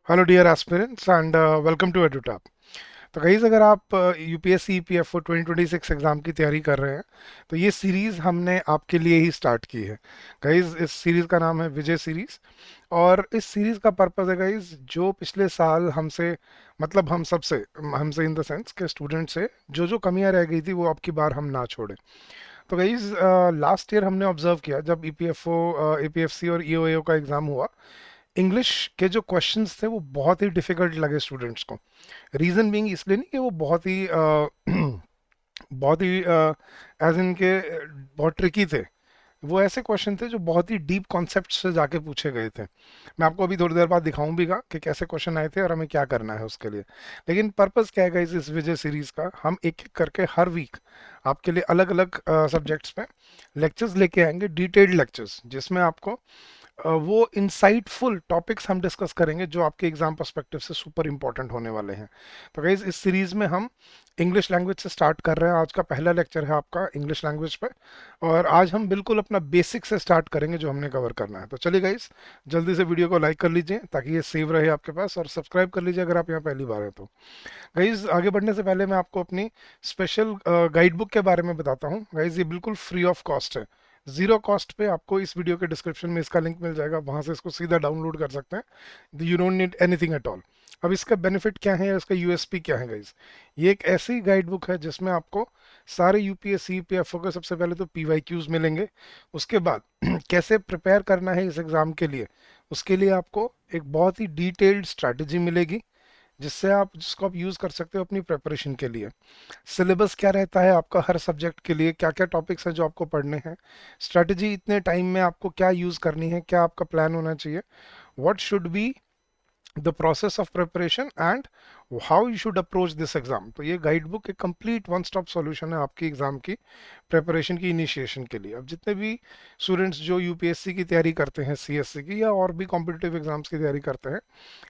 Hello dear aspirants and welcome to Edutap. तो guys, अगर आप यूपीएससी ईपीएफओ 2026 एग्ज़ाम की तैयारी कर रहे हैं तो ये सीरीज़ हमने आपके लिए ही स्टार्ट की है। गाइस, इस सीरीज़ का नाम है विजय सीरीज़। और इस सीरीज़ का पर्पज़ है गाइस, जो पिछले साल हमसे मतलब हम सबसे हमसे इन द सेंस के स्टूडेंट से जो जो कमियां रह गई थी वो अब की बार हम ना छोड़ें। तो गाइस, लास्ट ईयर हमने ऑब्जर्व किया जब ईपीएफओ एपीएफसी और ईओएओ का एग्ज़ाम हुआ। इंग्लिश के जो क्वेश्चंस थे वो बहुत ही डिफिकल्ट लगे स्टूडेंट्स को। रीज़न बीइंग इसलिए नहीं कि वो बहुत ही बहुत ही एज इन के बहुत ट्रिकी थे। वो ऐसे क्वेश्चन थे जो बहुत ही डीप कॉन्सेप्ट से जाके पूछे गए थे। मैं आपको अभी थोड़ी देर बाद दिखाऊं भी कि कैसे क्वेश्चन आए थे और हमें क्या करना है उसके लिए। लेकिन पर्पस क्या है इस विजय सीरीज का, हम एक एक करके हर वीक आपके लिए अलग अलग सब्जेक्ट्स पे लेक्चर्स लेके आएंगे, डिटेल्ड लेक्चर्स, जिसमें आपको वो इंसाइटफुल टॉपिक्स हम डिस्कस करेंगे जो आपके एग्जाम पर्सपेक्टिव से सुपर इंपॉर्टेंट होने वाले हैं। तो गाइज, इस सीरीज में हम इंग्लिश लैंग्वेज से स्टार्ट कर रहे हैं। आज का पहला लेक्चर है आपका इंग्लिश लैंग्वेज पे। और आज हम बिल्कुल अपना बेसिक से स्टार्ट करेंगे जो हमने कवर करना है। तो चलिए गाइज, जल्दी से वीडियो को लाइक कर लीजिए ताकि ये सेव रहे आपके पास, और सब्सक्राइब कर लीजिए अगर आप यहाँ पहली बार है तो। गाइज, आगे बढ़ने से पहले मैं आपको अपनी स्पेशल गाइड बुक के बारे में बताता हूँ। गाइज, ये बिल्कुल फ्री ऑफ कॉस्ट है। जीरो कॉस्ट पे आपको इस वीडियो के डिस्क्रिप्शन में इसका लिंक मिल जाएगा, वहां से इसको सीधा डाउनलोड कर सकते हैं। You don't need anything at all. अब इसका बेनिफिट क्या है या इसका यूएसपी क्या है गाइज? ये एक ऐसी गाइड बुक है जिसमें आपको सारे यूपीएससी यूपीएफओ के सबसे पहले तो पीवाईक्यूज मिलेंगे। उसके बाद कैसे प्रिपेयर करना है इस एग्जाम के लिए, उसके लिए आपको एक बहुत ही डिटेल्ड स्ट्रैटेजी मिलेगी जिसको आप यूज़ कर सकते हो अपनी प्रिपरेशन के लिए। सिलेबस क्या रहता है आपका हर सब्जेक्ट के लिए, क्या क्या टॉपिक्स हैं जो आपको पढ़ने हैं, स्ट्रैटेजी इतने टाइम में आपको क्या यूज़ करनी है, क्या आपका प्लान होना चाहिए, what should be the process of preparation and how you should approach this exam. तो ये गाइड बुक एक कंप्लीट वन स्टॉप सॉल्यूशन है आपकी एग्जाम की प्रिपरेशन की इनिशिएशन के लिए। अब जितने भी स्टूडेंट्स जो यूपीएससी की तैयारी करते हैं, सीएससी की या और भी कॉम्पिटिटिव एग्जाम्स की तैयारी करते हैं,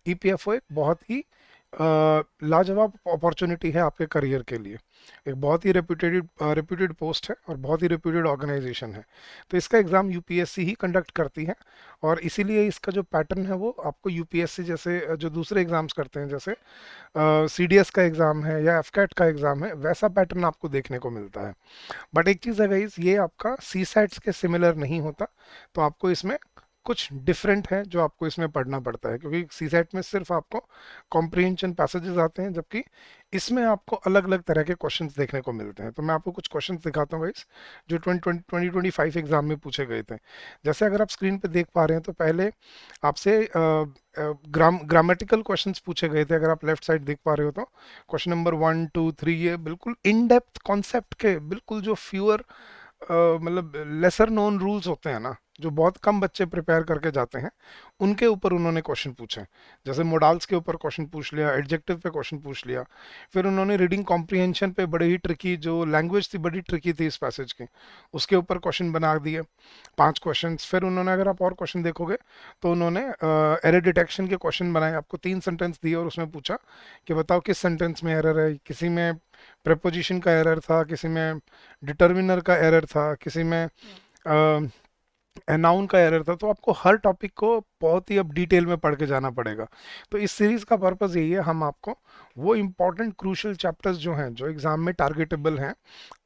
ईपीएफओ एक बहुत ही लाजवाब अपॉर्चुनिटी है आपके करियर के लिए। एक बहुत ही रेप्यूटेड पोस्ट है और बहुत ही रेप्यूटेड ऑर्गेनाइजेशन है। तो इसका एग्ज़ाम यूपीएससी ही कंडक्ट करती है। और इसीलिए इसका जो पैटर्न है वो आपको यूपीएससी जैसे जो दूसरे एग्ज़ाम्स करते हैं, जैसे सीडीएस का एग्ज़ाम है या एफकैट का एग्ज़ाम है, वैसा पैटर्न आपको देखने को मिलता है। बट एक चीज़ है गाइस, ये आपका सी सैट्स के सिमिलर नहीं होता। तो आपको इसमें कुछ डिफरेंट है जो आपको इसमें पढ़ना पड़ता है, क्योंकि सी सेट में सिर्फ आपको कॉम्प्रिहेंशन पैसेजेस आते हैं, जबकि इसमें आपको अलग अलग तरह के क्वेश्चंस देखने को मिलते हैं। तो मैं आपको कुछ क्वेश्चंस दिखाता हूँ गाइस जो 2025 एग्जाम में पूछे गए थे। जैसे अगर आप स्क्रीन पे देख पा रहे हैं तो पहले आपसे ग्रामेटिकल क्वेश्चंस पूछे गए थे। अगर आप लेफ्ट साइड देख पा रहे हो तो क्वेश्चन नंबर 1 2 3 ये बिल्कुल इन डेप्थ कॉन्सेप्ट के, बिल्कुल जो फ्यूअर मतलब लेसर नोन रूल्स होते हैं ना, जो बहुत कम बच्चे प्रिपेयर करके जाते हैं, उनके ऊपर उन्होंने क्वेश्चन पूछे। जैसे मोडाल्स के ऊपर क्वेश्चन पूछ लिया, एडजेक्टिव पे क्वेश्चन पूछ लिया। फिर उन्होंने रीडिंग कॉम्प्रिहेंशन पे बड़े ही ट्रिकी, जो लैंग्वेज थी बड़ी ट्रिकी थी इस पैसेज की, उसके ऊपर क्वेश्चन बना दिए 5 क्वेश्चन। फिर उन्होंने, अगर आप और क्वेश्चन देखोगे तो उन्होंने एरर डिटेक्शन के क्वेश्चन बनाए, आपको 3 सेंटेंस दिए और उसमें पूछा कि बताओ किस सेंटेंस में एरर है। किसी में प्रेपोजिशन का एरर था, किसी में डिटर्मिनर का एरर था, किसी में नाउन का एरर था। तो आपको हर टॉपिक को बहुत ही अब डिटेल में पढ़ के जाना पड़ेगा। तो इस सीरीज का पर्पस यही है, हम आपको वो इम्पोर्टेंट क्रूशल चैप्टर्स जो हैं, जो एग्जाम में टारगेटेबल हैं,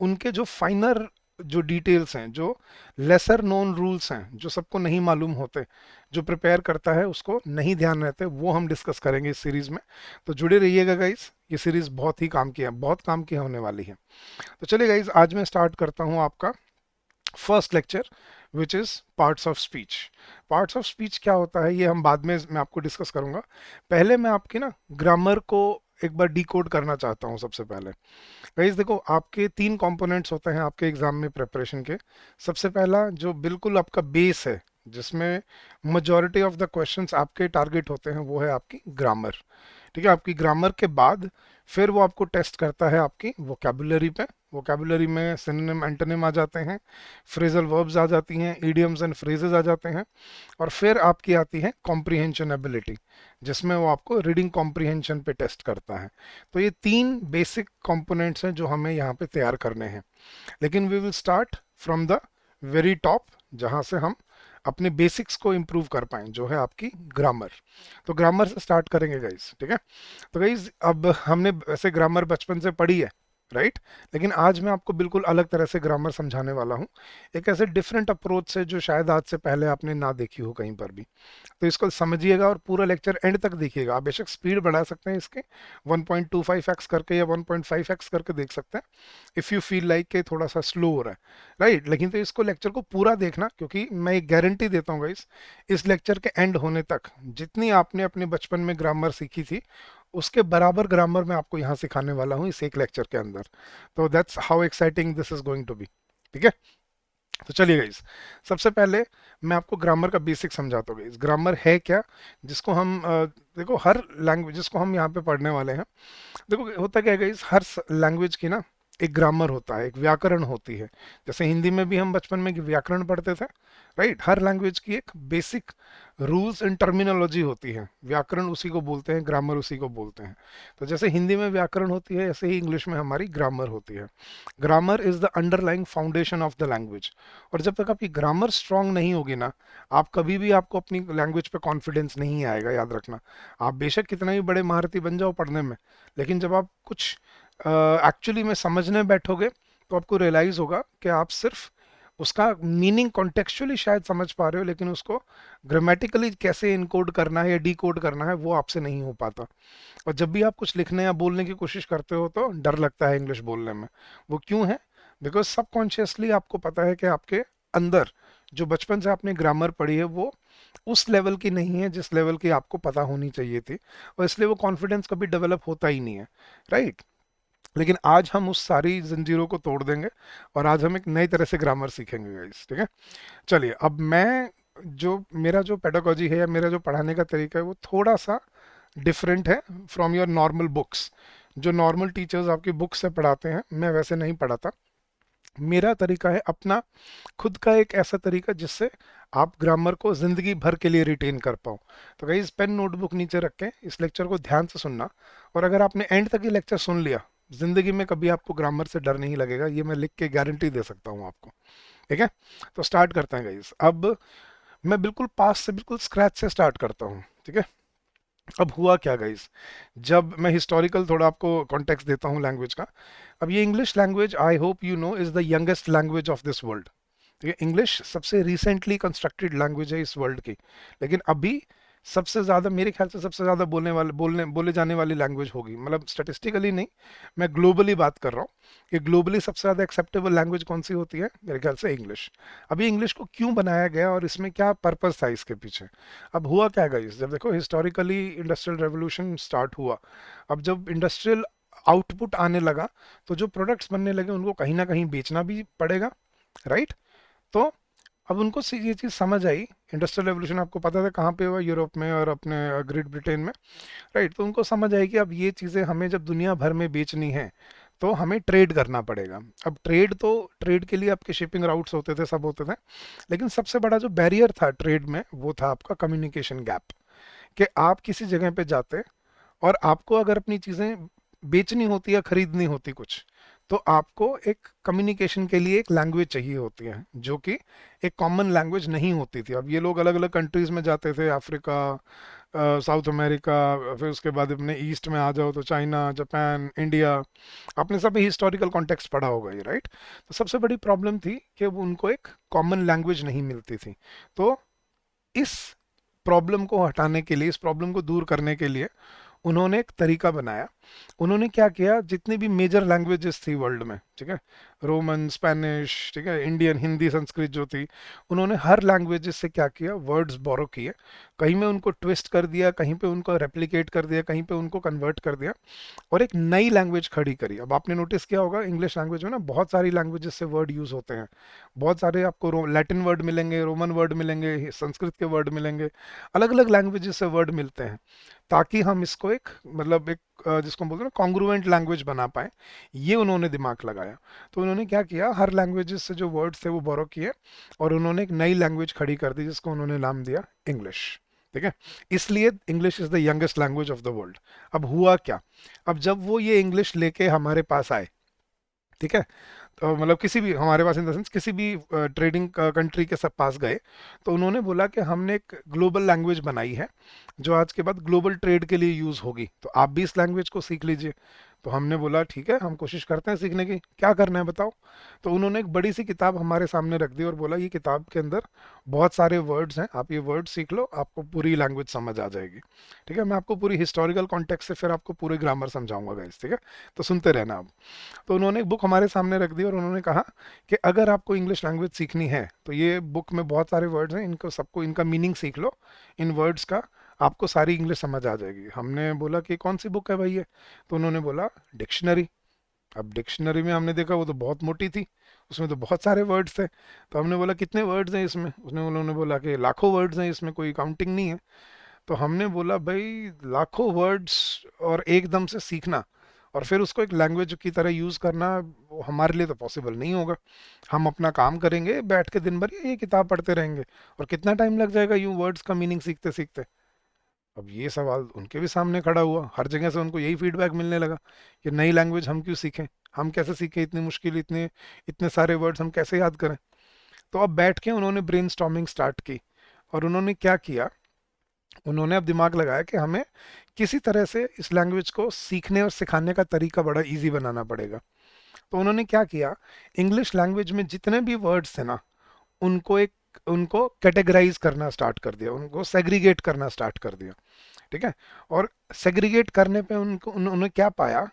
उनके जो फाइनर जो डिटेल्स हैं, जो लेसर नोन रूल्स हैं, जो सबको नहीं मालूम होते, जो प्रिपेयर करता है उसको नहीं ध्यान रहते, वो हम डिस्कस करेंगे इस सीरीज में। तो जुड़े रहिएगा गाइस, ये सीरीज बहुत ही काम की है, बहुत काम की होने वाली है। तो चलिए गाइज, आज मैं स्टार्ट करता हूँ आपका first lecture, which is parts of speech. Parts of speech क्या होता है ये हम बाद में मैं आपको डिस्कस करूंगा। पहले मैं आपकी ना ग्रामर को एक बार डिकोड करना चाहता हूँ सबसे पहले। गाइस देखो, आपके 3 कंपोनेंट्स होते हैं आपके एग्जाम में प्रिपरेशन के। सबसे पहला जो बिल्कुल आपका बेस है, जिसमें मेजॉरिटी ऑफ द क्वेश्चंस आपके टारगेट होते हैं, वो है आपकी ग्रामर। ठीक है, आपकी ग्रामर के बाद फिर वो आपको टेस्ट करता है आपकी वोकेबुलरी पे। वोकेबुलरी में सिनोनिम एंटोनिम आ जाते हैं, फ्रेजल वर्ब्स आ जाती हैं, इडियम्स एंड फ्रेजेस आ जाते हैं। और फिर आपकी आती है कॉम्प्रिहेंशन एबिलिटी, जिसमें वो आपको रीडिंग कॉम्प्रिहेंशन पे टेस्ट करता है। तो ये 3 बेसिक कंपोनेंट्स हैं जो हमें यहाँ पे तैयार करने हैं। लेकिन we will start from the very top, जहाँ से हम अपने बेसिक्स को इम्प्रूव कर पाएं, जो है आपकी ग्रामर। तो ग्रामर से स्टार्ट करेंगे गाइस, ठीक है। तो गाइस अब हमने वैसे ग्रामर बचपन से पढ़ी है, राइट, लेकिन आज मैं आपको बिल्कुल अलग तरह से ग्रामर समझाने वाला हूँ, एक ऐसे डिफरेंट अप्रोच से जो शायद आज से पहले आपने ना देखी हो कहीं पर भी। तो इसको समझिएगा और पूरा लेक्चर एंड तक देखिएगा। आप बेशक स्पीड बढ़ा सकते हैं इसके 1.25x करके या 1.5x करके देख सकते हैं, इफ़ यू फील लाइक कि थोड़ा सा स्लो हो रहा है, राइट। लेकिन तो इसको लेक्चर को पूरा देखना, क्योंकि मैं एक गारंटी देता हूँ गाइस, इस लेक्चर के एंड होने तक जितनी आपने अपने बचपन में ग्रामर सीखी थी, उसके बराबर ग्रामर मैं आपको यहाँ सिखाने वाला हूँ इस एक लेक्चर के अंदर। तो that's how exciting this is going to be, ठीक है। तो चलिए गाइस, सबसे पहले मैं आपको ग्रामर का बेसिक समझाता हूँ गाइस। ग्रामर है क्या, जिसको हम देखो हर लैंग्वेज जिसको हम यहाँ पे पढ़ने वाले हैं, देखो होता क्या है गाइस, हर लैंग्वेज की ना एक ग्रामर होता है, एक व्याकरण होती है। जैसे हिंदी में भी हम बचपन में व्याकरण पढ़ते थे, राइट। हर लैंग्वेज की एक बेसिक रूल्स एंड टर्मिनोलॉजी होती है, व्याकरण उसी को बोलते हैं, ग्रामर उसी को बोलते हैं। तो जैसे हिंदी में व्याकरण होती है, ऐसे ही इंग्लिश में हमारी ग्रामर होती है। Grammar is the underlying foundation of the language. और जब तक आपकी ग्रामर स्ट्रांग नहीं होगी ना, आप कभी भी, आपको अपनी लैंग्वेज पे कॉन्फिडेंस नहीं आएगा, याद रखना। आप बेशक कितना ही बड़े महारथी बन जाओ पढ़ने में, लेकिन जब आप कुछ एक्चुअली में समझने बैठोगे, तो आपको रियलाइज होगा कि आप सिर्फ उसका मीनिंग कॉन्टेक्चुअली शायद समझ पा रहे हो, लेकिन उसको ग्रामेटिकली कैसे इनकोड करना है या डीकोड करना है, वो आपसे नहीं हो पाता। और जब भी आप कुछ लिखने या बोलने की कोशिश करते हो, तो डर लगता है इंग्लिश बोलने में। वो क्यों है? बिकॉज सबकॉन्शियसली आपको पता है कि आपके अंदर जो बचपन से आपने ग्रामर पढ़ी है, वो उस लेवल की नहीं है जिस लेवल की आपको पता होनी चाहिए थी, और इसलिए वो कॉन्फिडेंस कभी डेवलप होता ही नहीं है, राइट। लेकिन आज हम उस सारी जंजीरों को तोड़ देंगे, और आज हम एक नई तरह से ग्रामर सीखेंगे गाइस, ठीक है। चलिए, अब मैं जो मेरा जो पेडागोजी है या मेरा जो पढ़ाने का तरीका है, वो थोड़ा सा डिफरेंट है फ्रॉम योर नॉर्मल बुक्स। जो नॉर्मल टीचर्स आपकी बुक से पढ़ाते हैं, मैं वैसे नहीं पढ़ाता। मेरा तरीका है अपना खुद का एक ऐसा तरीका जिससे आप ग्रामर को जिंदगी भर के लिए रिटेन कर पाओ। तो गाइस, पेन नोटबुक नीचे रख के इस लेक्चर को ध्यान से सुनना, और अगर आपने एंड तक ये लेक्चर सुन लिया, जिंदगी में कभी आपको ग्रामर से डर नहीं लगेगा, ये मैं लिख के गारंटी दे सकता हूँ आपको, ठीक है। तो स्टार्ट करते हैं गाइस। अब मैं बिल्कुल पास से, बिल्कुल स्क्रैच से स्टार्ट करता हूँ, ठीक है। अब हुआ क्या गाइस, जब मैं हिस्टोरिकल थोड़ा आपको कॉन्टेक्स्ट देता हूँ लैंग्वेज का। अब ये English language, I hope you know, is the youngest language of this world. ठीक है, इंग्लिश सबसे रिसेंटली कंस्ट्रक्टेड लैंग्वेज है इस वर्ल्ड की, लेकिन अभी सबसे ज़्यादा, मेरे ख्याल से सबसे ज़्यादा बोले जाने वाली लैंग्वेज होगी, मतलब स्टेटिस्टिकली नहीं, मैं ग्लोबली बात कर रहा हूँ कि ग्लोबली सबसे ज़्यादा एक्सेप्टेबल लैंग्वेज कौन सी होती है, मेरे ख्याल से इंग्लिश। अभी इंग्लिश को क्यों बनाया गया और इसमें क्या पर्पस था इसके पीछे? अब हुआ क्या गाइस, जब देखो हिस्टोरिकली इंडस्ट्रियल रेवोल्यूशन स्टार्ट हुआ, अब जब इंडस्ट्रियल आउटपुट आने लगा, तो जो प्रोडक्ट्स बनने लगे उनको कहीं ना कहीं बेचना भी पड़ेगा, राइट। तो अब उनको ये चीज़ समझ आई, इंडस्ट्रियल रेवोल्यूशन आपको पता था कहाँ पे हुआ, यूरोप में और अपने ग्रेट ब्रिटेन में, राइट। तो उनको समझ आई कि अब ये चीज़ें हमें जब दुनिया भर में बेचनी है, तो हमें ट्रेड करना पड़ेगा। अब ट्रेड के लिए आपके शिपिंग राउट्स होते थे, सब होते थे, लेकिन सबसे बड़ा जो बैरियर था ट्रेड में, वो था आपका कम्युनिकेशन गैप। कि आप किसी जगह पे जाते, और आपको अगर अपनी चीज़ें बेचनी होती या खरीदनी होती कुछ, तो आपको एक कम्युनिकेशन के लिए एक लैंग्वेज चाहिए होती है, जो कि एक कॉमन लैंग्वेज नहीं होती थी। अब ये लोग अलग अलग कंट्रीज में जाते थे, अफ्रीका, साउथ अमेरिका, फिर उसके बाद अपने ईस्ट में आ जाओ तो चाइना, जापान, इंडिया। आपने सब हिस्टोरिकल कॉन्टेक्स्ट पढ़ा होगा ये, राइट। तो सबसे बड़ी प्रॉब्लम थी कि वो उनको एक कॉमन लैंग्वेज नहीं मिलती थी। तो इस प्रॉब्लम को हटाने के लिए, इस प्रॉब्लम को दूर करने के लिए उन्होंने एक तरीका बनाया। उन्होंने क्या किया, जितनी भी मेजर लैंग्वेजेस थी वर्ल्ड में, ठीक है, रोमन, स्पेनिश, ठीक है, इंडियन, हिंदी, संस्कृत जो थी, उन्होंने हर लैंग्वेजेस से क्या किया, वर्ड्स बोरो किए, कहीं में उनको ट्विस्ट कर दिया, कहीं पे उनको रेप्लिकेट कर दिया, कहीं पे उनको कन्वर्ट कर दिया, और एक नई लैंग्वेज खड़ी करी। अब आपने नोटिस किया होगा, इंग्लिश लैंग्वेज में ना बहुत सारी लैंग्वेजेस से वर्ड यूज होते हैं, बहुत सारे आपको लैटिन वर्ड मिलेंगे, रोमन वर्ड मिलेंगे, संस्कृत के वर्ड मिलेंगे, अलग अलग लैंग्वेजेस से वर्ड मिलते हैं, ताकि हम इसको एक, मतलब एक जिसको हम बोलते हैं ना, कॉन्ग्रुएंट लैंग्वेज बना पाए। ये उन्होंने दिमाग लगाया। तो उन्होंने क्या किया, हर लैंग्वेजेस से जो वर्ड्स थे वो बोरो किए, और उन्होंने एक नई लैंग्वेज खड़ी कर दी, जिसको उन्होंने नाम दिया इंग्लिश, ठीक है। इसलिए English is the youngest language of the world. अब हुआ क्या, अब जब वो ये इंग्लिश लेके हमारे पास आए, ठीक है, तो मतलब किसी भी, हमारे पास इन द सेंस किसी भी ट्रेडिंग कंट्री के सब पास गए, तो उन्होंने बोला कि हमने एक ग्लोबल लैंग्वेज बनाई है जो आज के बाद ग्लोबल ट्रेड के लिए यूज़ होगी, तो आप भी इस लैंग्वेज को सीख लीजिए। तो हमने बोला ठीक है, हम कोशिश करते हैं सीखने की, क्या करना है बताओ। तो उन्होंने एक बड़ी सी किताब हमारे सामने रख दी और बोला ये किताब के अंदर बहुत सारे वर्ड्स हैं, आप ये वर्ड सीख लो, आपको पूरी लैंग्वेज समझ आ जाएगी। ठीक है, मैं आपको पूरी हिस्टोरिकल कॉन्टेक्स्ट से फिर आपको पूरे ग्रामर समझाऊंगा गाइस, ठीक है, तो सुनते रहना आप। तो उन्होंने एक बुक हमारे सामने रख दी और उन्होंने कहा कि अगर आपको इंग्लिश लैंग्वेज सीखनी है तो ये बुक में बहुत सारे वर्ड्स हैं, इनको सबको इनका मीनिंग सीख लो, इन वर्ड्स का, आपको सारी इंग्लिश समझ आ जाएगी। हमने बोला कि कौन सी बुक है भाई ये, तो उन्होंने बोला डिक्शनरी। अब डिक्शनरी में हमने देखा वो तो बहुत मोटी थी, उसमें तो बहुत सारे वर्ड्स थे। तो हमने बोला कितने वर्ड्स हैं इसमें, उसने उन्होंने बोला कि लाखों वर्ड्स हैं इसमें, कोई काउंटिंग नहीं है। तो हमने बोला भाई लाखों वर्ड्स और एकदम से सीखना और फिर उसको एक लैंग्वेज की तरह यूज़ करना, वो हमारे लिए तो पॉसिबल नहीं होगा। हम अपना काम करेंगे बैठ के दिन भर ये किताब पढ़ते रहेंगे, और कितना टाइम लग जाएगा यूं वर्ड्स का मीनिंग सीखते सीखते। अब ये सवाल उनके भी सामने खड़ा हुआ, हर जगह से उनको यही फीडबैक मिलने लगा कि नई लैंग्वेज हम क्यों सीखें, हम कैसे सीखें, इतनी मुश्किल, इतने इतने सारे वर्ड्स हम कैसे याद करें। तो अब बैठ के उन्होंने ब्रेनस्टॉर्मिंग स्टार्ट की, और उन्होंने क्या किया, उन्होंने अब दिमाग लगाया कि हमें किसी तरह से इस लैंग्वेज को सीखने और सिखाने का तरीका बड़ा इजी बनाना पड़ेगा। तो उन्होंने क्या किया, इंग्लिश लैंग्वेज में जितने भी वर्ड्स थे ना, उनको एक उनको कैटेगराइज करना स्टार्ट कर दिया, उनको सेग्रीगेट करना स्टार्ट कर दिया। ठीक है, और सेग्रीगेट करने पे उनको उन्होंने क्या पाया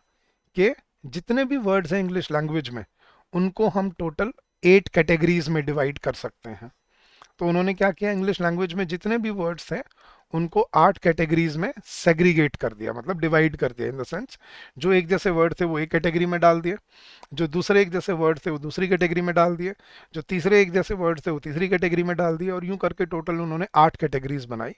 कि जितने भी वर्ड्स हैं इंग्लिश लैंग्वेज में, उनको हम टोटल 8 कैटेगरीज में डिवाइड कर सकते हैं। तो उन्होंने क्या किया, इंग्लिश लैंग्वेज में जितने भी वर्ड्स थे उनको 8 कैटेगरीज में सेग्रीगेट कर दिया, मतलब डिवाइड कर दिया इन द सेंस, जो एक जैसे वर्ड थे वो एक कैटेगरी में डाल दिए, जो दूसरे एक जैसे वर्ड थे वो दूसरी कैटेगरी में डाल दिए, जो तीसरे एक जैसे वर्ड थे वो तीसरी कैटेगरी में डाल दिए, और यूं करके टोटल उन्होंने 8 कैटेगरीज बनाई।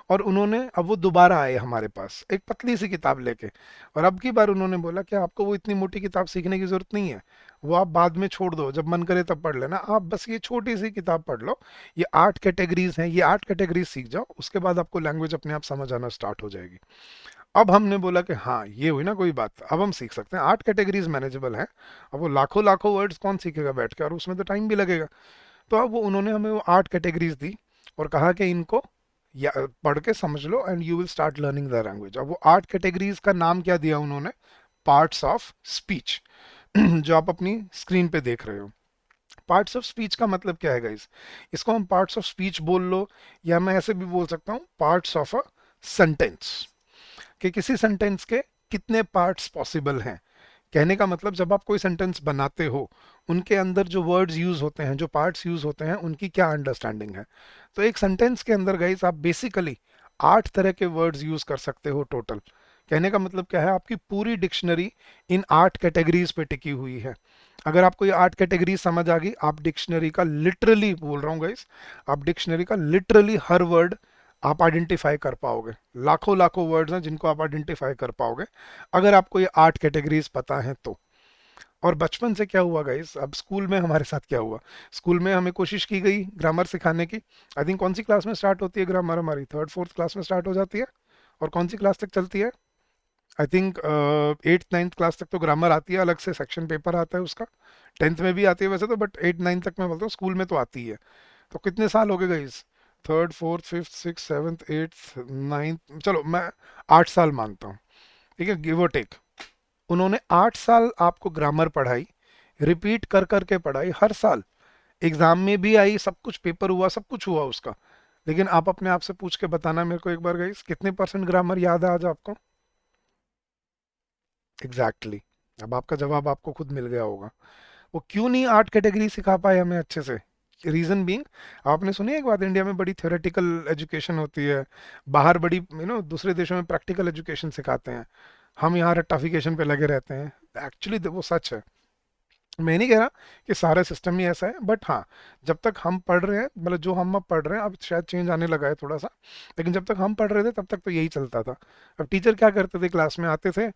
और उन्होंने, अब वो दोबारा आए हमारे पास एक पतली सी किताब लेके, और अब की बार उन्होंने बोला कि आपको वो इतनी मोटी किताब सीखने की जरूरत नहीं है, वो आप बाद में छोड़ दो, जब मन करे तब पढ़ लेना, आप बस ये छोटी सी किताब पढ़ लो, ये 8 कैटेगरीज हैं, ये 8 कैटेगरीज सीख जाओ, उसके बाद आपको लैंग्वेज अपने आप समझ आना स्टार्ट हो जाएगी। अब हमने बोला कि हाँ ये हुई ना कोई बात, अब हम सीख सकते हैं, 8 कैटेगरीज मैनेजेबल हैं। अब वो लाखों लाखों वर्ड्स कौन सीखेगा बैठ के, और उसमें तो टाइम भी लगेगा। तो अब वो उन्होंने हमें वो 8 कैटेगरीज दी और कहा कि इनको या पढ़ के समझ लो and you will start learning the language. अब वो 8 कैटेगरीज का नाम क्या दिया उन्होंने, पार्ट्स ऑफ स्पीच। जो आप अपनी स्क्रीन पे देख रहे हो, पार्ट्स ऑफ स्पीच का मतलब क्या है गाइस, इसको हम पार्ट्स ऑफ स्पीच बोल लो, या मैं ऐसे भी बोल सकता हूँ पार्ट्स ऑफ अ सेंटेंस, कि किसी सेंटेंस के कितने पार्ट्स पॉसिबल हैं। कहने का मतलब जब आप कोई सेंटेंस बनाते हो, उनके अंदर जो वर्ड्स यूज होते हैं, जो पार्ट्स यूज होते हैं, उनकी क्या अंडरस्टैंडिंग है। तो एक सेंटेंस के अंदर गाइस आप बेसिकली 8 तरह के वर्ड्स यूज कर सकते हो टोटल। कहने का मतलब क्या है, आपकी पूरी डिक्शनरी इन 8 कैटेगरीज पे टिकी हुई है। अगर आपको ये 8 कैटेगरी समझ आ गई, आप डिक्शनरी का लिटरली बोल रहा हूँ गाइस, आप डिक्शनरी का लिटरली हर वर्ड आप आइडेंटिफाई कर पाओगे। लाखों लाखों वर्ड्स हैं जिनको आप आइडेंटिफाई कर पाओगे, अगर आपको ये 8 कैटेगरीज पता हैं तो। और बचपन से क्या हुआ गाइस, अब स्कूल में हमारे साथ क्या हुआ, स्कूल में हमें कोशिश की गई ग्रामर सिखाने की। आई थिंक कौन सी क्लास में स्टार्ट होती है ग्रामर, हमारी थर्ड फोर्थ क्लास में स्टार्ट हो जाती है, और कौन सी क्लास तक चलती है, I think 8th 9th class तक तो ग्रामर आती है, अलग से सेक्शन पेपर आता है उसका। 10th में भी आती है वैसे तो, बट 8 9 तक मैं बोलता हूँ स्कूल में तो आती है। तो कितने साल हो गए guys, third fourth fifth six seventh eighth ninth, चलो मैं 8 साल मानता हूँ, ठीक है, गिव और टेक। उन्होंने 8 साल आपको ग्रामर पढ़ाई, रिपीट कर कर के पढ़ाई, हर साल एग्जाम में भी आई, सब कुछ पेपर हुआ, सब कुछ हुआ उसका। लेकिन आप अपने आप से पूछ के बताना मेरे को एक बार गाइस, कितने परसेंट ग्रामर याद है आज आपको। Exactly exactly. अब आपका जवाब आपको खुद मिल गया होगा। वो क्यों नहीं 8 कैटेगरी सिखा पाए हमें अच्छे से, रीजन बीइंग, आपने सुनी एक बात, इंडिया में बड़ी थ्योरेटिकल एजुकेशन होती है, बाहर बड़ी दूसरे देशों में प्रैक्टिकल एजुकेशन सिखाते हैं, हम यहाँ रट्टाफिकेशन पे लगे रहते हैं। एक्चुअली वो सच है, मैं नहीं कह रहा कि सारा सिस्टम ही ऐसा है, बट हाँ, जब तक हम पढ़ रहे हैं, मतलब जो हम अब पढ़ रहे हैं, अब शायद चेंज आने लगा है थोड़ा सा, लेकिन जब तक हम पढ़ रहे थे तब तक तो यही चलता था। अब टीचर क्या करते थे, क्लास में आते थे,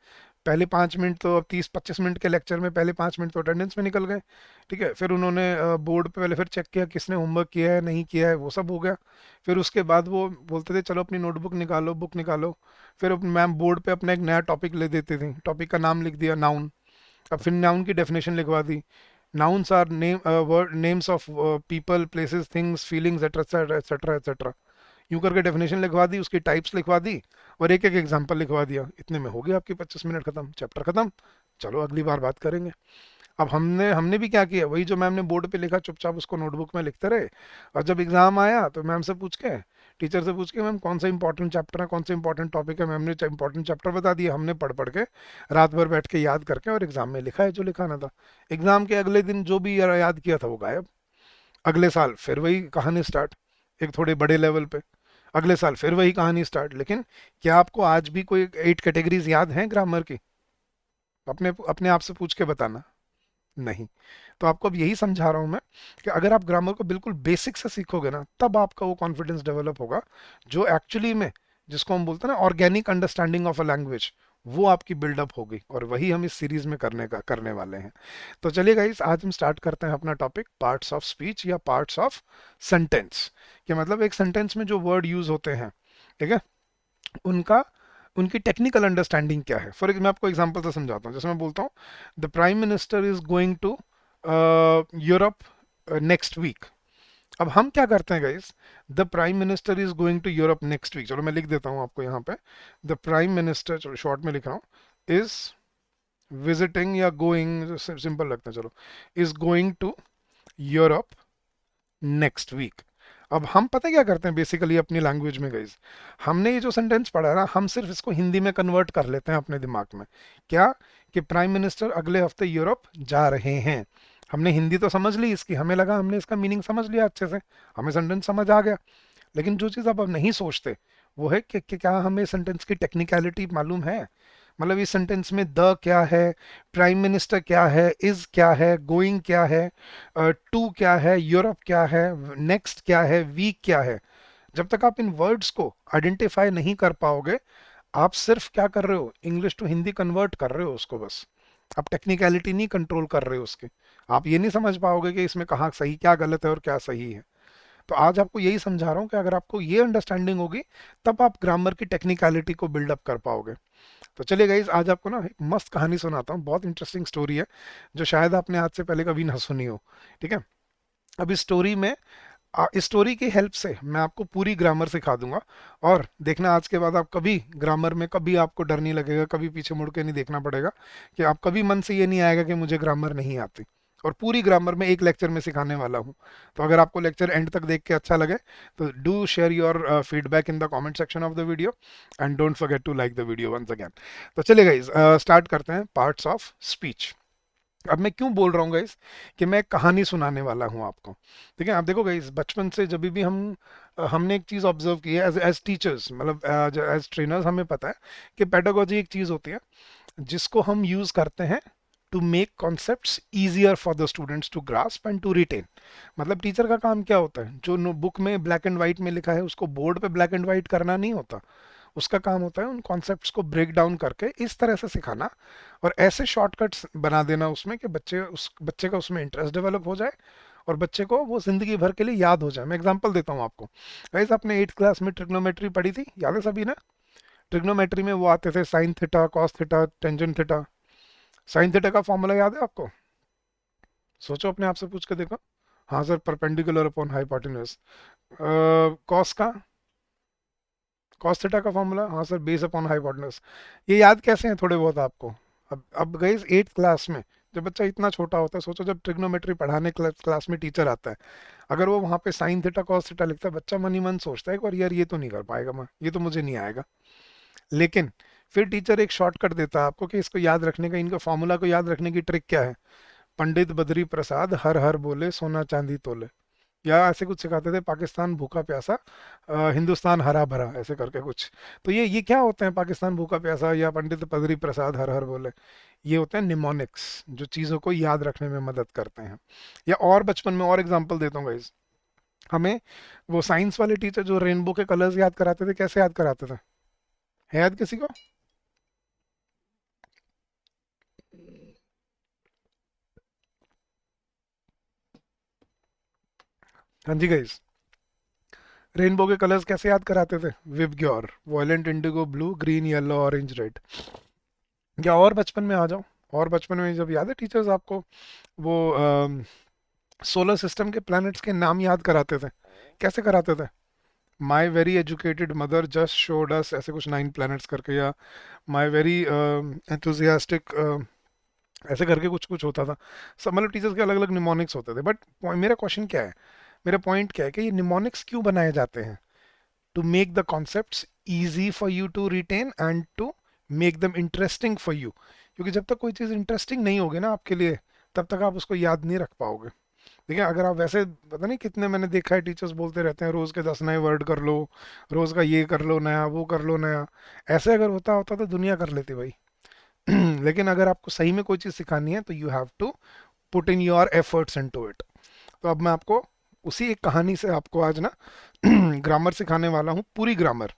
पहले 5 मिनट तो, अब 30 25 मिनट के लेक्चर में पहले 5 मिनट तो अटेंडेंस में निकल गए। ठीक है, फिर उन्होंने बोर्ड पे पहले फिर चेक किया किसने होमवर्क किया है नहीं किया है, वो सब हो गया। फिर उसके बाद वो बोलते थे चलो अपनी नोटबुक निकालो, बुक निकालो। फिर मैम बोर्ड पे अपना एक नया टॉपिक ले देते थे, टॉपिक का नाम लिख दिया नाउन, अब फिर नाउन की डेफिनेशन लिखवा दी, nouns are name word names of people places things feelings etcetera etcetera etcetera. यूं करके डेफिनेशन लिखवा दी, उसकी टाइप्स लिखवा दी, और एक एक एग्जांपल लिखवा दिया। इतने में हो गया आपकी 25 मिनट खत्म, चैप्टर खत्म। चलो अगली बार बात करेंगे। अब हमने हमने भी क्या किया, वही जो मैम ने बोर्ड पे लिखा चुपचाप उसको नोटबुक में लिखते रहे। और जब एग्जाम आया तो मैम से पूछ के, टीचर से पूछ के, मैम कौन सा इंपॉर्टेंट चैप्टर है, कौन सा इंपॉर्टेंट टॉपिक है, मैम ने इंपॉर्टेंट चैप्टर बता दिया, हमने पढ़ पढ़ के रात भर बैठ के याद करके और एग्जाम में लिखा है जो लिखाना था। एग्जाम के अगले दिन जो भी याद किया था वो गायब। अगले साल फिर वही कहानी स्टार्ट, एक थोड़े बड़े लेवल पे। अगले साल फिर वही कहानी स्टार्ट। लेकिन क्या आपको आज भी कोई 8 कैटेगरीज याद हैं ग्रामर की? अपने अपने आप से पूछ के बताना। नहीं। तो आपको अब यही समझा रहा हूं मैं कि अगर आप ग्रामर को बिल्कुल बेसिक से सीखोगे ना, तब आपका वो कॉन्फिडेंस डेवलप होगा जो एक्चुअली में, जिसको हम बोलते हैं ना organic understanding of a language, वो आपकी बिल्डअप होगी। और वही हम इस सीरीज में करने वाले हैं। तो चलिए गाइस, आज हम स्टार्ट करते हैं अपना टॉपिक, पार्ट्स ऑफ स्पीच या पार्ट्स ऑफ सेंटेंस। कि मतलब एक सेंटेंस में जो वर्ड यूज होते हैं, ठीक है, उनका उनकी टेक्निकल अंडरस्टैंडिंग क्या है। फॉर मैं आपको एग्जांपल से समझाता हूँ। जैसे मैं बोलता हूँ the prime minister is going to Europe next week. अब हम क्या करते हैं guys, the prime minister is going to Europe next week, चलो मैं लिख देता हूँ आपको यहाँ पे, द प्राइम मिनिस्टर, चलो शॉर्ट में लिख रहा हूँ, इज विजिटिंग या गोइंग, सिंपल लगता है, चलो, is going to Europe next week. अब हम पता है क्या करते हैं बेसिकली अपनी लैंग्वेज में गाइज, हमने ये जो सेंटेंस पढ़ा है ना, हम सिर्फ इसको हिंदी में कन्वर्ट कर लेते हैं अपने दिमाग में। क्या? कि प्राइम मिनिस्टर अगले हफ्ते यूरोप जा रहे हैं। हमने हिंदी तो समझ ली इसकी, हमें लगा हमने इसका मीनिंग समझ लिया अच्छे से, हमें सेंटेंस समझ आ गया। लेकिन जो चीज़ आप अब नहीं सोचते वो है कि क्या हमें सेंटेंस की टेक्निकलिटी मालूम है। मतलब इस सेंटेंस में द क्या है, प्राइम मिनिस्टर क्या है, इज क्या है, गोइंग क्या है, टू क्या है, यूरोप क्या है, नेक्स्ट क्या है, वीक क्या है। जब तक आप इन वर्ड्स को आइडेंटिफाई नहीं कर पाओगे, आप सिर्फ क्या कर रहे हो, इंग्लिश टू हिंदी कन्वर्ट कर रहे हो उसको बस। आप टेक्निकलिटी नहीं कंट्रोल कर रहे हो उसके। आप ये नहीं समझ पाओगे कि इसमें कहाँ सही, क्या गलत है और क्या सही है। तो आज आपको यही समझा रहा हूँ कि अगर आपको ये अंडरस्टैंडिंग होगी, तब आप ग्रामर की टेक्निकलिटी को बिल्डअप कर पाओगे। तो चलिए गाइज, आज आपको ना एक मस्त कहानी सुनाता हूँ, बहुत इंटरेस्टिंग स्टोरी है, जो शायद आपने आज से पहले कभी ना सुनी हो। ठीक है। अब इस स्टोरी में, इस स्टोरी की हेल्प से मैं आपको पूरी ग्रामर सिखा दूंगा। और देखना, आज के बाद आप कभी ग्रामर में, कभी आपको डर नहीं लगेगा, कभी पीछे मुड़ के नहीं देखना पड़ेगा, कि आप कभी मन से ये नहीं आएगा कि मुझे ग्रामर नहीं आती। और पूरी ग्रामर में एक लेक्चर में सिखाने वाला हूँ। तो अगर आपको लेक्चर एंड तक देख के अच्छा लगे, तो do share your feedback in the comment section of the video, and don't forget to like the video once again. तो चलिए गाइज, स्टार्ट करते हैं पार्ट्स ऑफ स्पीच। अब मैं क्यों बोल रहा हूँ गाइस कि मैं एक कहानी सुनाने वाला हूँ आपको। ठीक है। आप देखो गाइस, बचपन से जब भी हमने एक चीज़ ऑब्जर्व की है एज एज टीचर्स, मतलब एज ट्रेनर्स, हमें पता है कि पेडागोजी एक चीज़ होती है जिसको हम यूज़ करते हैं to make concepts easier for the students to grasp and to retain. मतलब टीचर का काम क्या होता है, जो बुक में ब्लैक एंड वाइट में लिखा है उसको बोर्ड पे ब्लैक एंड वाइट करना नहीं होता। उसका काम होता है उन कॉन्सेप्ट्स को ब्रेक डाउन करके इस तरह से सिखाना, और ऐसे शॉर्टकट्स बना देना उसमें कि बच्चे का उसमें इंटरेस्ट डेवलप हो जाए, और बच्चे को वो जिंदगी भर के लिए याद हो जाए। मैं एग्जांपल देता हूँ आपको। गाइस, आपने 8 क्लास में ट्रिग्नोमेट्री पढ़ी थी, याद है सभी ने? ट्रिग्नोमेट्री में वो आते थे sine theta, cos theta, tangent theta. Sine theta का फॉर्मूला याद है आपको? सोचो, अपने आप से पूछ के देखो। हाँ sir, perpendicular upon hypotenuse. Cos का, कॉस थीटा का फॉर्मूला, हाँ सर, बेस अपॉन हाइपोटेन्यूज। ये याद कैसे हैं थोड़े बहुत आपको? अब गई 8 क्लास में, जब बच्चा इतना छोटा होता है, सोचो जब ट्रिग्नोमेट्री पढ़ाने क्लास में टीचर आता है, अगर वो वहाँ पे साइन थीटा कॉस थीटा लिखता है, बच्चा मन ही मन सोचता है एक बार, यार ये तो नहीं कर पाएगा मैं, ये तो मुझे नहीं आएगा। लेकिन फिर टीचर एक शॉर्टकट देता है आपको कि इसको याद रखने का, इनका फॉर्मूला को याद रखने की ट्रिक क्या है। पंडित बद्री प्रसाद हर हर बोले सोना चांदी तोले, या ऐसे कुछ सिखाते थे, पाकिस्तान भूखा प्यासा, हिंदुस्तान हरा भरा, ऐसे करके कुछ। तो ये क्या होते हैं, पाकिस्तान भूखा प्यासा या पंडित बद्री प्रसाद हर हर बोले? ये होते हैं निमोनिक्स, जो चीज़ों को याद रखने में मदद करते हैं। या और बचपन में और एग्जांपल देता हूँ गाइस, हमें वो साइंस वाले टीचर जो रेनबो के कलर्स याद कराते थे, कैसे याद कराते थे? है याद किसी को? हाँ जी गाइस, रेनबो के कलर्स कैसे याद कराते थे? VIBGYOR, violent Indigo blue, green yellow orange red. या और बचपन में आ जाओ, और बचपन में जब याद है टीचर्स आपको वो सोलर सिस्टम के प्लैनेट्स के नाम याद कराते थे, कैसे कराते थे? My very educated mother just showed us ऐसे कुछ 9 प्लैनेट्स करके, या माई वेरी एंथुजियास्टिक ऐसे करके कुछ कुछ होता था। सब मतलब टीचर्स के अलग अलग निमोनिक्स होते थे, बट मेरा क्वेश्चन क्या है, मेरा पॉइंट क्या है कि ये निमोनिक्स क्यों बनाए जाते हैं? To make the concepts easy for you to retain and to make them interesting for you, क्योंकि जब तक कोई चीज़ इंटरेस्टिंग नहीं होगी ना आपके लिए, तब तक आप उसको याद नहीं रख पाओगे। देखिए अगर आप वैसे, पता नहीं कितने मैंने देखा है टीचर्स बोलते रहते हैं रोज के 10 नए वर्ड कर लो, रोज का ये कर लो नया, वो कर लो नया। ऐसे अगर होता होता तो दुनिया कर लेती भाई। लेकिन अगर आपको सही में कोई चीज़ सिखानी है तो you have to put in your efforts into it. तो अब मैं आपको उसी एक कहानी से आपको आज ना ग्रामर सिखाने वाला हूँ, पूरी ग्रामर।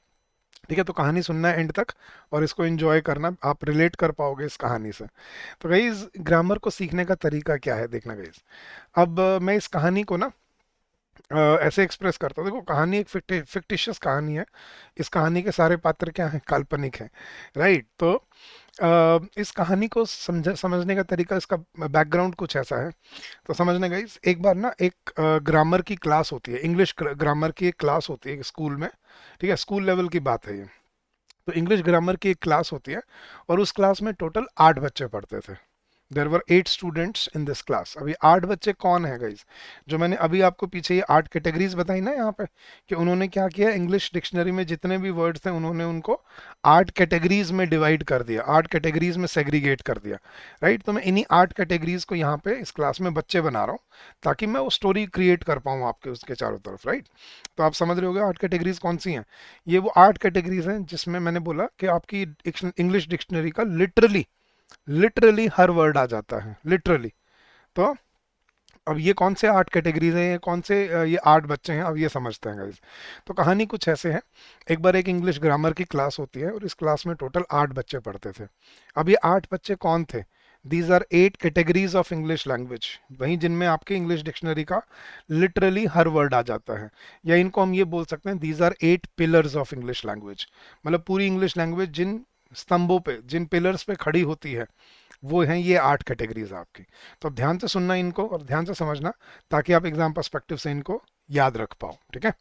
ठीक है, तो कहानी सुनना है एंड तक, और इसको एंजॉय करना, आप रिलेट कर पाओगे इस कहानी से। तो गाइज ग्रामर को सीखने का तरीका क्या है देखना गाइज। अब मैं इस कहानी को ना ऐसे एक्सप्रेस करता हूँ। देखो कहानी एक फिक्टिशियस कहानी है। इस कहानी के सारे पात्र क्या हैं, काल्पनिक हैं। राइट, तो इस कहानी को समझने का तरीका, इसका बैकग्राउंड कुछ ऐसा है। तो समझने गाइस, एक बार ना एक ग्रामर की क्लास होती है, इंग्लिश ग्रामर की एक क्लास होती है स्कूल में। ठीक है, स्कूल लेवल की बात है ये। तो इंग्लिश ग्रामर की एक क्लास होती है, और उस क्लास में टोटल 8 बच्चे पढ़ते थे। देर वर 8 स्टूडेंट्स इन दिस क्लास। अभी 8 बच्चे कौन है गाइज? जो मैंने अभी आपको पीछे ये 8 कैटेगरीज बताई ना यहाँ पे, कि उन्होंने क्या किया, इंग्लिश डिक्शनरी में जितने भी वर्ड्स थे उन्होंने उनको 8 कैटेगरीज में डिवाइड कर दिया, 8 कैटेगरीज में सेग्रीगेट कर दिया। राइट, तो मैं इन्हीं 8 कैटेगरीज को यहाँ पे इस क्लास में बच्चे बना रहा हूँ, ताकि मैं वो स्टोरी क्रिएट कर पाऊँ आपके उसके चारों तरफ। राइट, तो आप समझ रहे होगे 8 कैटेगरीज कौन सी हैं। ये वो 8 कैटेगरीज हैं जिसमें मैंने बोला कि आपकी इंग्लिश डिक्शनरी का लिटरली लिटरली हर वर्ड आ जाता है, लिटरली। तो अब ये कौन से 8 कैटेगरीज हैं, ये कौन से ये 8 बच्चे हैं, अब ये समझते हैं गाइस। तो कहानी कुछ ऐसे है। एक बार एक इंग्लिश ग्रामर की क्लास होती है, और इस क्लास में टोटल 8 बच्चे पढ़ते थे। अब ये 8 बच्चे कौन थे? These are 8 categories of English language, वहीं जिनमें आपके इंग्लिश डिक्शनरी का लिटरली हर वर्ड आ जाता है। या इनको हम ये बोल सकते हैं, these are 8 pillars of English language. मतलब पूरी इंग्लिश लैंग्वेज जिन स्तंभों पे, जिन पिलर्स पे खड़ी होती है, वो हैं ये 8 कैटेगरीज आपकी। तो अब ध्यान से सुनना इनको और ध्यान से समझना, ताकि आप एग्जाम पर्सपेक्टिव से इनको याद रख पाओ। ठीक है,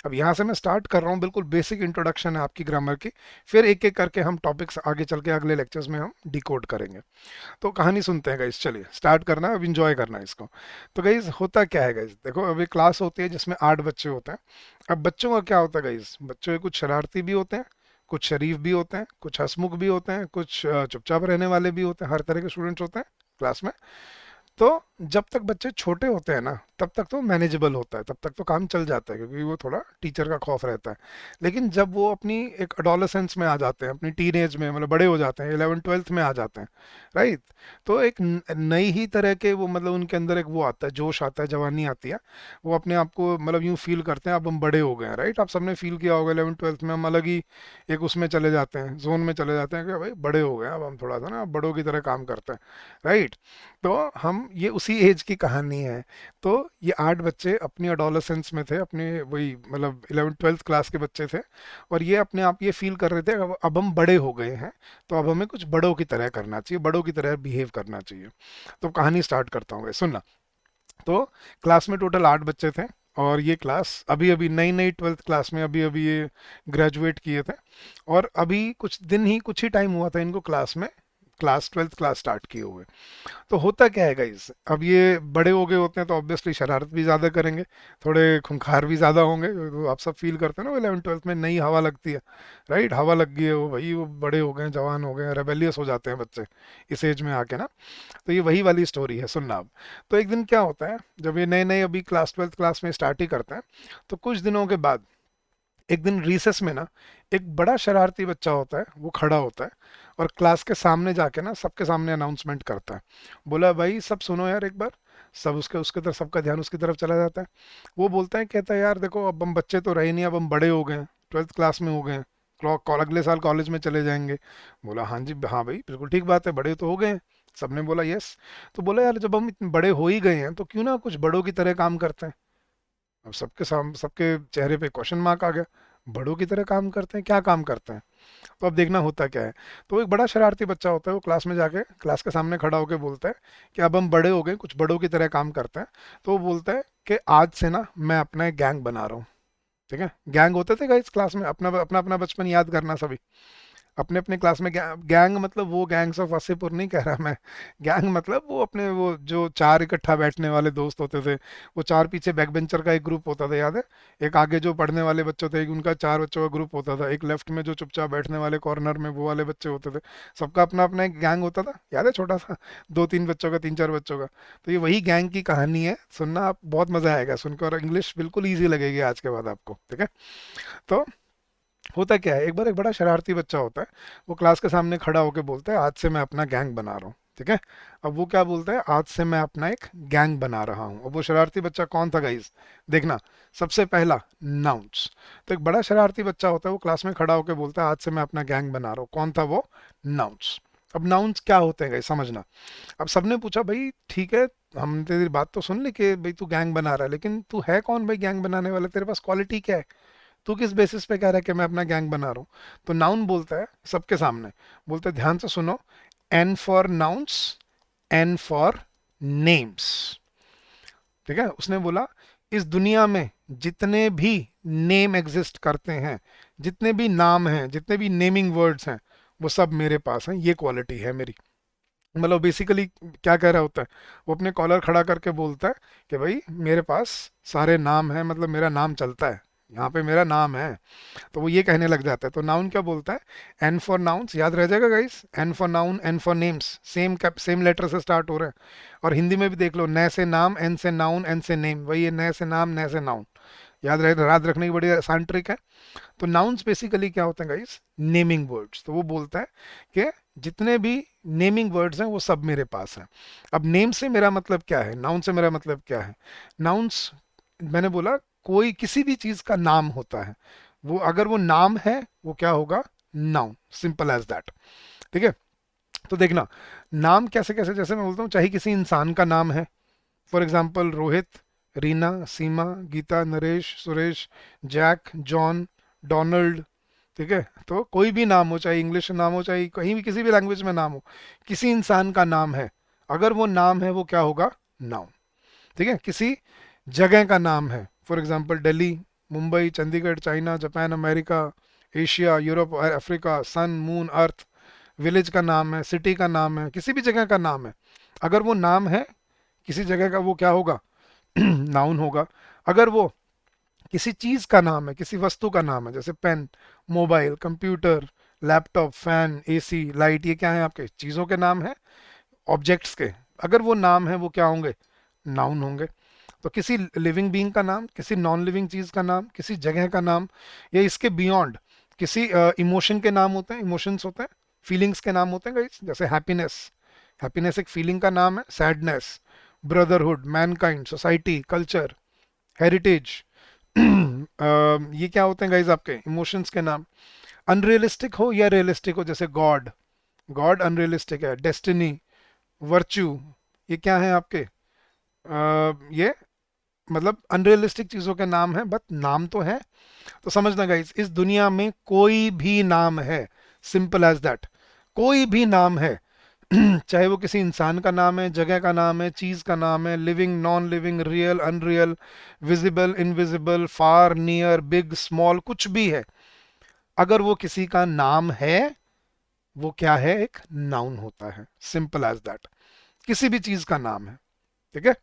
अब यहाँ से मैं स्टार्ट कर रहा हूँ, बिल्कुल बेसिक इंट्रोडक्शन है आपकी ग्रामर की। फिर एक एक करके हम टॉपिक्स आगे चल के अगले लेक्चर्स में हम डिकोड करेंगे। तो कहानी सुनते हैं गाइस, चलिए स्टार्ट करना है, अब इंजॉय करना है इसको। तो गाइस होता क्या है गाइस, देखो अभी क्लास होती है जिसमें 8 बच्चे होते हैं। अब बच्चों का क्या होता है गाइस, बच्चों के कुछ शरारती भी होते हैं, कुछ शरीफ भी होते हैं, कुछ हंसमुख भी होते हैं, कुछ चुपचाप रहने वाले भी होते हैं, हर तरह के स्टूडेंट्स होते हैं क्लास में। तो जब तक बच्चे छोटे होते हैं ना, तब तक तो मैनेजेबल होता है, तब तक तो काम चल जाता है, क्योंकि वो थोड़ा टीचर का खौफ रहता है। लेकिन जब वो अपनी एक अडोलेसेंस में आ जाते हैं, अपनी टीनेज में, मतलब बड़े हो जाते हैं, 11th 12th में आ जाते हैं, राइट, तो एक नई ही तरह के वो, मतलब उनके अंदर एक वो आता है, जोश आता है, जवानी आती है। वो अपने आप को मतलब यूं फील करते हैं अब हम बड़े हो गए हैं। राइट, आप सबने फील किया होगा 11th 12th में हम अलग ही एक उसमें चले जाते हैं, जोन में चले जाते हैं कि भाई बड़े हो गए हैं, अब हम थोड़ा सा ना बड़ों की तरह काम करते हैं। राइट, तो हम ये उसी एज की कहानी है। तो ये 8 बच्चे अपनी अडोलेसेंस में थे, अपने वही मतलब 11th 12th क्लास के बच्चे थे, और ये अपने आप ये फील कर रहे थे अब हम बड़े हो गए हैं, तो अब हमें कुछ बड़ों की तरह करना चाहिए, बड़ों की तरह बिहेव करना चाहिए। तो कहानी स्टार्ट करता हूँ, सुनना। तो क्लास में टोटल 8 बच्चे थे, और ये क्लास अभी अभी नई नई 12th क्लास में अभी अभी ये ग्रेजुएट किए थे, और अभी कुछ ही टाइम हुआ था इनको क्लास में, क्लास 12th क्लास स्टार्ट किए हुए। तो होता क्या है गाइस, अब ये बड़े हो गए होते हैं तो ऑब्वियसली शरारत भी ज़्यादा करेंगे, थोड़े खूंखार भी ज़्यादा होंगे। तो आप सब फील करते हैं ना, 11th 12th में नई हवा लगती है। राइट, हवा लग गई है, वो भाई वो बड़े हो गए हैं, जवान हो गए हैं, रेबेलियस हो जाते हैं बच्चे इस एज में आके ना। तो ये वही वाली स्टोरी है, सुनना अब। तो एक दिन क्या होता है, जब ये नए नए अभी क्लास 12th क्लास में स्टार्ट ही करते हैं, तो कुछ दिनों के बाद एक दिन रिसेस में ना, एक बड़ा शरारती बच्चा होता है, वो खड़ा होता है, और क्लास के सामने जाके ना सबके सामने अनाउंसमेंट करता है। बोला भाई सब सुनो यार एक बार। सब उसके उसके तरफ, सबका ध्यान उसकी तरफ चला जाता है। वो बोलता है, कहता है यार देखो अब हम बच्चे तो रहे नहीं, अब हम बड़े हो गए हैं, 12th क्लास में हो गए हैं, अगले साल कॉलेज में चले जाएंगे। बोला हाँ जी, हाँ भाई बिल्कुल ठीक बात है, बड़े तो हो गए हैं। सबने बोला यस। तो बोला यार जब हम इतने बड़े हो ही गए हैं, तो क्यों ना कुछ बड़ों की तरह काम करते हैं। अब सबके चेहरे पे क्वेश्चन मार्क आ गया। बड़ों की तरह काम करते हैं, क्या काम करते हैं? तो अब देखना होता क्या है। तो एक बड़ा शरारती बच्चा होता है, वो क्लास में जाके क्लास के सामने खड़ा होकर बोलता है कि अब हम बड़े हो गए, कुछ बड़ों की तरह काम करते हैं। तो वो बोलता है कि आज से ना मैं अपना एक गैंग बना रहा हूँ। ठीक है, गैंग होते थे गाइस क्लास में, अपना अपना अपना बचपन याद करना सभी। अपने अपने क्लास में गैंग मतलब वो गैंग्स ऑफ वासेपुर नहीं कह रहा मैं। गैंग मतलब वो अपने वो जो चार इकट्ठा बैठने वाले दोस्त होते थे। वो चार पीछे बैक बेंचर का एक ग्रुप होता था, याद है। एक आगे जो पढ़ने वाले बच्चे थे, उनका चार बच्चों का ग्रुप होता था। एक लेफ्ट में जो चुपचाप बैठने वाले कॉर्नर में वो वाले बच्चे होते थे। सबका अपना अपना एक गैंग होता था, याद है, छोटा सा, दो तीन बच्चों का, तीन चार बच्चों का। तो ये वही गैंग की कहानी है, सुनना आप, बहुत मजा आएगा सुनकर, और इंग्लिश बिल्कुल ईजी लगेगी आज के बाद आपको। ठीक है। तो होता क्या है, एक बार एक बड़ा शरारती बच्चा होता है, वो क्लास के सामने खड़ा होकर बोलता है आज से मैं अपना गैंग बना रहा हूँ। ठीक है। अब वो क्या बोलता है, आज से मैं अपना एक गैंग बना रहा हूँ। अब वो शरारती बच्चा कौन था गाइस, देखना। सबसे पहला, नाउन्स। तो एक बड़ा शरारती बच्चा होता है, वो क्लास में खड़ा होकर बोलता है आज से मैं अपना गैंग बना रहा हूँ। कौन था वो, नाउन्स। अब नाउन्स क्या होते हैं गाइस, समझना। अब सबने पूछा भाई ठीक है, हमने तेरी बात तो सुन ली कि भाई तू गैंग बना रहा है, लेकिन तू है कौन भाई गैंग बनाने वाला, तेरे पास क्वालिटी क्या है, तू किस बेसिस पे कह रहा है कि मैं अपना गैंग बना रहा हूँ। तो नाउन बोलता है सबके सामने, बोलता है ध्यान से सुनो, N for nouns, N for names. ठीक है, उसने बोला इस दुनिया में जितने भी नेम एग्जिस्ट करते हैं, जितने भी नाम हैं, जितने भी नेमिंग वर्ड्स हैं, वो सब मेरे पास हैं, ये क्वालिटी है मेरी। मतलब बेसिकली क्या कह रहा होता है, वो अपने कॉलर खड़ा करके बोलता है कि भाई मेरे पास सारे नाम हैं, मतलब मेरा नाम चलता है, यहाँ पे मेरा नाम है। तो वो ये कहने लग जाता है। तो नाउन क्या बोलता है, एन फॉर नाउन्स, याद रह जाएगा guys, N for noun, N for names, same same letter से स्टार्ट हो रहे हैं। और हिंदी में भी देख लो, न से नाम, एन से नाउन, एन से नेम, वही है, न से नाम, न से नाउन। याद रखने की बड़ी आसान ट्रिक है। तो नाउन्स बेसिकली क्या होते हैं गाइस, नेमिंग वर्ड्स। तो वो बोलता है कि जितने भी नेमिंग वर्ड्स हैं वो सब मेरे पास हैं। अब नेम से मेरा मतलब क्या है, नाउन से मेरा मतलब क्या है। नाउन्स, मैंने बोला कोई किसी भी चीज का नाम होता है, वो अगर वो नाम है वो क्या होगा, नाउन, सिंपल एज दैट। ठीक है। तो देखना, नाम कैसे कैसे, जैसे मैं बोलता हूँ चाहे किसी इंसान का नाम है, for example Rohit, Reena, Seema, Geeta, Naresh, Suresh, Jack, John, Donald. ठीक है। तो कोई भी नाम हो, चाहे इंग्लिश नाम हो, चाहे कहीं भी किसी भी लैंग्वेज में नाम हो, किसी इंसान का नाम है, अगर वो नाम है वो क्या होगा, नाउन। ठीक है। किसी जगह का नाम है, for example Delhi, Mumbai, Chandigarh, China, Japan, America, Asia, Europe, Africa, sun, moon, earth. Village का नाम है, सिटी का नाम है, किसी भी जगह का नाम है, अगर वो नाम है किसी जगह का, वो क्या होगा, नाउन होगा। अगर वो किसी चीज का नाम है, किसी वस्तु का नाम है, जैसे pen, mobile, computer, laptop, fan, AC, light, ये क्या है आपके चीजों के नाम है, ऑब्जेक्ट्स के, अगर वो नाम है वो क्या होंगे, नाउन होंगे। तो किसी लिविंग बीइंग का नाम, किसी नॉन लिविंग चीज का नाम, किसी जगह का नाम, या इसके बियॉन्ड किसी इमोशन के नाम होते हैं, इमोशंस होते हैं, फीलिंग्स के नाम होते हैं guys, जैसे हैप्पीनेस, हैप्पीनेस एक फीलिंग का नाम है, sadness, brotherhood, Mankind, society, culture, heritage, ये क्या होते हैं गाइज आपके इमोशंस के नाम। अनरियलिस्टिक हो या रियलिस्टिक हो, जैसे गॉड, गॉड अनरियलिस्टिक है, डेस्टिनी, वर्च्यू, ये क्या है आपके, ये मतलब अनरियलिस्टिक चीजों के नाम है, बट नाम तो है। तो समझना गाइस, इस दुनिया में कोई भी नाम है, सिंपल एज दैट, कोई भी नाम है, चाहे वो किसी इंसान का नाम है, जगह का नाम है, चीज का नाम है, living, non living, real, unreal, visible, invisible, far, near, big, small, कुछ भी है, अगर वो किसी का नाम है वो क्या है, एक नाउन होता है, सिंपल एज दैट, किसी भी चीज का नाम है। ठीक है।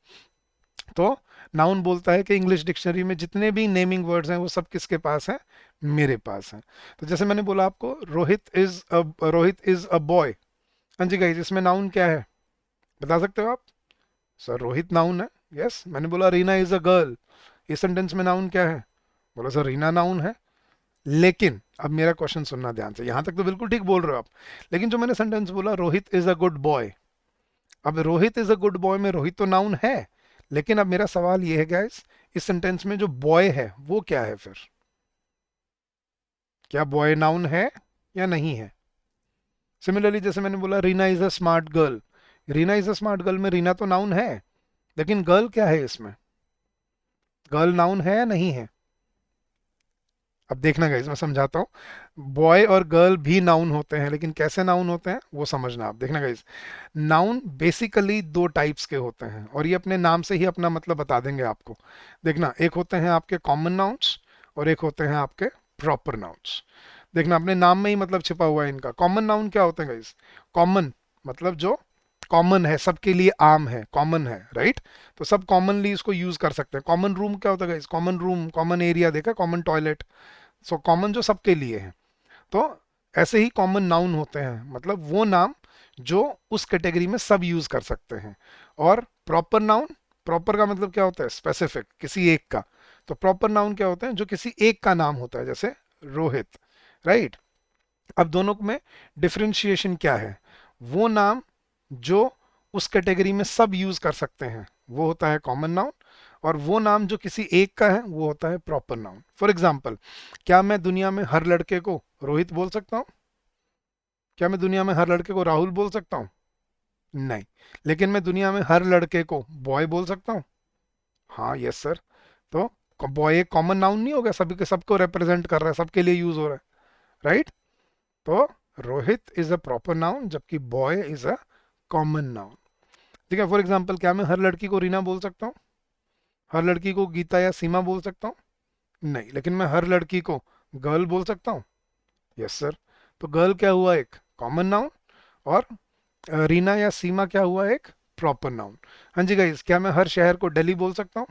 तो नाउन बोलता है कि इंग्लिश डिक्शनरी में जितने भी नेमिंग वर्ड्स हैं वो सब किसके पास हैं, मेरे पास हैं। तो जैसे मैंने बोला आपको, रोहित इज अ बॉय। हाँ जी गाइस, इसमें नाउन क्या है, बता सकते हो आप। सर रोहित नाउन है। यस, मैंने बोला रीना इज अ गर्ल, इस सेंटेंस में नाउन क्या है, बोला सर रीना नाउन है। लेकिन अब मेरा क्वेश्चन सुनना ध्यान से, यहां तक तो बिल्कुल ठीक बोल रहे हो आप, लेकिन जो मैंने सेंटेंस बोला Rohit is a good boy, अब Rohit is a good boy में रोहित तो नाउन है, लेकिन अब मेरा सवाल ये है गाइस, इस सेंटेंस में जो बॉय है वो क्या है फिर, क्या बॉय नाउन है या नहीं है। सिमिलरली जैसे मैंने बोला Reena is a smart girl, Reena is a smart girl में रीना तो नाउन है, लेकिन गर्ल क्या है इसमें, गर्ल नाउन है या नहीं है। अब देखना गाइस, मैं समझाता हूँ। बॉय और गर्ल भी नाउन होते हैं, लेकिन कैसे नाउन होते हैं वो समझना आप। देखना गाइस, नाउन बेसिकली दो टाइप्स के होते हैं, और ये अपने नाम से ही अपना मतलब बता देंगे आपको। देखना, एक होते हैं आपके कॉमन नाउन्स और एक होते हैं आपके प्रॉपर नाउन्स। देखना, अपने नाम में ही मतलब छिपा हुआ है इनका। कॉमन नाउन क्या होते हैं गाइस? कॉमन मतलब जो कॉमन है, सबके लिए आम है, कॉमन है, राइट? तो सब कॉमनली इसको यूज कर सकते हैं। कॉमन रूम क्या होता है guys? Common room, common area, देखा, कॉमन टॉयलेट। सो कॉमन जो सबके लिए है। तो ऐसे ही कॉमन नाउन होते हैं, मतलब वो नाम जो उस कैटेगरी में सब यूज कर सकते हैं। और प्रॉपर नाउन, प्रॉपर का मतलब क्या होता है? स्पेसिफिक, किसी एक का। तो प्रॉपर नाउन क्या होते हैं? जो किसी एक का नाम होता है, जैसे रोहित, राइट? अब दोनों में डिफरेंशिएशन क्या है? वो नाम जो उस कैटेगरी में सब यूज कर सकते हैं वो होता है कॉमन नाउन, और वो नाम जो किसी एक का है वो होता है प्रॉपर नाउन। फॉर एग्जाम्पल, क्या मैं दुनिया में हर लड़के को रोहित बोल सकता हूँ? क्या मैं दुनिया में हर लड़के को राहुल बोल सकता हूँ? नहीं। लेकिन मैं दुनिया में हर लड़के को बॉय बोल सकता हूँ। हाँ, यस सर। तो बॉय एक कॉमन नाउन नहीं हो गया? सभी के सबको रिप्रेजेंट कर रहा है, सबके लिए यूज हो रहा है, राइट? तो Rohit is a proper noun, जबकि boy is a common noun. ठीक है, फॉर एग्जाम्पल, क्या मैं हर लड़की को रीना बोल सकता हूँ? हर लड़की को गीता या सीमा बोल सकता हूँ? नहीं। लेकिन मैं हर लड़की को गर्ल बोल सकता हूँ। Yes sir. तो गर्ल क्या हुआ? एक कॉमन नाउन। और रीना या सीमा क्या हुआ? एक प्रॉपर नाउन। हाँ जी गाइस, क्या मैं हर शहर को दिल्ली बोल सकता हूँ?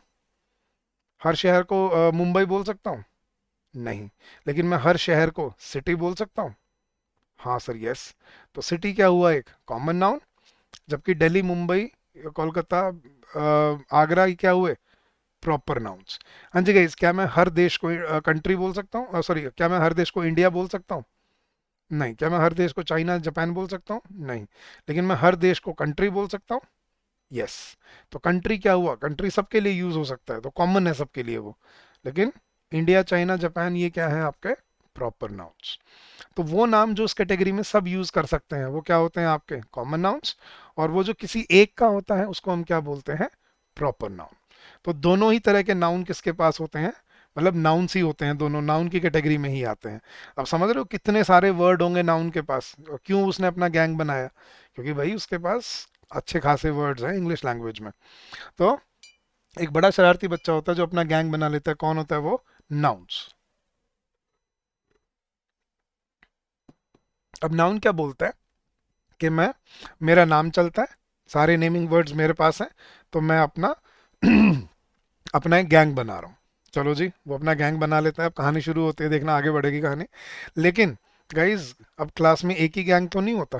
हर शहर को मुंबई बोल सकता हूँ? नहीं। लेकिन मैं हर शहर को सिटी बोल सकता हूँ? हाँ सर, यस। तो सिटी क्या हुआ? एक कॉमन नाउन। जबकि दिल्ली, मुंबई, कोलकाता, आगरा, ये क्या हुए? Proper nouns. हाँ जी गाइस, क्या मैं हर देश को कंट्री बोल सकता हूँ? सॉरी, क्या मैं हर देश को इंडिया बोल सकता हूँ? नहीं। क्या मैं हर देश को चाइना, जापान बोल सकता हूँ? नहीं। लेकिन मैं हर देश को कंट्री बोल सकता हूँ? यस। तो कंट्री क्या हुआ? कंट्री सबके लिए यूज हो सकता है, तो कॉमन है सबके लिए वो। लेकिन इंडिया, चाइना, जापान, ये क्या है आपके? Proper nouns. तो वो नाम जो उस कैटेगरी में सब यूज कर सकते हैं वो क्या होते हैं? आपके कॉमन नाउन्स। और वो जो किसी एक का होता है उसको हम क्या बोलते हैं? Proper noun. तो दोनों ही तरह के नाउन किसके पास होते हैं? मतलब नाउन्स ही होते हैं, दोनों नाउन की कैटेगरी में ही आते हैं। अब समझ रहे हो कितने सारे वर्ड होंगे नाउन के पास, और क्यों उसने अपना गैंग बनाया? क्योंकि भाई उसके पास अच्छे खासे वर्ड्स हैं इंग्लिश लैंग्वेज में। तो एक बड़ा शरारती बच्चा होता है जो अपना गैंग बना लेता है, कौन होता है वो? नाउन्स। अब नाउन क्या बोलता है कि मैं, मेरा नाम चलता है, सारे नेमिंग वर्ड्स मेरे पास हैं, तो मैं अपना अपना एक गैंग बना रहा हूँ। चलो जी, वो अपना गैंग बना लेता है। अब कहानी शुरू होती है, देखना आगे बढ़ेगी कहानी। लेकिन गाइज, अब क्लास में एक ही गैंग तो नहीं होता।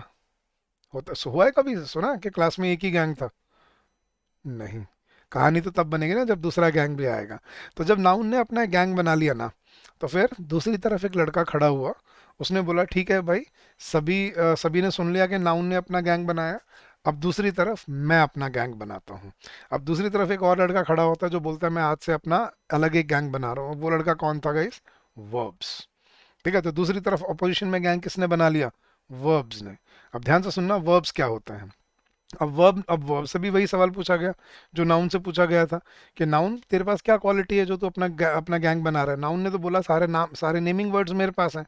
होता हुआ है कभी सुना कि क्लास में एक ही गैंग था? नहीं। कहानी तो तब बनेगी ना जब दूसरा गैंग भी आएगा। तो जब नाउन ने अपना गैंग बना लिया ना, तो फिर दूसरी तरफ एक लड़का खड़ा हुआ। उसने बोला ठीक है भाई, सभी ने सुन लिया कि नाउन ने अपना गैंग बनाया। अब दूसरी तरफ मैं अपना गैंग बनाता हूँ। अब दूसरी तरफ एक और लड़का खड़ा होता है जो बोलता है मैं आज से अपना अलग एक गैंग बना रहा हूँ। वो लड़का कौन था गाइस? वर्ब्स। ठीक है, तो दूसरी तरफ अपोजिशन में गैंग किसने बना लिया? वर्ब्स ने। अब ध्यान से सुनना, वर्ब्स क्या होता है। अब वर्ब से भी वही सवाल पूछा गया जो नाउन से पूछा गया था, कि नाउन तेरे पास क्या क्वालिटी है जो तू अपना गैंग बना रहा है? नाउन ने तो बोला सारे नाम, सारे नेमिंग वर्ड्स मेरे पास हैं।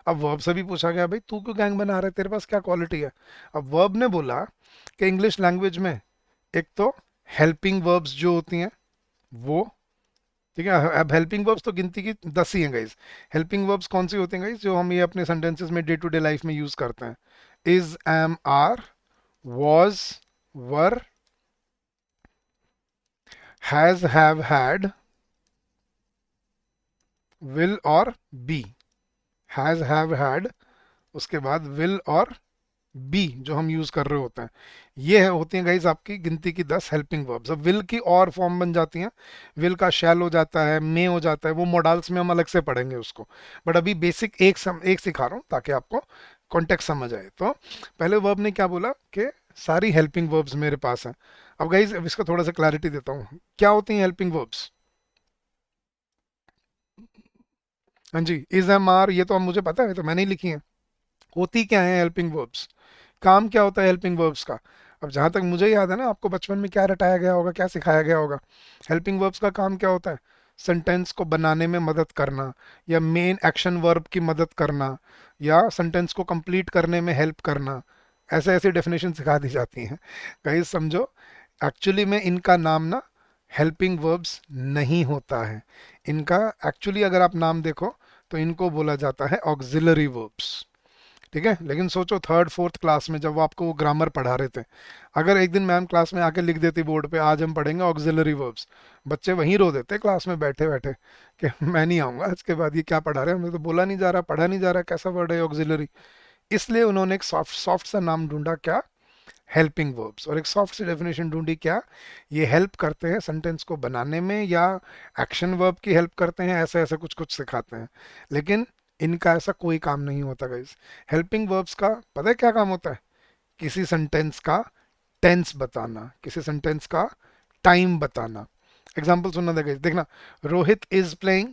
अब वर्ब से भी पूछा गया भाई तू क्यों गैंग बना रहा है, तेरे पास क्या क्वालिटी है? अब वर्ब ने बोला कि इंग्लिश लैंग्वेज में एक तो हेल्पिंग वर्ब्स जो होती हैं वो, ठीक है। अब हेल्पिंग वर्ब्स तो गिनती की 10 ही हैं गाइस। हेल्पिंग वर्ब्स कौन सी होती हैं गाइस जो हम ये अपने सेंटेंसेस में डे टू डे लाइफ में यूज करते हैं? Is, am, are, was, were, has, have, had, will और be। has, have, had, उसके बाद will और बी जो हम यूज कर रहे होते हैं, ये है होती हैं गाइज आपकी गिनती की 10 हेल्पिंग वर्ब्स। अब विल की और फॉर्म बन जाती हैं। विल का शैल हो जाता है, मे हो जाता है, वो मॉडल्स में हम अलग से पढ़ेंगे उसको। बट अभी बेसिक एक सिखा रहा हूँ ताकि आपको कॉन्टेक्स्ट समझ आए। तो पहले वर्ब ने क्या बोला कि सारी हेल्पिंग वर्ब्स मेरे पास हैं। अब गाइज अब इसका थोड़ा सा क्लैरिटी देता हूँ, क्या होती हैं हेल्पिंग वर्ब्स? हाँ जी, इज, एम, आर, ये तो अब मुझे पता है, तो मैंने ही लिखी है। होती क्या है हेल्पिंग वर्ब्स? काम क्या होता है हेल्पिंग वर्ब्स का? अब जहां तक मुझे याद है ना, आपको बचपन में क्या रटाया गया होगा, क्या सिखाया गया होगा? हेल्पिंग वर्ब्स का काम क्या होता है? सेंटेंस को बनाने में मदद करना, या मेन एक्शन वर्ब की मदद करना, या सेंटेंस को कंप्लीट करने में हेल्प करना, ऐसे ऐसी डेफिनेशन सिखा दी जाती हैं। कहीं समझो, एक्चुअली में इनका नाम ना हेल्पिंग वर्ब्स नहीं होता है। इनका एक्चुअली अगर आप नाम देखो तो इनको बोला जाता है ऑक्सिलरी वर्ब्स। ठीक है, लेकिन सोचो थर्ड फोर्थ क्लास में जब वो आपको वो ग्रामर पढ़ा रहे थे, अगर एक दिन मैम क्लास में आके लिख देती बोर्ड पे आज हम पढ़ेंगे ऑक्सिलरी वर्ब्स, बच्चे वहीं रो देते क्लास में बैठे बैठे कि मैं नहीं आऊंगा आज के बाद, ये क्या पढ़ा रहे हैं, हमें तो बोला नहीं जा रहा, पढ़ा नहीं जा रहा, कैसा वर्ड है ऑक्सिलरी। इसलिए उन्होंने एक सॉफ्ट सॉफ्ट सा नाम ढूंढा, क्या, हेल्पिंग वर्ब्स, और एक सॉफ्ट सी डेफिनेशन ढूंढी, क्या, ये हेल्प करते हैं सेंटेंस को बनाने में, या एक्शन वर्ब की हेल्प करते हैं, ऐसे ऐसे कुछ कुछ सिखाते हैं। लेकिन इनका ऐसा कोई काम नहीं होता गाइस। हेल्पिंग वर्ब्स का पता है क्या काम होता है? किसी सेंटेंस का टेंस बताना, किसी सेंटेंस का टाइम बताना। एग्जाम्पल सुनना देखा देखना, Rohit is playing,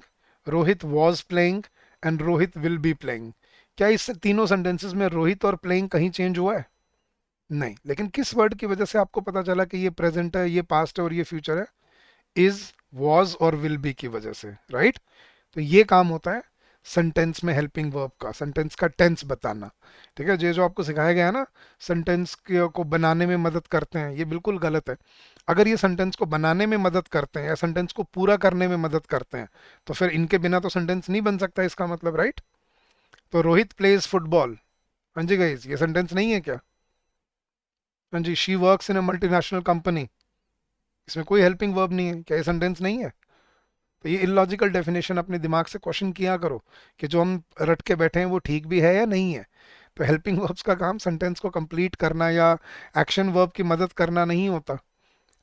Rohit was playing, and Rohit will be playing. क्या इस तीनों सेंटेंसेस में रोहित और प्लेइंग कहीं चेंज हुआ है? नहीं। लेकिन किस वर्ड की वजह से आपको पता चला कि ये प्रेजेंट है, ये पास्ट है और ये फ्यूचर है? इज, वॉज और विल बी की वजह से, राइट? तो ये काम होता है सेंटेंस में हेल्पिंग वर्ब का, सेंटेंस का टेंस बताना। ठीक है, ये जो आपको सिखाया गया है ना, सेंटेंस को बनाने में मदद करते हैं, ये बिल्कुल गलत है। अगर ये सेंटेंस को बनाने में मदद करते हैं या सेंटेंस को पूरा करने में मदद करते हैं, तो फिर इनके बिना तो सेंटेंस नहीं बन सकता, इसका मतलब, राइट? तो रोहित प्लेज फुटबॉल, हाँ जी गाइस, ये सेंटेंस नहीं है क्या? हाँ जी, she works in a multinational company, इसमें कोई हेल्पिंग वर्ब नहीं है, क्या ये सेंटेंस नहीं है? तो ये इलॉजिकल डेफिनेशन अपने दिमाग से क्वेश्चन किया करो कि जो हम रट के बैठे हैं वो ठीक भी है या नहीं है। तो हेल्पिंग वर्ब्स का काम सेंटेंस को कंप्लीट करना या एक्शन वर्ब की मदद करना नहीं होता।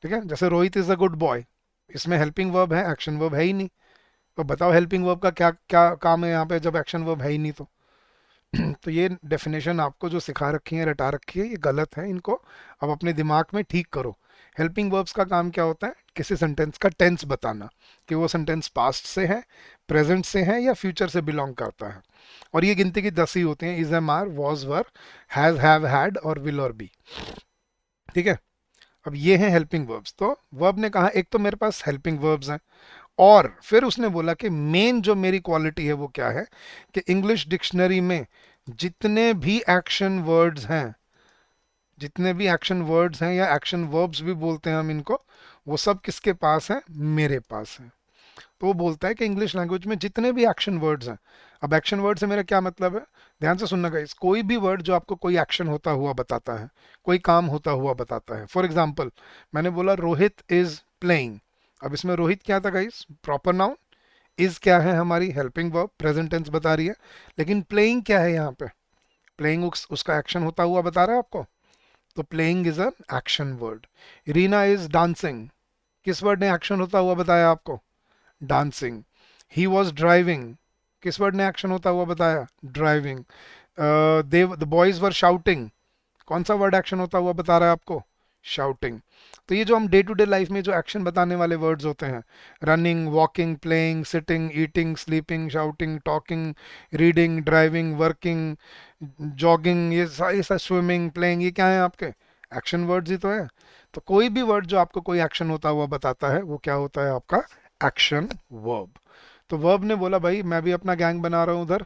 ठीक है, जैसे Rohit is a good boy, इसमें हेल्पिंग वर्ब है, एक्शन वर्ब है ही नहीं। तो बताओ हेल्पिंग वर्ब का क्या क्या काम है यहाँ पे जब एक्शन वर्ब है ही नहीं तो? तो ये डेफिनेशन आपको जो सिखा रखी है, रटा रखी है, ये गलत है, इनको अब अपने दिमाग में ठीक करो। हेल्पिंग वर्ब्स का काम क्या होता है? किसी सेंटेंस का टेंस बताना, कि वो सेंटेंस पास्ट से है, प्रेजेंट से है, या फ्यूचर से बिलोंग करता है। और ये गिनती की 10 ही होती हैं, is, am, are, was, were, has, have, had और विल और बी। ठीक है, अब ये हैं हेल्पिंग वर्ब्स। तो वर्ब ने कहा एक तो मेरे पास हेल्पिंग वर्ब्स हैं, और फिर उसने बोला कि मेन जो मेरी क्वालिटी है वो क्या है, कि इंग्लिश डिक्शनरी में जितने भी एक्शन वर्ड्स हैं, जितने भी एक्शन वर्ड्स हैं या एक्शन वर्ब्स भी बोलते हैं हम इनको, वो सब किसके पास है? मेरे पास है। तो वो बोलता है कि इंग्लिश लैंग्वेज में जितने भी एक्शन वर्ड्स हैं, अब एक्शन वर्ड से मेरा क्या मतलब है, ध्यान से सुनना गाइस, कोई भी वर्ड जो आपको कोई एक्शन होता हुआ बताता है, कोई काम होता हुआ बताता है। फॉर एग्जाम्पल, मैंने बोला रोहित इज प्लेइंग, अब इसमें रोहित क्या था गाइस? Proper noun. इज क्या है? हमारी हेल्पिंग वर्ब, प्रेजेंट टेंस बता रही है। लेकिन प्लेइंग क्या है यहाँ पे? प्लेइंग उसका एक्शन होता हुआ बता रहा है आपको, तो playing is an action word. Reena is dancing, किस वर्ड ने एक्शन होता हुआ बताया आपको? डांसिंग। ही वॉज ड्राइविंग, किस वर्ड ने एक्शन होता हुआ बताया? Driving. They the boys were shouting, कौन सा वर्ड एक्शन होता हुआ बता रहा है आपको? शाउटिंग। तो ये जो हम डे टू डे लाइफ में जो एक्शन बताने वाले वर्ड्स होते हैं, running, walking, playing, sitting, eating, sleeping, shouting, talking, reading, driving, working, jogging, ये सब, स्विमिंग, प्लेइंग, ये क्या है आपके? एक्शन वर्ड्स ही तो है। तो कोई भी वर्ड जो आपको कोई एक्शन होता हुआ बताता है वो क्या होता है? आपका एक्शन वर्ब। तो वर्ब ने बोला भाई मैं भी अपना गैंग बना रहा हूँ उधर,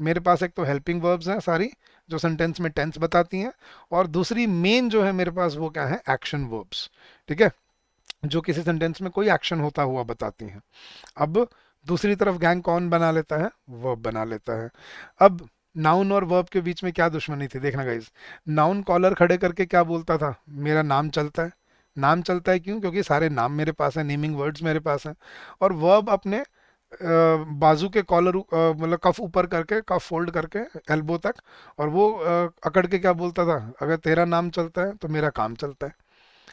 मेरे पास एक तो हेल्पिंग वर्ब्स हैं सारी जो सेंटेंस में टेंस बताती हैं, और दूसरी मेन जो है मेरे पास वो क्या है? Action verbs. ठीक है, जो किसी सेंटेंस में कोई एक्शन होता हुआ बताती हैं। अब दूसरी तरफ गैंग कौन बना लेता है? वर्ब बना लेता है। अब नाउन और वर्ब के बीच में क्या दुश्मनी थी देखना गाइज। नाउन कॉलर खड़े करके क्या बोलता था? मेरा नाम चलता है। नाम चलता है क्यों? क्योंकि सारे नाम मेरे पास है, नेमिंग वर्ड्स मेरे पास हैं। और वर्ब अपने बाजू के कॉलर, मतलब कफ ऊपर करके, कफ फोल्ड करके एल्बो तक, और वो अकड़ के क्या बोलता था? अगर तेरा नाम चलता है तो मेरा काम चलता है।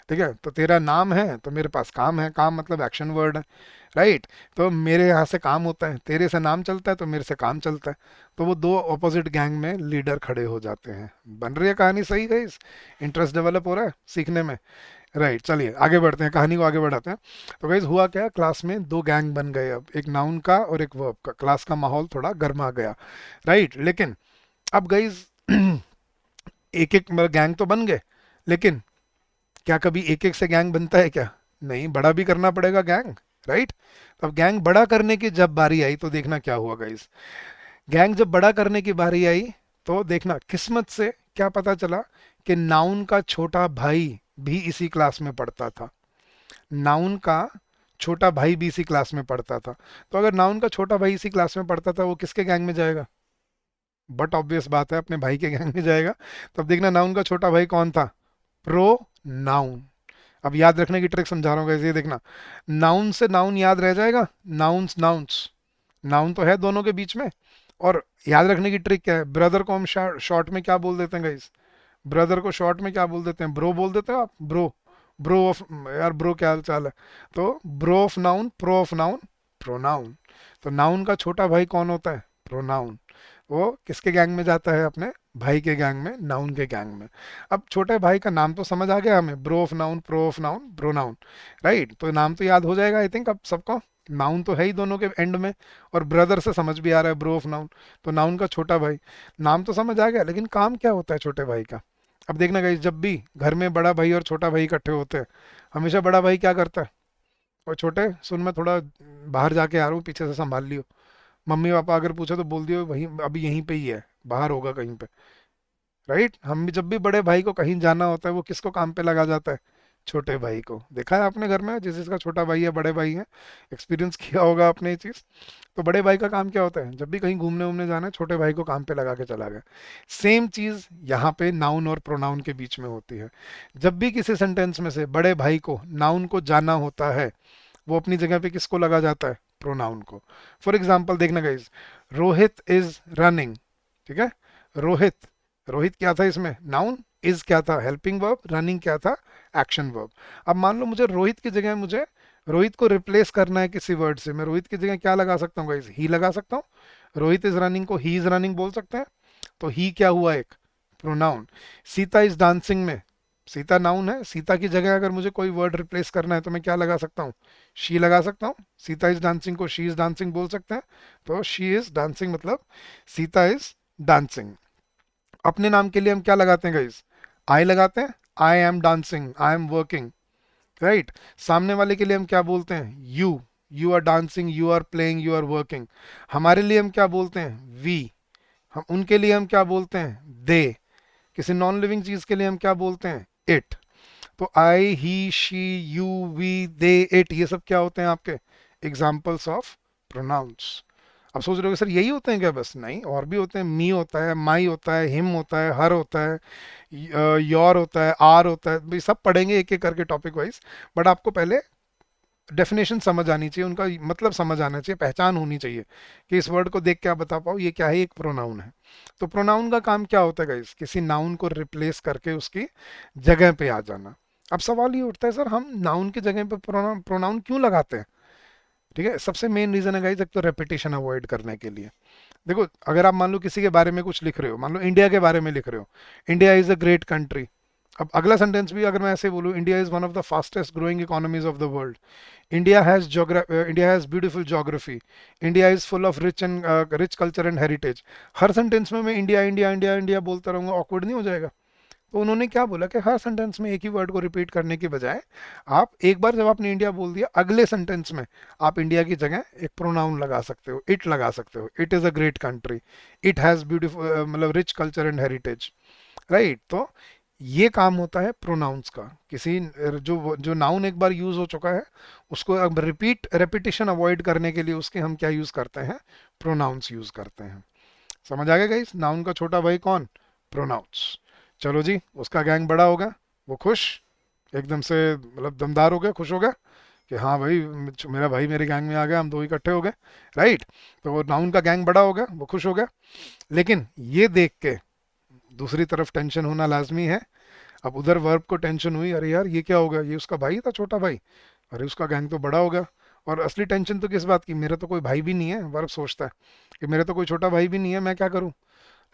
ठीक है, तो तेरा नाम है तो मेरे पास काम है, काम मतलब एक्शन वर्ड है, राइट? तो मेरे यहाँ से काम होता है, तेरे से नाम चलता है तो मेरे से काम चलता है। तो वो दो ऑपोजिट गैंग में लीडर खड़े हो जाते हैं। बन रही है कहानी सही है? इंटरेस्ट डेवलप हो रहा है सीखने में, राइट? चलिए आगे बढ़ते हैं, कहानी को आगे बढ़ाते हैं। तो गाइज हुआ क्या, क्लास में दो गैंग बन गए, अब एक नाउन का और एक वर्ब का। क्लास का माहौल थोड़ा गर्मा गया, राइट? लेकिन अब गाइज एक एक गैंग तो बन गए, लेकिन क्या कभी एक एक से गैंग बनता है क्या? नहीं, बड़ा भी करना पड़ेगा गैंग। राइट। अब गैंग बड़ा करने की जब बारी आई तो देखना क्या हुआ गाइस। गैंग जब बड़ा करने की बारी आई तो देखना किस्मत से क्या पता चला कि नाउन का छोटा भाई भी इसी क्लास में पढ़ता था। नाउन का छोटा भाई भी इसी क्लास में पढ़ता था। तो अगर नाउन का छोटा भाई इसी क्लास में पढ़ता था वो किसके गैंग में जाएगा? बट ऑब्वियस बात है अपने भाई के गैंग में जाएगा। तब देखना नाउन का छोटा भाई कौन था? Pro noun. अब याद रखने की ट्रिक समझा रहा हूँ guys, ये देखना। नाउन से नाउन याद रह जाएगा। नाउन्स नाउन्स, नाउन तो है दोनों के बीच में। और याद रखने की ट्रिक क्या है? ब्रदर को हम शॉर्ट में क्या बोल देते हैं गाइस? ब्रदर को शॉर्ट में क्या बोल देते हैं? ब्रो बोल देते हो आप, ब्रो। ब्रो ऑफ, यार ब्रो क्या हाल चाल है? तो bro of noun, pro of noun, pronoun. तो नाउन का छोटा भाई कौन होता है? प्रोनाउन। वो किसके गैंग में जाता है? अपने भाई के गैंग में, नाउन के गैंग में। अब छोटे भाई का नाम तो समझ आ गया हमें, bro of noun, pro of noun, pronoun. Right, तो नाम तो याद हो जाएगा आई थिंक अब सबको। नाउन तो है ही दोनों के एंड में। और ब्रदर से समझ भी आ रहा है, ब्रो ऑफ नाउन। तो नाउन का छोटा भाई, नाम तो समझ आ गया, लेकिन काम क्या होता है छोटे भाई का? अब देखना गाइस, जब भी घर में बड़ा भाई और छोटा भाई इकट्ठे होते हैं, हमेशा बड़ा भाई क्या करता है? और छोटे सुन, मैं थोड़ा बाहर जाके आ रहा हूँ, पीछे से संभाल लियो। मम्मी पापा अगर पूछे तो बोल दियो वहीं, अभी यहीं पे ही है, बाहर होगा कहीं पे। राइट, हम भी जब भी बड़े भाई को कहीं जाना होता है वो किसको काम पे लगा जाता है? छोटे भाई को। देखा है आपने घर में जिस जिसका छोटा भाई है, बड़े भाई है, एक्सपीरियंस किया होगा आपने ये चीज। तो बड़े भाई का काम क्या होता है? जब भी कहीं घूमने उमने जाना है, छोटे भाई को काम पे लगा के चला गया। सेम चीज यहाँ पे नाउन और प्रोनाउन के बीच में होती है। जब भी किसी सेंटेंस में से बड़े भाई को, नाउन को जाना होता है, वो अपनी जगह पे किसको लगा जाता है? प्रोनाउन को। फॉर एग्जाम्पल देखना गाइज, रोहित इज रनिंग। ठीक है, रोहित, रोहित क्या था इसमें? नाउन। इज क्या था? Helping verb. रनिंग क्या था? Action verb. अब मान लो मुझे रोहित की जगह, मुझे रोहित को रिप्लेस करना है किसी वर्ड से, मैं रोहित की जगह क्या लगा सकता हूँ गाइस? ही लगा सकता हूँ। रोहित इज रनिंग को ही इज रनिंग बोल सकते हैं। तो ही क्या हुआ? एक प्रोनाउन। सीता इज डांसिंग में, सीता नाउन है, सीता की जगह अगर मुझे कोई वर्ड रिप्लेस करना है तो मैं क्या लगा सकता हूँ? शी लगा सकता हूँ। सीता इज डांसिंग को शी इज डांसिंग बोल सकते हैं। तो शी इज डांसिंग मतलब सीता इज डांसिंग। अपने नाम के लिए हम क्या लगाते हैं गाइस? आई लगाते हैं। I am dancing, I am working. Right. सामने वाले के लिए हम क्या बोलते हैं? You are dancing, you are playing, you are working. हमारे लिए हम क्या बोलते हैं? वी। हम उनके लिए हम क्या बोलते हैं? दे। किसी नॉन लिविंग चीज के लिए हम क्या बोलते हैं? इट। तो I, he, she, you, we, they, it, ये सब क्या होते हैं आपके? Examples of pronouns. अब सोच रहे हो सर यही होते हैं क्या? बस नहीं, और भी होते हैं। मी होता है, माई होता है, हिम होता है, हर होता है, योर होता है, आर होता है। भाई सब पढ़ेंगे एक एक करके टॉपिक वाइज। बट आपको पहले डेफिनेशन समझ आनी चाहिए, उनका मतलब समझ आना चाहिए, पहचान होनी चाहिए कि इस वर्ड को देख के आप बता पाओ ये क्या है, एक प्रोनाउन है। तो प्रोनाउन का काम क्या होता है गाइस? किसी नाउन को रिप्लेस करके उसकी जगह पे आ जाना। अब सवाल ये उठता है सर हम नाउन की जगह पे प्रोनाउन प्रोनाउन क्यों लगाते हैं? ठीक है, सबसे मेन रीजन है गाइस, एक तो रेपिटेशन अवॉइड करने के लिए। देखो, अगर आप मान लो किसी के बारे में कुछ लिख रहे हो, मान लो इंडिया के बारे में लिख रहे हो, India is a great country. अब अगला सेंटेंस भी अगर मैं ऐसे बोलूँ, India is one of the fastest growing economies of the world, India has beautiful geography, India is full of rich culture and heritage. Her sentence में मैं India India India India बोलता रहूंगा, ऑकवर्ड नहीं हो जाएगा? तो उन्होंने क्या बोला कि हर सेंटेंस में एक ही वर्ड को रिपीट करने के बजाय, आप एक बार जब आपने इंडिया बोल दिया, अगले सेंटेंस में आप इंडिया की जगह एक प्रोनाउन लगा सकते हो, इट लगा सकते हो। It is a great country, it has beautiful मतलब rich culture and heritage. Right. तो ये काम होता है प्रोनाउंस का। किसी जो जो नाउन एक बार यूज हो चुका है, उसको अब रेपिटेशन अवॉइड करने के लिए उसके हम क्या यूज करते हैं? प्रोनाउंस यूज करते हैं। समझ आ गया गाइस? नाउन का छोटा भाई कौन? प्रोनाउंस। चलो जी, उसका गैंग बड़ा हो गया, वो खुश, एकदम से मतलब दमदार हो गया, खुश हो गया कि हाँ भाई मेरा भाई मेरे गैंग में आ गया, हम दो इकट्ठे हो गए। राइट। तो वो नाउन का गैंग बड़ा हो गया, वो खुश हो गया। लेकिन ये देख के दूसरी तरफ टेंशन होना लाजमी है। अब उधर वर्ब को टेंशन हुई, अरे यार ये क्या हो गया, ये उसका भाई था छोटा भाई, अरे उसका गैंग तो बड़ा हो गया। और असली टेंशन तो किस बात की? मेरा तो कोई भाई भी नहीं है, वर्ब सोचता है कि मेरा तो कोई छोटा भाई भी नहीं है, मैं क्या करूं?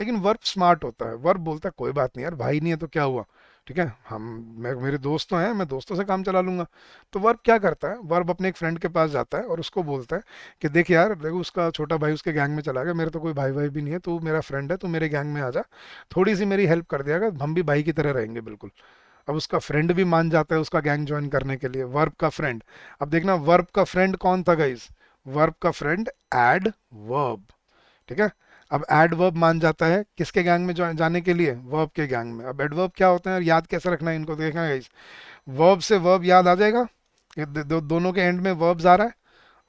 लेकिन वर्ब स्मार्ट होता है, वर्ब बोलता है कोई बात नहीं यार, भाई नहीं है तो क्या हुआ, ठीक है, हम मैं मेरे दोस्त तो हैं, मैं दोस्तों से काम चला लूंगा। तो वर्ब क्या करता है? वर्ब अपने एक फ्रेंड के पास जाता है और उसको बोलता है कि देख यार, देखो उसका छोटा भाई उसके गैंग में चला गया, मेरा तो कोई भाई भाई भी नहीं है, तू मेरा फ्रेंड है, तू मेरे गैंग में आ जा, थोड़ी सी मेरी हेल्प कर दिया, हम भी भाई की तरह रहेंगे बिल्कुल। अब उसका फ्रेंड भी मान जाता है उसका गैंग ज्वाइन करने के लिए, वर्ब का फ्रेंड। अब देखना वर्ब का फ्रेंड कौन था गाइस, वर्ब का फ्रेंड एड वर्ब, ठीक है। अब एड वर्ब मान जाता है किसके गैंग में जाने के लिए, वर्ब के गैंग में। अब एडवर्ब क्या होते हैं, याद कैसे रखना है इनको, देखना गाइस। वर्ब से वर्ब याद आ जाएगा, ये दोनों के एंड में वर्ब्स आ रहा है,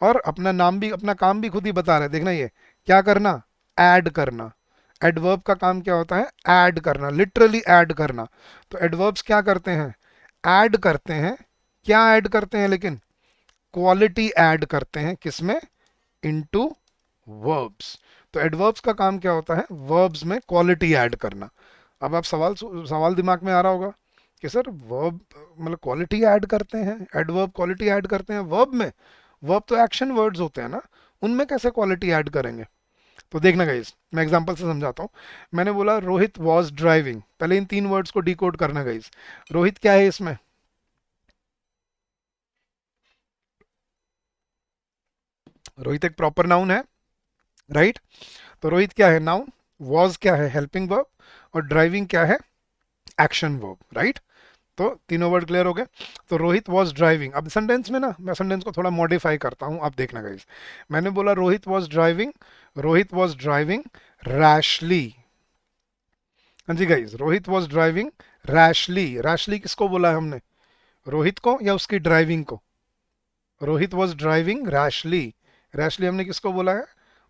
और अपना नाम भी अपना काम भी खुद ही बता रहा है। देखना ये क्या करना, ऐड करना। एडवर्ब का काम क्या होता है, ऐड करना, लिटरली ऐड करना। तो एडवर्ब्स क्या करते हैं, ऐड करते हैं। क्या ऐड करते हैं, लेकिन क्वालिटी ऐड करते हैं किसमें, इनटू वर्ब्स। तो एडवर्ब्स का काम क्या होता है, वर्ब्स में क्वालिटी ऐड करना। अब आप सवाल दिमाग में आ रहा होगा कि सर वर्ब मतलब क्वालिटी ऐड करते हैं, एडवर्ब क्वालिटी ऐड करते हैं वर्ब में, वर्ब तो एक्शन वर्ड्स होते हैं ना, उनमें कैसे क्वालिटी ऐड करेंगे। तो देखना गाइस, मैं एग्जांपल से समझाता हूँ। मैंने बोला रोहित वॉज ड्राइविंग, पहले इन तीन वर्ड्स को डिकोड करना गाइस। रोहित क्या है इसमें, रोहित एक प्रॉपर नाउन है, राइट। तो रोहित क्या है, नाउन। वॉज क्या है, हेल्पिंग वर्ब। और ड्राइविंग क्या है, एक्शन वर्ब, राइट। तो तीनों वर्ड क्लियर हो गए। तो रोहित वॉज ड्राइविंग। अब सेंटेंस में ना मैं सेंटेंस को थोड़ा मॉडिफाई करता हूं, आप देखना गाइस। मैंने बोला Rohit was driving, Rohit was driving rashly. हाँ जी guys, Rohit was driving rashly. Rashly किसको बोला है हमने, रोहित को या उसकी ड्राइविंग को। Rohit was driving rashly, rashly हमने किसको बोला है,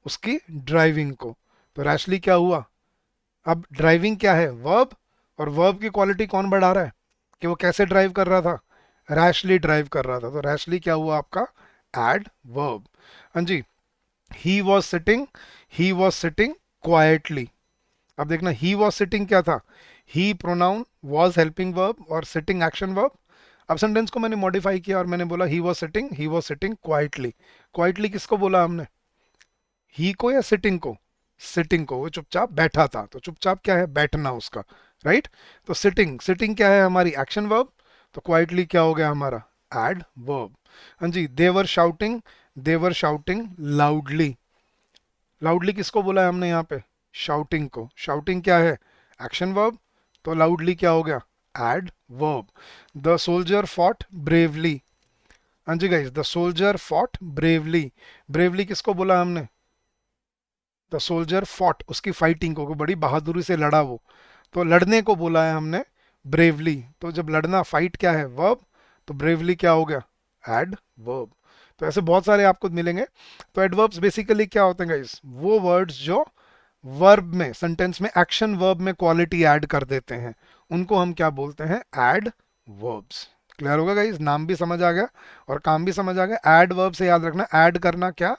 उसकी ड्राइविंग को। तो रैशली क्या हुआ, अब ड्राइविंग क्या है, वर्ब। और वर्ब की क्वालिटी कौन बढ़ा रहा है, कि वो कैसे ड्राइव कर रहा था, रैशली ड्राइव कर रहा था। तो रैशली क्या हुआ आपका, एड वर्ब। हाँ जी, he was sitting, he was sitting quietly. अब देखना ही वॉज सिटिंग क्या था, he pronoun, was helping verb, और सिटिंग एक्शन वर्ब। अब सेंटेंस को मैंने मॉडिफाई किया और मैंने बोला he was sitting, he was sitting quietly. Quietly किसको बोला हमने, ही को या सिटिंग को, सिटिंग को। वो चुपचाप बैठा था, तो चुपचाप क्या है, बैठना उसका, राइट। तो सिटिंग, सिटिंग क्या है हमारी, एक्शन वर्ब। तो क्वाइटली क्या हो गया हमारा, एड वर्ब। हाँ जी, देवर शाउटिंग, देवर शाउटिंग लाउडली। लाउडली किसको बोला है हमने यहाँ पे, शाउटिंग को। शाउटिंग क्या है, एक्शन वर्ब। तो लाउडली क्या हो गया, adverb. The soldier fought bravely. हाँ जी guys, the soldier fought bravely. Bravely किसको बोला हमने, द सोल्जर फॉट, उसकी फाइटिंग को, बड़ी बहादुरी से लड़ा वो। तो लड़ने को बोला है हमने ब्रेवली। तो जब लड़ना, फाइट क्या है, वर्ब। तो ब्रेवली क्या हो गया, एड वर्ब। तो ऐसे बहुत सारे आपको मिलेंगे। तो एडवर्ब्स बेसिकली क्या होते हैं गाइस, वो वर्ड्स जो वर्ब में, सेंटेंस में एक्शन वर्ब में क्वालिटी ऐड कर देते हैं, उनको हम क्या बोलते हैं, एड वर्ब्स। क्लियर होगा गाइस, नाम भी समझ आ गया और काम भी समझ आ गया। एड वर्ब से याद रखना, ऐड करना क्या,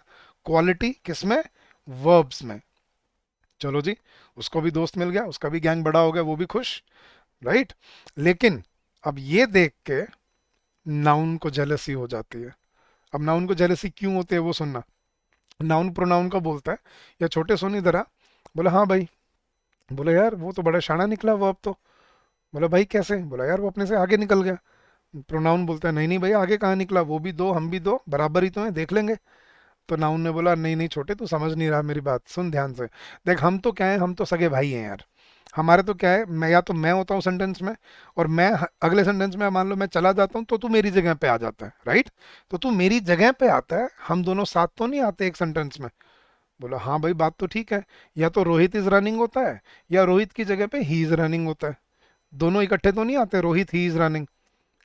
क्वालिटी किसमें, वर्ब्स में। चलो जी, उसको भी दोस्त मिल गया, उसका भी गैंग बड़ा हो गया, वो भी खुश, राइट। लेकिन अब ये देख के नाउन को जेलसी हो जाती है। अब नाउन को जेलसी क्यों होती है वो सुनना। नाउन प्रोनाउन का बोलता है, या छोटे सोनी इधर आ। बोला हाँ भाई, बोला यार वो तो बड़ा शाना निकला वो, अब तो। बोला भाई कैसे, बोला यार वो अपने से आगे निकल गया। प्रोनाउन बोलता है नहीं नहीं भाई, आगे कहाँ निकला, वो भी दो हम भी दो, बराबर ही तो है, देख लेंगे। तो नाउन ने बोला नहीं नहीं छोटे, तू समझ नहीं रहा मेरी बात, सुन ध्यान से। देख हम तो क्या है, हम तो सगे भाई हैं यार। हमारे तो क्या है, मैं या तो मैं होता हूँ सेंटेंस में, और मैं अगले सेंटेंस में मान लो मैं चला जाता हूँ तो तू मेरी जगह पे आ जाता है, राइट। तो तू मेरी जगह पे आता है, हम दोनों साथ तो नहीं आते एक सेंटेंस में। बोला हाँ भाई बात तो ठीक है, या तो रोहित इज रनिंग होता है, या रोहित की जगह पे ही इज रनिंग होता है। दोनों इकट्ठे तो नहीं आते, रोहित ही इज रनिंग।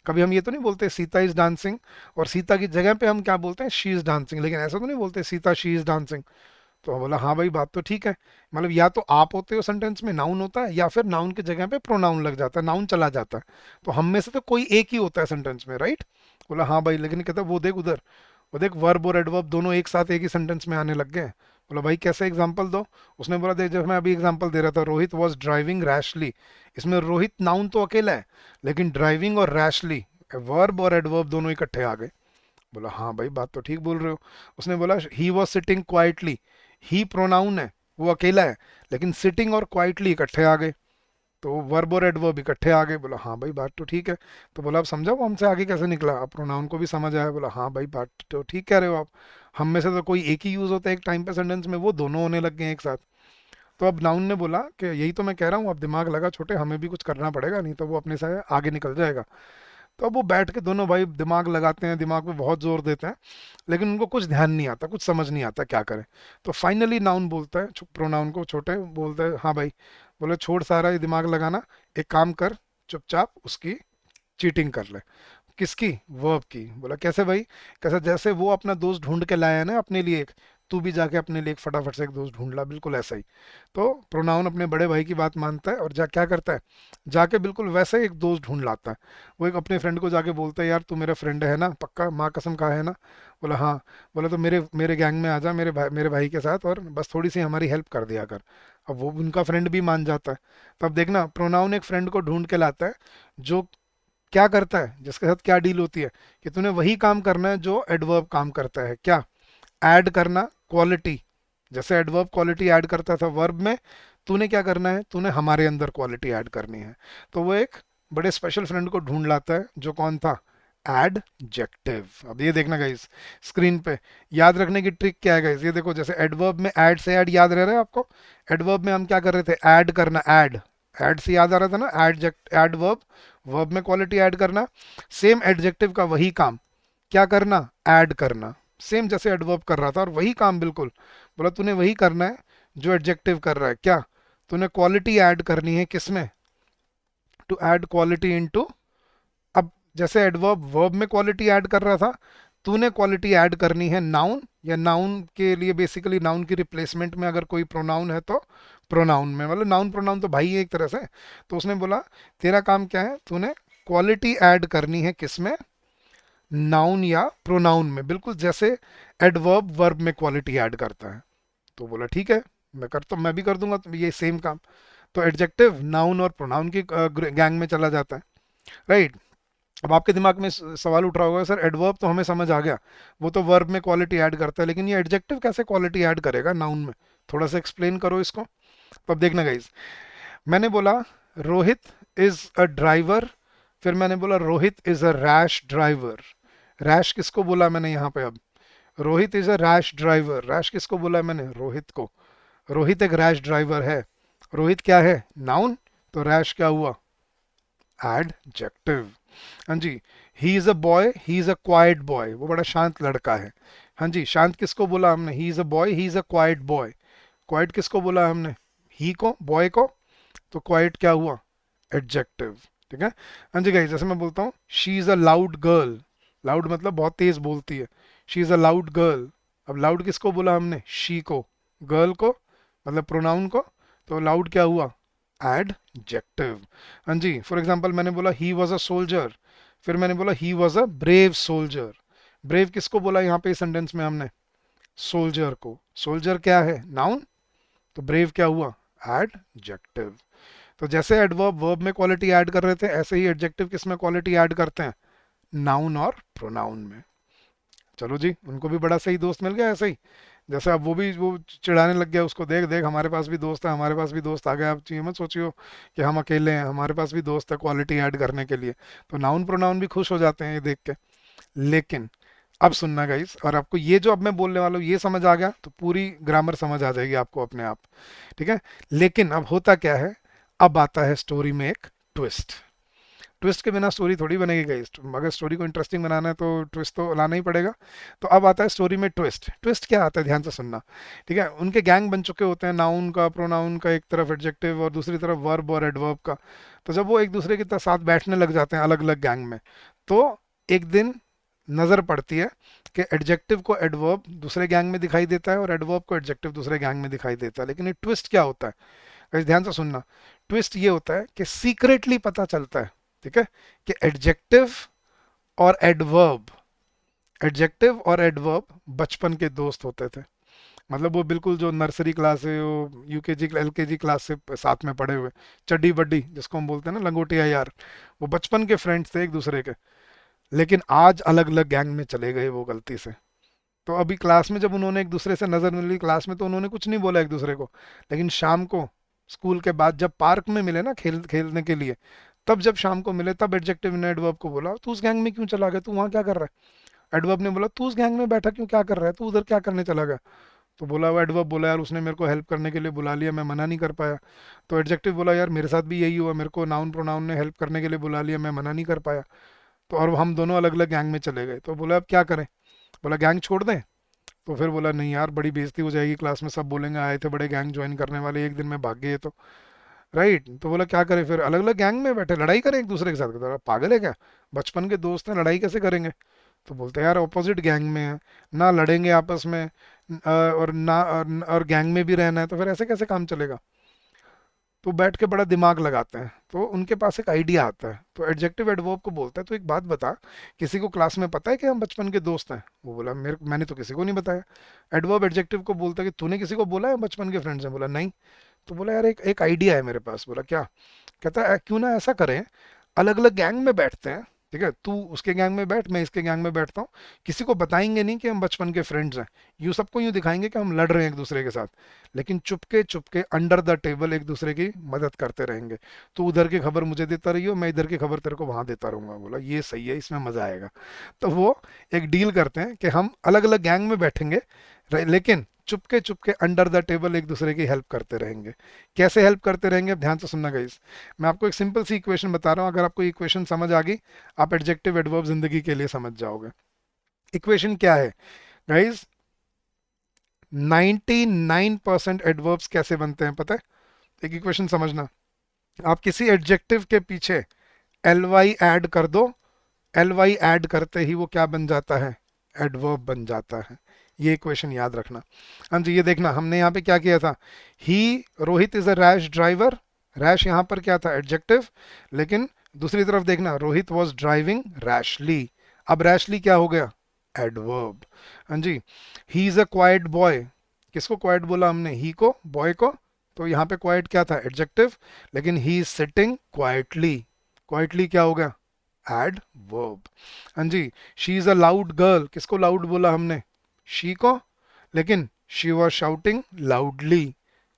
कभी हम ये तो नहीं बोलते सीता इज डांसिंग, और सीता की जगह पे हम क्या बोलते हैं, शी इज डांसिंग। लेकिन ऐसा तो नहीं बोलते सीता शी इज डांसिंग। तो बोला हाँ भाई बात तो ठीक है, मतलब या तो आप होते हो सेंटेंस में, नाउन होता है, या फिर नाउन की जगह पे प्रोनाउन लग जाता है, नाउन चला जाता है। तो हम में से तो कोई एक ही होता है सेंटेंस में, राइट। बोला हाँ भाई, लेकिन कहता वो देख उधर, वो देख वर्ब और एडवर्ब दोनों एक साथ एक ही सेंटेंस में आने लग गए। बोला भाई कैसे, एग्जांपल दो। उसने बोला देख, जब मैं अभी एग्जांपल दे रहा था, रोहित वॉज ड्राइविंग रैशली, इसमें रोहित नाउन तो अकेला है, लेकिन ड्राइविंग और रैशली वर्ब और एडवर्ब दोनों इकट्ठे आ गए। बोला हाँ भाई बात तो ठीक बोल रहे हो। उसने बोला he was sitting quietly, he pronoun है, वो अकेला है, लेकिन सिटिंग और क्वाइटली इकट्ठे आ गए, तो वर्ब और एडवर्ब इकट्ठे आ गए। बोला हाँ भाई बात तो ठीक है। तो बोला आप समझा वो हमसे आगे कैसे निकला, अब प्रोनाउन को भी समझ आया। बोला हाँ भाई बात तो ठीक कह रहे हो आप, हम में से तो कोई एक ही यूज होता है एक टाइम पे सेंटेंस में, वो दोनों होने लग गए एक साथ। तो अब नाउन ने बोला कि यही तो मैं कह रहा हूँ, अब दिमाग लगा छोटे, हमें भी कुछ करना पड़ेगा, नहीं तो वो अपने से आगे निकल जाएगा। तो अब वो बैठ के दोनों भाई दिमाग लगाते हैं, दिमाग पे बहुत जोर देते हैं, लेकिन उनको कुछ ध्यान नहीं आता, कुछ समझ नहीं आता क्या करें। तो फाइनली नाउन बोलता है, प्रोनाउन को छोटे बोलता है, हाँ भाई, बोले छोड़ सारा ये दिमाग लगाना, एक काम कर, चुपचाप उसकी चीटिंग कर ले। किसकी? वर्ब की। बोला कैसे भाई? कैसे? जैसे वो अपना दोस्त ढूंढ के लाया है ना अपने लिए एक, तू भी जाके अपने लिए एक फटाफट से एक दोस्त ढूंढ ला, बिल्कुल ऐसा ही। तो प्रोनाउन अपने बड़े भाई की बात मानता है और क्या करता है, जाके बिल्कुल वैसे ही एक दोस्त ढूंढ लाता है। वो एक अपने फ्रेंड को जाके बोलता है, यार तू मेरा फ्रेंड है ना पक्का, माँ कसम कहा है ना? बोला हाँ। बोला तो मेरे मेरे गैंग में आ जा, मेरे भाई के साथ, और बस थोड़ी सी हमारी हेल्प कर दिया कर। अब वो उनका फ्रेंड भी मान जाता है। तब देखना, प्रोनाउन एक फ्रेंड को ढूंढ के लाता है जो क्या करता है, जिसके साथ क्या डील होती है, कि तूने वही काम करना है जो एडवर्ब काम करता है। क्या? ऐड करना क्वालिटी। जैसे एडवर्ब क्वालिटी ऐड करता था वर्ब में, तूने क्या करना है, तूने हमारे अंदर क्वालिटी ऐड करनी है। तो वो एक बड़े स्पेशल फ्रेंड को ढूंढ लाता है, जो कौन था? एडजेक्टिव। अब ये देखना गाइस, स्क्रीन पे याद रखने की ट्रिक क्या है गाइस, ये देखो, जैसे एडवर्ब में ऐड से ऐड याद रह रहा है आपको। एडवर्ब में हम क्या कर रहे थे? ऐड करना, ऐड। ऐड से याद आ रहा था ना, ऐड वर्ब, वर्ब में क्वालिटी ऐड करना। सेम एडजेक्टिव का वही काम, क्या करना? ऐड करना। सेम जैसे एडवर्ब कर रहा था, और वही काम बिल्कुल। बोला तूने वही करना है जो एडजेक्टिव कर रहा है। क्या? तूने क्वालिटी ऐड करनी है किसमें? To add quality into. अब जैसे एडवर्ब वर्ब में क्वालिटी ऐड कर रहा था, तूने क्वालिटी ऐड करनी है नाउन, या नाउन के लिए बेसिकली नाउन की रिप्लेसमेंट में अगर कोई प्रोनाउन है तो प्रोनाउन में, मतलब नाउन प्रोनाउन तो भाई है एक तरह से। तो उसने बोला तेरा काम क्या है, तूने क्वालिटी ऐड करनी है किसमें? नाउन या प्रोनाउन में, बिल्कुल जैसे एडवर्ब वर्ब में क्वालिटी ऐड करता है। तो बोला ठीक है, मैं भी कर दूंगा तो ये सेम काम। तो एडजेक्टिव नाउन और प्रोनाउन की गैंग में चला जाता है, राइट। अब आपके दिमाग में सवाल उठ रहा होगा, सर एडवर्ब तो हमें समझ आ गया, वो तो वर्ब में क्वालिटी ऐड करता है, लेकिन ये एडजेक्टिव कैसे क्वालिटी ऐड करेगा नाउन में? थोड़ा सा एक्सप्लेन करो इसको। तो अब देखना गाइज, मैंने बोला रोहित इज अ ड्राइवर, फिर मैंने बोला Rohit is a rash driver. Rash किसको बोला मैंने यहाँ पे? अब Rohit is a rash driver, rash किसको बोला मैंने? रोहित को। रोहित एक रैश ड्राइवर है। रोहित क्या है? नाउन। तो रैश क्या हुआ? एडजेक्टिव। हाँ जी। He is a boy, he is a quiet boy, वो बड़ा शांत लड़का है। हाँ जी, शांत किसको बोला हमने? ही is a boy, he is a quiet boy. Quite किसको बोला हमने? ही को, बॉय को। तो क्वाइट क्या हुआ? एडजेक्टिव। ठीक है। हाँ जी गाइस, जैसे मैं बोलता हूँ she is a loud girl, loud मतलब बहुत तेज बोलती है। She is a loud girl. अब लाउड किसको बोला हमने? शी को। गर्ल को मतलब प्रोनाउन को। तो लाउड क्या हुआ? एडजेक्टिव। हाँ जी, फॉर एग्जांपल मैंने बोला ही वॉज अ सोल्जर, फिर मैंने बोला he was a brave soldier. Brave किसको बोला यहाँ पे इस सेंटेंस में हमने? सोल्जर को। सोल्जर क्या है? नाउन। तो ब्रेव क्या हुआ? एडजेक्टिव। तो जैसे एडवर्ब वर्ब में क्वालिटी ऐड कर रहे थे, ऐसे ही एडजेक्टिव किस में क्वालिटी ऐड करते हैं? नाउन और प्रोनाउन में। चलो जी, उनको भी बड़ा सही दोस्त मिल गया ऐसे ही। जैसे अब वो चिढ़ाने लग गया उसको, देख देख हमारे पास भी दोस्त है, हमारे पास भी दोस्त आ गया। आप ये मत सोचियो कि हम अकेले हैं, हमारे पास भी दोस्त है क्वालिटी ऐड करने के लिए। तो नाउन प्रोनाउन भी खुश हो जाते हैं ये देख के। लेकिन अब सुनना गाइस, और आपको ये जो अब मैं बोलने वाला हूँ ये समझ आ गया तो पूरी ग्रामर समझ आ जाएगी आपको अपने आप। ठीक है। लेकिन अब होता क्या है, अब आता है स्टोरी में एक ट्विस्ट। ट्विस्ट के बिना स्टोरी थोड़ी बनेगी गाइस, अगर स्टोरी को इंटरेस्टिंग बनाना है तो ट्विस्ट तो लाना ही पड़ेगा। तो अब आता है स्टोरी में ट्विस्ट। ट्विस्ट क्या आता है, ध्यान से सुनना। ठीक है। उनके गैंग बन चुके होते हैं, नाउन का, प्रोनाउन का एक तरफ, एडजेक्टिव और दूसरी तरफ वर्ब और एडवर्ब का। तो जब वो एक दूसरे के साथ बैठने लग जाते हैं अलग अलग गैंग में, तो एक दिन नजर पड़ती है कि एडजेक्टिव को एडवर्ब दूसरे गैंग में दिखाई देता है और एडवर्ब को एडजेक्टिव दूसरे गैंग में दिखाई देता है। लेकिन ये ट्विस्ट क्या होता है, गाइस ध्यान से सुनना। ट्विस्ट ये होता है कि सीक्रेटली पता चलता है, ठीक है, कि एडजेक्टिव और एडवर्ब बचपन के दोस्त होते थे। मतलब वो बिल्कुल जो नर्सरी क्लास है, वो यूकेजी एलकेजी क्लास से साथ में पढ़े हुए, चड्डी बड्डी जिसको हम बोलते हैं ना, लंगोटिया यार, वो बचपन के फ्रेंड्स थे एक दूसरे के। लेकिन आज अलग अलग गैंग में चले गए वो गलती से। तो अभी क्लास में जब उन्होंने एक दूसरे से नजर मिली क्लास में, तो उन्होंने कुछ नहीं बोला एक दूसरे को। लेकिन शाम को स्कूल के बाद जब पार्क में मिले ना खेलने के लिए, तब जब शाम को मिले, तब एडजेक्टिव ने एडवर्ब को बोला तू उस गैंग में क्यों चला गया, तू वहां क्या कर रहा है? एडवर्ब ने बोला तू उस गैंग में बैठा क्यों, क्या कर रहा है तू, उधर क्या करने चला गया? तो बोला वो एडवर्ब बोला यार उसने मेरे को हेल्प करने के लिए बुला लिया, मैं मना नहीं कर पाया। तो एडजेक्टिव बोला यार मेरे साथ भी यही हुआ, मेरे को नाउन प्रोनाउन ने हेल्प करने के लिए बुला लिया, मैं मना नहीं कर पाया। तो और हम दोनों अलग अलग गैंग में चले गए। तो बोला अब क्या करें? बोला गैंग छोड़ दें? तो फिर बोला नहीं यार बड़ी बेइज्जती हो जाएगी, क्लास में सब बोलेंगे आए थे बड़े गैंग ज्वाइन करने वाले, एक दिन में भाग गए तो। राइट। तो बोला क्या करें फिर? अलग अलग गैंग में बैठे लड़ाई करें एक दूसरे के साथ? कहता है, पागल है क्या, बचपन के दोस्त हैं, लड़ाई कैसे करेंगे? तो बोलते हैं यार ऑपोजिट गैंग में है, ना लड़ेंगे आपस में, और ना और गैंग में भी रहना है, तो फिर ऐसे कैसे काम चलेगा? तो बैठ के बड़ा दिमाग लगाते हैं, तो उनके पास एक आइडिया आता है। तो एडजेक्टिव एडवर्ब को बोलता है तो एक बात बता, किसी को क्लास में पता है कि हम बचपन के दोस्त हैं? वो बोला मैंने तो किसी को नहीं बताया। एडवर्ब एडजेक्टिव को बोलता है कि तूने किसी को बोला है बचपन के फ्रेंड्स हैं? बोला नहीं। तो बोला यार एक एक आइडिया है मेरे पास। बोला क्या? कहता है क्यों ना ऐसा करें, अलग अलग गैंग में बैठते हैं, ठीक है, तू उसके गैंग में बैठ, मैं इसके गैंग में बैठता हूँ, किसी को बताएंगे नहीं कि हम बचपन के फ्रेंड्स हैं, यूँ सबको यूँ दिखाएंगे कि हम लड़ रहे हैं एक दूसरे के साथ, लेकिन Chupke Chupke under the table एक दूसरे की मदद करते रहेंगे। तो उधर की खबर मुझे देता रहियो, मैं इधर की खबर तेरे को वहां देता रहूंगा। बोला ये सही है, इसमें मजा आएगा। तो वो एक डील करते हैं कि हम अलग अलग गैंग में बैठेंगे, लेकिन Chupke Chupke under the table एक दूसरे की हेल्प करते रहेंगे। कैसे हेल्प करते रहेंगे? अब ध्यान से सुनना गाइस, मैं आपको एक सिंपल सी इक्वेशन बता रहा हूँ, अगर आपको इक्वेशन समझ आ गई, आप एडजेक्टिव एडवर्ब जिंदगी के लिए समझ जाओगे। इक्वेशन क्या है गाइस? 99% एडवर्ब्स कैसे बनते हैं पता है? एक इक्वेशन समझना, आप किसी एडजेक्टिव के पीछे एल वाई ऐड कर दो, एल वाई ऐड करते ही वो क्या बन जाता है? एडवर्ब बन जाता है। ये इक्वेशन याद रखना। हाँ जी, ये देखना हमने यहाँ पे क्या किया था, he Rohit is a rash driver, rash यहाँ पर क्या था? एडजेक्टिव। लेकिन दूसरी तरफ देखना, रोहित वॉज ड्राइविंग रैशली, अब रैशली क्या हो गया? एडवर्ब। हाँ जी, he is a quiet boy, किसको क्वाइट बोला हमने? ही को, बॉय को। तो यहाँ पे क्वाइट क्या था? एडजेक्टिव। लेकिन he is sitting quietly, quietly क्या हो गया? Adverb. हाँ जी, she is a loud girl, किसको लाउड बोला हमने? शी को। लेकिन शी वॉज शाउटिंग लाउडली,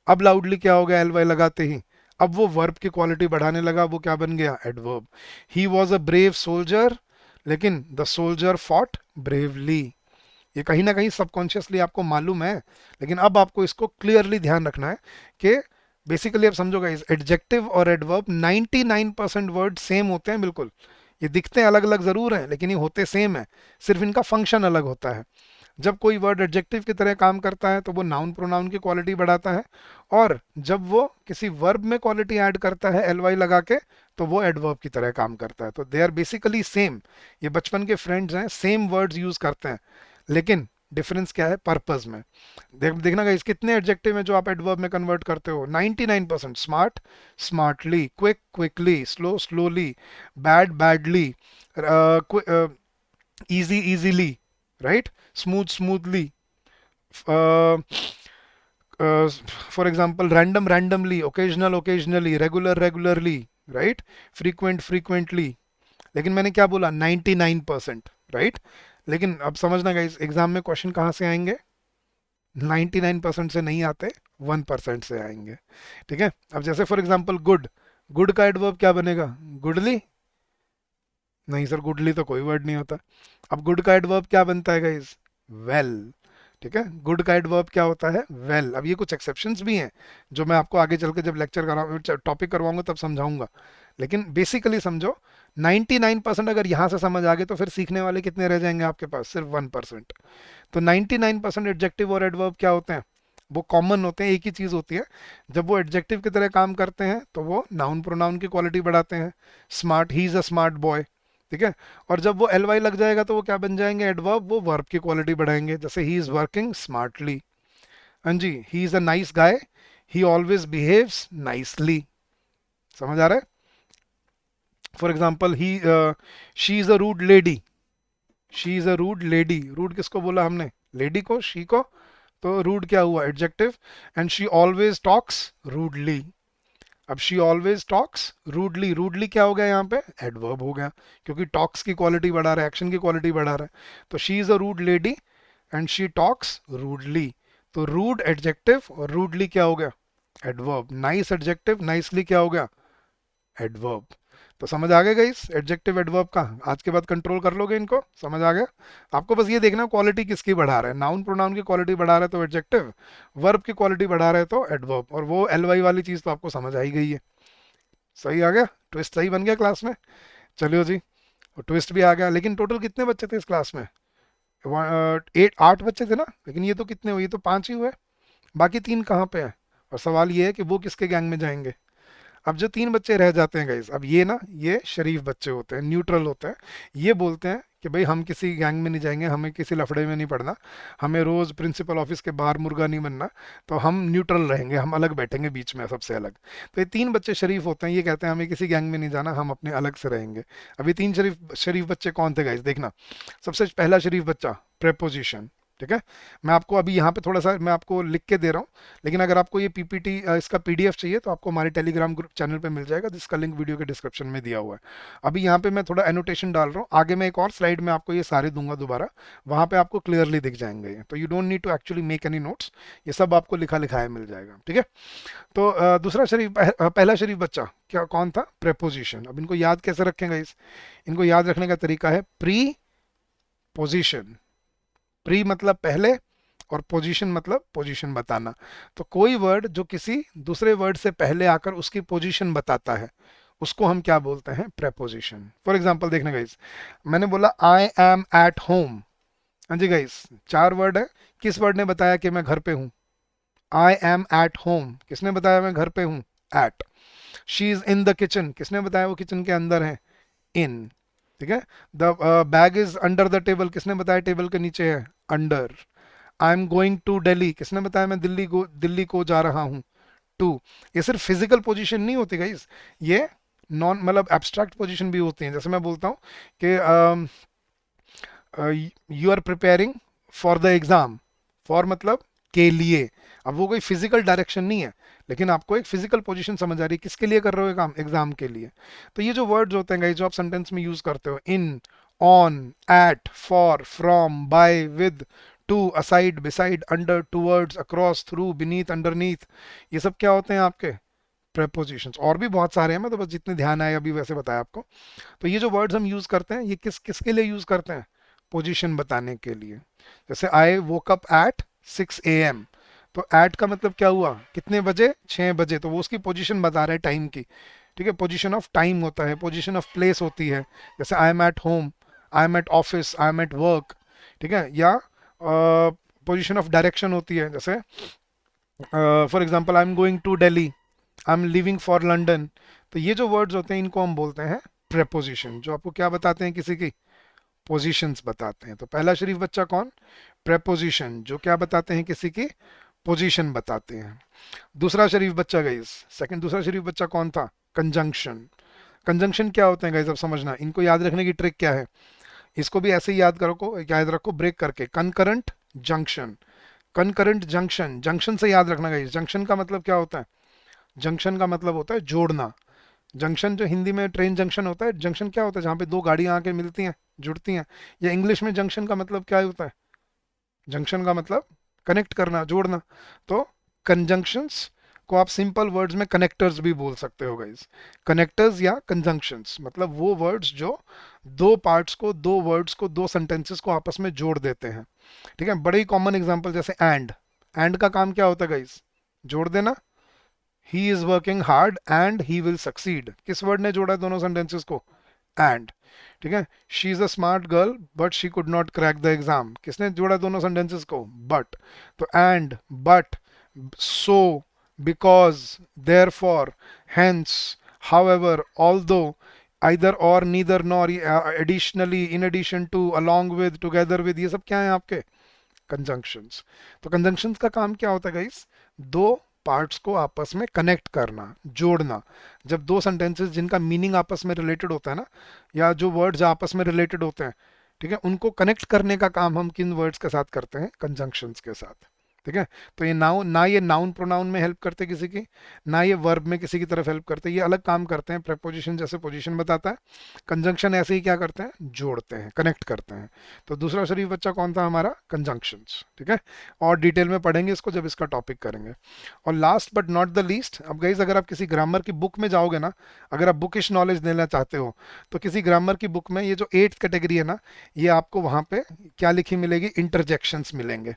अब लाउडली क्या हो गया? एल वाई लगाते ही, अब वो वर्ब की क्वालिटी बढ़ाने लगा, वो क्या बन गया? Adverb. He was a brave soldier, लेकिन द सोल्जर फॉट ब्रेवली। ये कहीं ना कहीं सबकॉन्शियसली आपको मालूम है, लेकिन अब आपको इसको क्लियरली ध्यान रखना है कि बेसिकली अब समझोगा, इस एडजेक्टिव और एडवर्ब 99% वर्ड सेम होते हैं बिल्कुल। ये दिखते हैं अलग अलग जरूर हैं, लेकिन ये होते सेम है, सिर्फ इनका फंक्शन अलग होता है। जब कोई वर्ड एडजेक्टिव की तरह काम करता है तो वो नाउन प्रोनाउन की क्वालिटी बढ़ाता है, और जब वो किसी वर्ब में क्वालिटी ऐड करता है एल वाई लगा के, तो वो एडवर्ब की तरह काम करता है। तो दे आर बेसिकली सेम, ये बचपन के फ्रेंड्स हैं, सेम वर्ड्स यूज करते हैं, लेकिन डिफरेंस क्या है? पर्पस में। देखना गाइस, कितने एडजेक्टिव हैं जो आप एडवर्ब में कन्वर्ट करते हो? 99%। Smart smartly, quick quickly, slow slowly, bad badly, easy easily, right, smooth smoothly, for example random randomly, occasional occasionally, regular regularly, right, frequent frequently. लेकिन मैंने क्या बोला? 99%, राइट। लेकिन अब समझना गाइस, एग्जाम में क्वेश्चन कहाँ से आएंगे? 99% से नहीं आते, 1% से आएंगे। ठीक है, अब जैसे फॉर एग्जाम्पल गुड, गुड का एडवर्ब क्या बनेगा? गुडली? नहीं सर, गुडली तो कोई वर्ड नहीं होता। अब गुड का एडवर्ब क्या बनता है गाइस? वेल। ठीक है, गुड का एडवर्ब क्या होता है? वेल। अब ये कुछ एक्सेप्शंस भी हैं, जो मैं आपको आगे चल के जब लेक्चर करा टॉपिक करवाऊंगा तब समझाऊंगा, लेकिन बेसिकली समझो, 99% अगर यहाँ से समझ आ गए तो फिर सीखने वाले कितने रह जाएंगे आपके पास? सिर्फ 1%। तो 99% एडजेक्टिव और एडवर्ब क्या होते हैं? वो कॉमन होते हैं, एक ही चीज होती है। जब वो एडजेक्टिव की तरह काम करते हैं तो वो नाउन प्रोनाउन की क्वालिटी बढ़ाते हैं। Smart, he is a smart boy, ठीक है। और जब वो एल वाई लग जाएगा तो वो क्या बन जाएंगे? एडवर्ब, वो वर्ब की क्वालिटी बढ़ाएंगे, जैसे ही इज वर्किंग स्मार्टली। हाँ जी, he is a nice guy, he always behaves nicely. समझ आ रहा है? फॉर एग्जाम्पल ही, she is a rude lady, she is a rude lady, rude किसको बोला हमने? लेडी को, शी को। तो रूड क्या हुआ? Adjective. And she always talks rudely, अब she always talks rudely, rudely क्या हो गया यहाँ पे? एडवर्ब हो गया, क्योंकि टॉक्स की क्वालिटी बढ़ा रहा है, एक्शन की क्वालिटी बढ़ा रहा है। तो she is a rude lady and she talks rudely. तो रूड एडजेक्टिव और रूडली क्या हो गया? एडवर्ब। नाइस एडजेक्टिव, नाइसली क्या हो गया? एडवर्ब। तो समझ आ गया गाइस एडजेक्टिव एडवर्ब का, आज के बाद कंट्रोल कर लोगे इनको, समझ आ गया। आपको बस ये देखना क्वालिटी किसकी बढ़ा रहा है, नाउन प्रोनाउन की क्वालिटी बढ़ा रहा है तो एडजेक्टिव, वर्ब की क्वालिटी बढ़ा रहा है तो एडवर्ब, और वो एल वाई वाली चीज़ तो आपको समझ आ ही गई है। सही आ गया, ट्विस्ट सही बन गया क्लास में। चलियो जी, और ट्विस्ट भी आ गया। लेकिन टोटल कितने बच्चे थे इस क्लास में? 8 बच्चे थे ना, लेकिन ये तो कितने हुए, ये तो 5 ही हुए, बाकी 3 कहाँ पे है? और सवाल ये है कि वो किसके गैंग में जाएंगे। अब जो 3 बच्चे रह जाते हैं गाइस, अब ये ना, ये शरीफ बच्चे होते हैं, न्यूट्रल होते हैं। ये बोलते हैं कि भाई हम किसी गैंग में नहीं जाएंगे, हमें किसी लफड़े में नहीं पड़ना, हमें रोज प्रिंसिपल ऑफिस के बाहर मुर्गा नहीं बनना, तो हम न्यूट्रल रहेंगे, हम अलग बैठेंगे बीच में सबसे अलग। तो ये 3 बच्चे शरीफ होते हैं, ये कहते हैं हमें किसी गैंग में नहीं जाना, हम अपने अलग से रहेंगे। अब ये 3 शरीफ शरीफ बच्चे कौन थे गाइस, देखना। सबसे पहला शरीफ बच्चा प्रेपोजिशन, ठीक है। मैं आपको अभी यहाँ पे थोड़ा सा मैं आपको लिख के दे रहा हूँ, लेकिन अगर आपको ये पीपीटी इसका पीडीएफ चाहिए तो आपको हमारे टेलीग्राम ग्रुप चैनल पे मिल जाएगा, जिसका लिंक वीडियो के डिस्क्रिप्शन में दिया हुआ है। अभी यहाँ पे मैं थोड़ा एनोटेशन डाल रहा हूँ, आगे मैं एक और स्लाइड में आपको ये सारे दूंगा दोबारा, वहाँ पे आपको क्लियरली दिख जाएंगे ये, तो you don't need to actually make any notes, ये सब आपको लिखा लिखाया मिल जाएगा, ठीक है। तो दूसरा शरीफ पहला शरीफ बच्चा क्या कौन था, प्रेपोजिशन। अब इनको याद कैसे रखेंगे इनको याद रखने का तरीका है प्री पोजिशन। प्री मतलब पहले, और पोजीशन मतलब पोजीशन बताना। तो कोई वर्ड जो किसी दूसरे वर्ड से पहले आकर उसकी पोजीशन बताता है, उसको हम क्या बोलते हैं, प्रेपोजिशन। फॉर एग्जांपल देखना गाइस, मैंने बोला आई एम एट होम। हाँ जी गाइस, 4 वर्ड है, किस वर्ड ने बताया कि मैं घर पे हूँ? आई एम एट होम, किसने बताया मैं घर पे हूँ? At. She is in the kitchen, किसने बताया वो किचन के अंदर है? इन, ठीक है। The bag is under the table, किसने बताया टेबल के नीचे है? Under. I am going to Delhi, किसने बताया मैं दिल्ली को जा रहा हूँ? टू। ये सिर्फ फिजिकल पोजीशन नहीं होती गाइस, ये नॉन मतलब एब्स्ट्रैक्ट पोजीशन भी होती हैं। जैसे मैं बोलता हूँ कि you are preparing for the exam, for मतलब के लिए। अब वो कोई फिजिकल डायरेक्शन नहीं है, लेकिन आपको एक फिजिकल पोजीशन समझ आ रही है, किसके लिए कर रहे हो काम, एग्जाम के लिए। तो ये जो वर्ड्स होते हैं गाइस जो आप सेंटेंस में यूज करते हो, in, on, at, for, from, by, with, to, aside, beside, under, towards, across, through, beneath, underneath, ये सब क्या होते हैं आपके, प्रेपोजिशंस। और भी बहुत सारे हैं, मैं तो बस जितने ध्यान आए अभी वैसे बताया आपको। तो ये जो वर्ड्स हम यूज करते हैं, ये किसके लिए यूज करते हैं, पोजीशन बताने के लिए। जैसे आई वोक अप एट 6 AM, तो एट का मतलब क्या हुआ, कितने बजे, 6 बजे, तो वो उसकी पोजीशन बता रहा है टाइम की, ठीक है। पोजीशन ऑफ टाइम होता है, पोजीशन ऑफ प्लेस होती है, जैसे I am at home, I am at office, I am at work, ठीक है। या पोजीशन ऑफ डायरेक्शन होती है, जैसे for example I am going to Delhi, I am living for London. तो ये जो वर्ड्स होते हैं इनको हम बोलते हैं प्रेपोजिशन, जो आपको क्या बताते हैं, किसी की पोजीशंस बताते हैं। तो पहला शरीफ बच्चा कौन, प्रेपोजिशन, जो क्या बताते हैं, किसी की पोजीशन बताते हैं। दूसरा शरीफ बच्चा गाइस, सेकंड दूसरा शरीफ बच्चा कौन था, कंजंक्शन। कंजंक्शन क्या होते हैं गाइस, अब समझना, इनको याद रखने की ट्रिक क्या है, इसको भी ऐसे ही याद रखो ब्रेक करके, concurrent junction. Concurrent junction, junction से याद रखना गाइस, जंक्शन का मतलब क्या होता है, जंक्शन का मतलब होता है जोड़ना। जंक्शन जो हिंदी में ट्रेन जंक्शन होता है, जंक्शन क्या होता है, जहाँ पे दो गाड़ियां आके मिलती हैं, जुड़ती हैं। या इंग्लिश में जंक्शन का मतलब क्या होता है, जंक्शन का मतलब कनेक्ट करना, जोड़ना। तो कंजंक्शंस को आप सिंपल वर्ड्स में कनेक्टर्स भी बोल सकते हो गाइस। कनेक्टर्स या कंजंक्शंस मतलब वो वर्ड्स जो दो पार्ट्स को, दो वर्ड्स को, दो सेंटेंसेस को आपस में जोड़ देते हैं, ठीक है। बड़े ही कॉमन एग्जांपल जैसे एंड का काम क्या होता है गाइस, जोड़ देना। He is working hard and he will succeed, किस वर्ड ने जोड़ा है दोनों सेंटेंसेस को, एंड, ठीक है। She is a smart girl but she could not crack the exam, किसने जोड़ा दोनों सेंटेंसेस को, बट। तो and, but, so, because, therefore, hence, however, although, either और, neither nor, additionally, in addition to, along with, together with, ये सब क्या है आपके, कंजंक्शंस। तो कंजंक्शंस का काम क्या होता है गाइस, दो पार्ट्स को आपस में कनेक्ट करना, जोड़ना। जब दो सेंटेंसेस जिनका मीनिंग आपस में रिलेटेड होता है ना, या जो वर्ड्स आपस में रिलेटेड होते हैं, ठीक है, उनको कनेक्ट करने का काम हम किन वर्ड्स के साथ करते हैं, कंजंक्शंस के साथ, ठीक है। तो ये नाउन ना, ये नाउन प्रोनाउन में हेल्प करते किसी की, ना ये वर्ब में किसी की तरफ हेल्प करते, ये अलग काम करते हैं। प्रेपोजिशन जैसे पोजीशन बताता है, कंजंक्शन ऐसे ही क्या करते हैं, जोड़ते हैं, कनेक्ट करते हैं। तो दूसरा शरीफ बच्चा कौन था हमारा, कंजंक्शंस। ठीक है, और डिटेल में पढ़ेंगे इसको जब इसका टॉपिक करेंगे। और last but not the least, अब गाइस अगर आप किसी ग्रामर की बुक में जाओगे ना, अगर आप बुकिश नॉलेज लेना चाहते हो, तो किसी ग्रामर की बुक में ये जो 8th कैटेगरी है ना, ये आपको वहां पे क्या लिखी मिलेगी, इंटरजेक्शंस मिलेंगे।